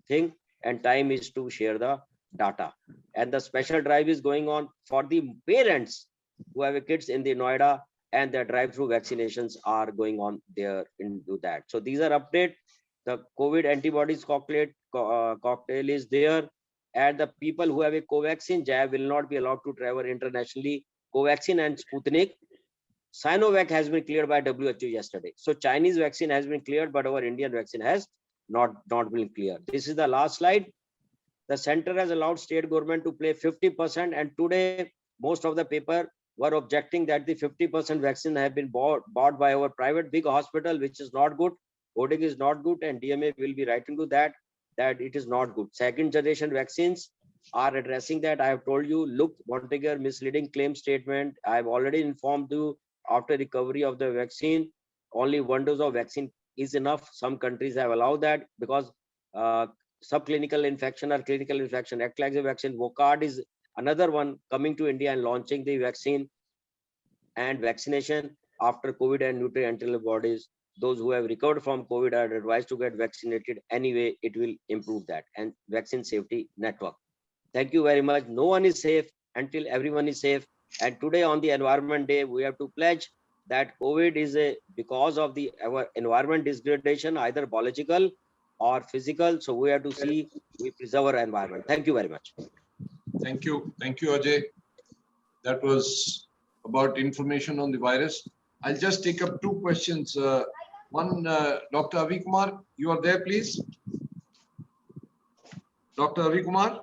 thing, and time is to share the data. And the special drive is going on for the parents who have kids in the Noida, and the drive-through vaccinations are going on there into that. So these are updates. The COVID antibodies cocktail is there, and the people who have a Covaxin jab will not be allowed to travel internationally. Covaxin and Sputnik. Sinovac has been cleared by WHO yesterday. So Chinese vaccine has been cleared, but our Indian vaccine has not been cleared. This is the last slide. The center has allowed state government to pay 50%, and today most of the paper were objecting that the 50% vaccine have been bought by our private big hospital, which is not good. Coding is not good, and DMA will be writing to that it is not good. Second generation vaccines are addressing that. I have told you, look, Montague misleading claim statement. I have already informed you, after recovery of the vaccine, only 1 dose of vaccine is enough. Some countries have allowed that because subclinical infection or clinical infection act like the vaccine. LycoRed is another one coming to India and launching the vaccine and vaccination after COVID and neutral antibodies. Those who have recovered from COVID are advised to get vaccinated anyway. It will improve that. And vaccine safety network. Thank you very much. No one is safe until everyone is safe. And today on the Environment Day, we have to pledge that COVID is because of our environment degradation, either biological or physical. So we have to see we preserve our environment. Thank you very much. Thank you, Ajay. That was about information on the virus. I'll just take up 2 questions. One, Dr. Avi Kumar, you are there, please. Dr. Avi Kumar?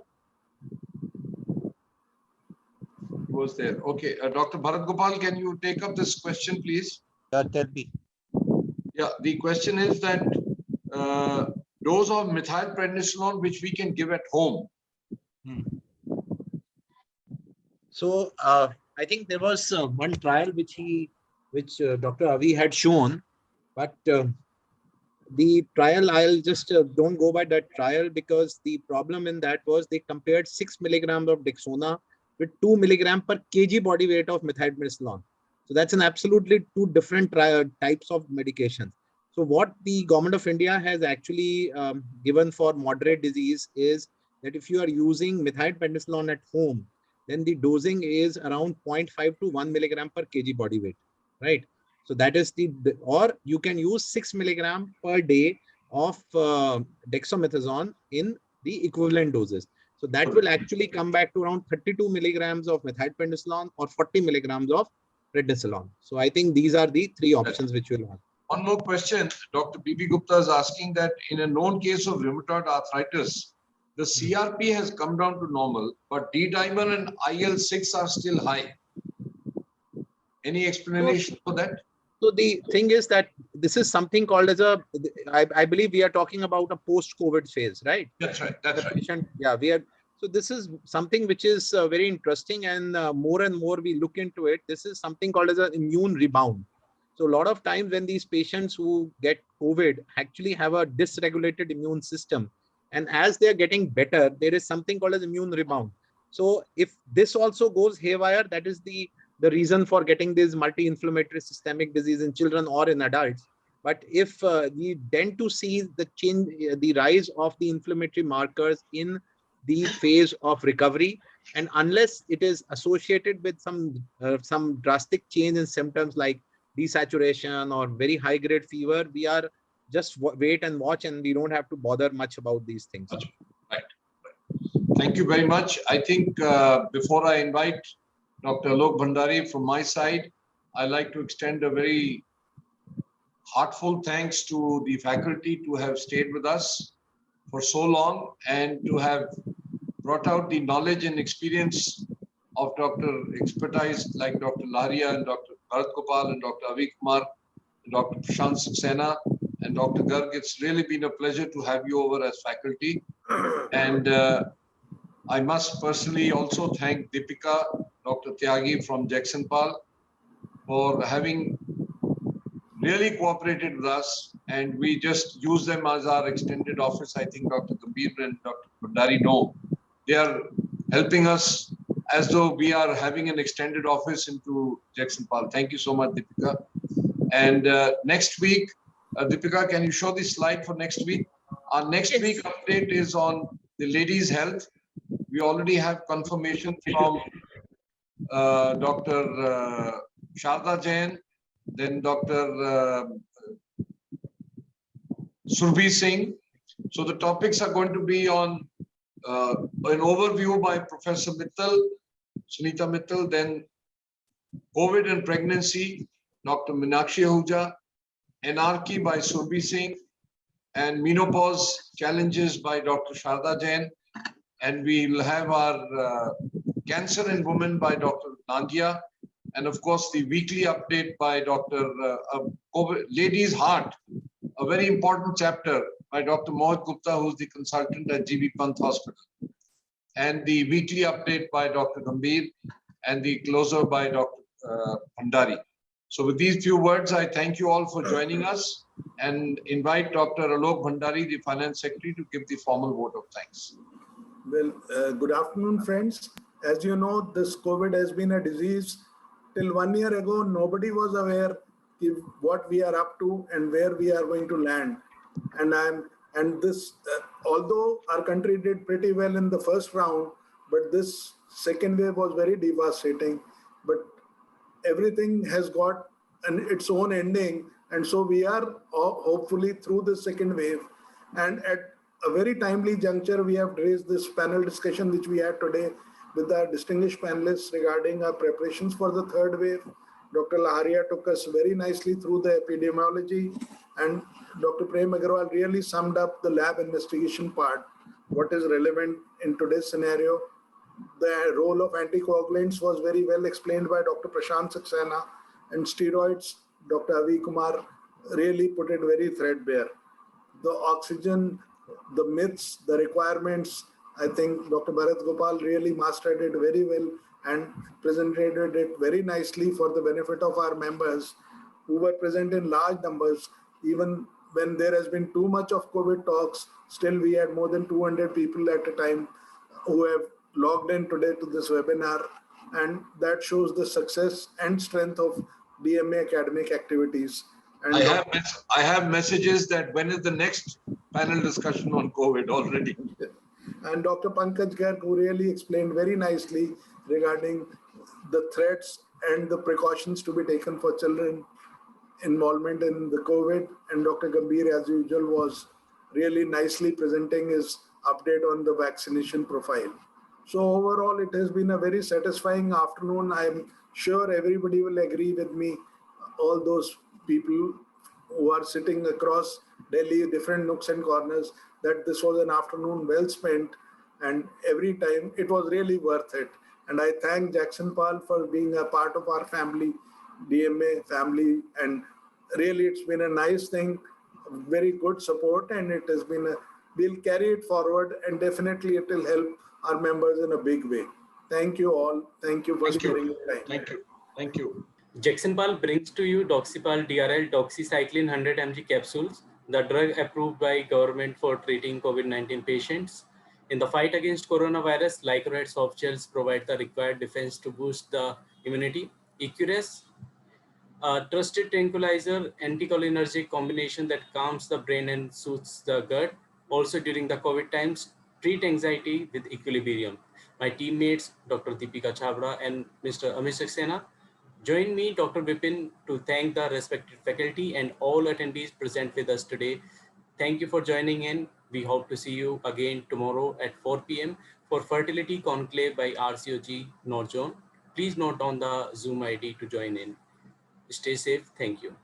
He was there. Okay, Dr. Bharat Gopal, can you take up this question, please? Tell me. Yeah, the question is that dose of methylprednisolone which we can give at home. So I think there was one trial which Dr. Avi had shown, but the trial, I'll just don't go by that trial, because the problem in that was they compared 6 milligrams of Dexona with 2 milligram per kg body weight of methylprednisolone. So that's an absolutely 2 different types of medications. So what the government of India has actually given for moderate disease is that if you are using methylprednisolone at home, then the dosing is around 0.5 to 1 milligram per kg body weight, right? So that is or you can use 6 milligram per day of dexamethasone in the equivalent doses. So that will actually come back to around 32 milligrams of methylprednisolone or 40 milligrams of prednisolone. So I think these are the 3 options which we'll have. One more question. Dr. B.B. Gupta is asking that in a known case of rheumatoid arthritis, the CRP has come down to normal, but D-dimer and IL-6 are still high. Any explanation for that? So the thing is that this is something called as I believe we are talking about a post-COVID phase, right? That's right. That's right. Yeah, so this is something which is very interesting, and more and more we look into it. This is something called as an immune rebound. So a lot of times when these patients who get COVID actually have a dysregulated immune system, and as they are getting better, there is something called as immune rebound. So if this also goes haywire, that is the reason for getting this multi-inflammatory systemic disease in children or in adults. But if we tend to see the change, the rise of the inflammatory markers in the phase of recovery, and unless it is associated with some drastic change in symptoms like desaturation or very high grade fever, we are just wait and watch, and we don't have to bother much about these things. Right. Thank you very much. I think before I invite Dr. Alok Bhandari from my side, I'd like to extend a very heartfelt thanks to the faculty to have stayed with us for so long and to have brought out the knowledge and experience of Dr. expertise like Dr. Lahariya and Dr. Bharat Gopal and Dr. Kumar and Dr. Prashant Saxena and Dr. Garg. It's really been a pleasure to have you over as faculty. And I must personally also thank Deepika, Dr. Tyagi from Jagsonpal for having really cooperated with us, and we just use them as our extended office. I think Dr. Gambhir and Dr. Bhandari know. They are helping us as though we are having an extended office into Jagsonpal. Thank you so much, Deepika. And next week, Deepika, can you show this slide for next week? Our next week update is on the ladies' health. We already have confirmation from Dr. Sharda Jain, then Dr. Surbhi Singh. So the topics are going to be on an overview by Professor Mittal, Sunita Mittal, then COVID and pregnancy, Dr. Meenakshi Ahuja, anarchy by Surbhi Singh, and menopause challenges by Dr. Sharda Jain. And we'll have our cancer in women by Dr. Nandia. And of course, the weekly update by Dr. Ladies' Heart, a very important chapter by Dr. Mohit Gupta, who's the consultant at GB Pant Hospital. And the weekly update by Dr. Gambhir, and the closer by Dr. Bhandari. So with these few words, I thank you all for joining us and invite Dr. Alok Bhandari, the Finance Secretary, to give the formal vote of thanks. Well, good afternoon, friends. As you know, this COVID has been a disease. Till 1 year ago, nobody was aware of what we are up to and where we are going to land. And this, although our country did pretty well in the first round, but this second wave was very devastating. But everything has got its own ending, and so we are hopefully through the second wave. And at a very timely juncture, we have raised this panel discussion which we had today with our distinguished panelists regarding our preparations for the third wave. Dr. Lahariya took us very nicely through the epidemiology, and Dr. Prem Aggarwal really summed up the lab investigation part, what is relevant in today's scenario. The role of anticoagulants was very well explained by Dr. Prashant Saxena, and steroids, Dr. Kumar really put it very threadbare. The oxygen, the myths, the requirements, I think Dr. Bharat Gopal really mastered it very well and presented it very nicely for the benefit of our members who were present in large numbers. Even when there has been too much of COVID talks, still we had more than 200 people at a time who have logged in today to this webinar, and that shows the success and strength of DMA academic activities. And I have messages that when is the next panel discussion on COVID already. And Dr. Pankaj Garg, who really explained very nicely regarding the threats and the precautions to be taken for children involvement in the COVID. And Dr. Gambhir, as usual, was really nicely presenting his update on the vaccination profile. So overall, it has been a very satisfying afternoon. I'm sure everybody will agree with me, all those people who are sitting across Delhi, different nooks and corners, that this was an afternoon well spent, and every time it was really worth it. And I thank Jagsonpal for being a part of our family, DMA family, and really it's been a nice thing, very good support, and it has been we'll carry it forward, and definitely it will help our members in a big way. Thank you all. Thank you for sparing your time. Thank you. Thank you. Jagsonpal brings to you Doxypal DRL Doxycycline 100 mg capsules, the drug approved by government for treating COVID-19 patients. In the fight against coronavirus, LycoRed softgels provide the required defense to boost the immunity. EQRS A trusted tranquilizer, anticholinergic combination that calms the brain and soothes the gut. Also during the COVID times, treat anxiety with equilibrium. My teammates, Dr. Deepika Chabra and Mr. Amit Saxena, join me, Dr. Vipin, to thank the respected faculty and all attendees present with us today. Thank you for joining in. We hope to see you again tomorrow at 4 p.m. for Fertility Conclave by RCOG North Zone. Please note down the Zoom ID to join in. Stay safe. Thank you.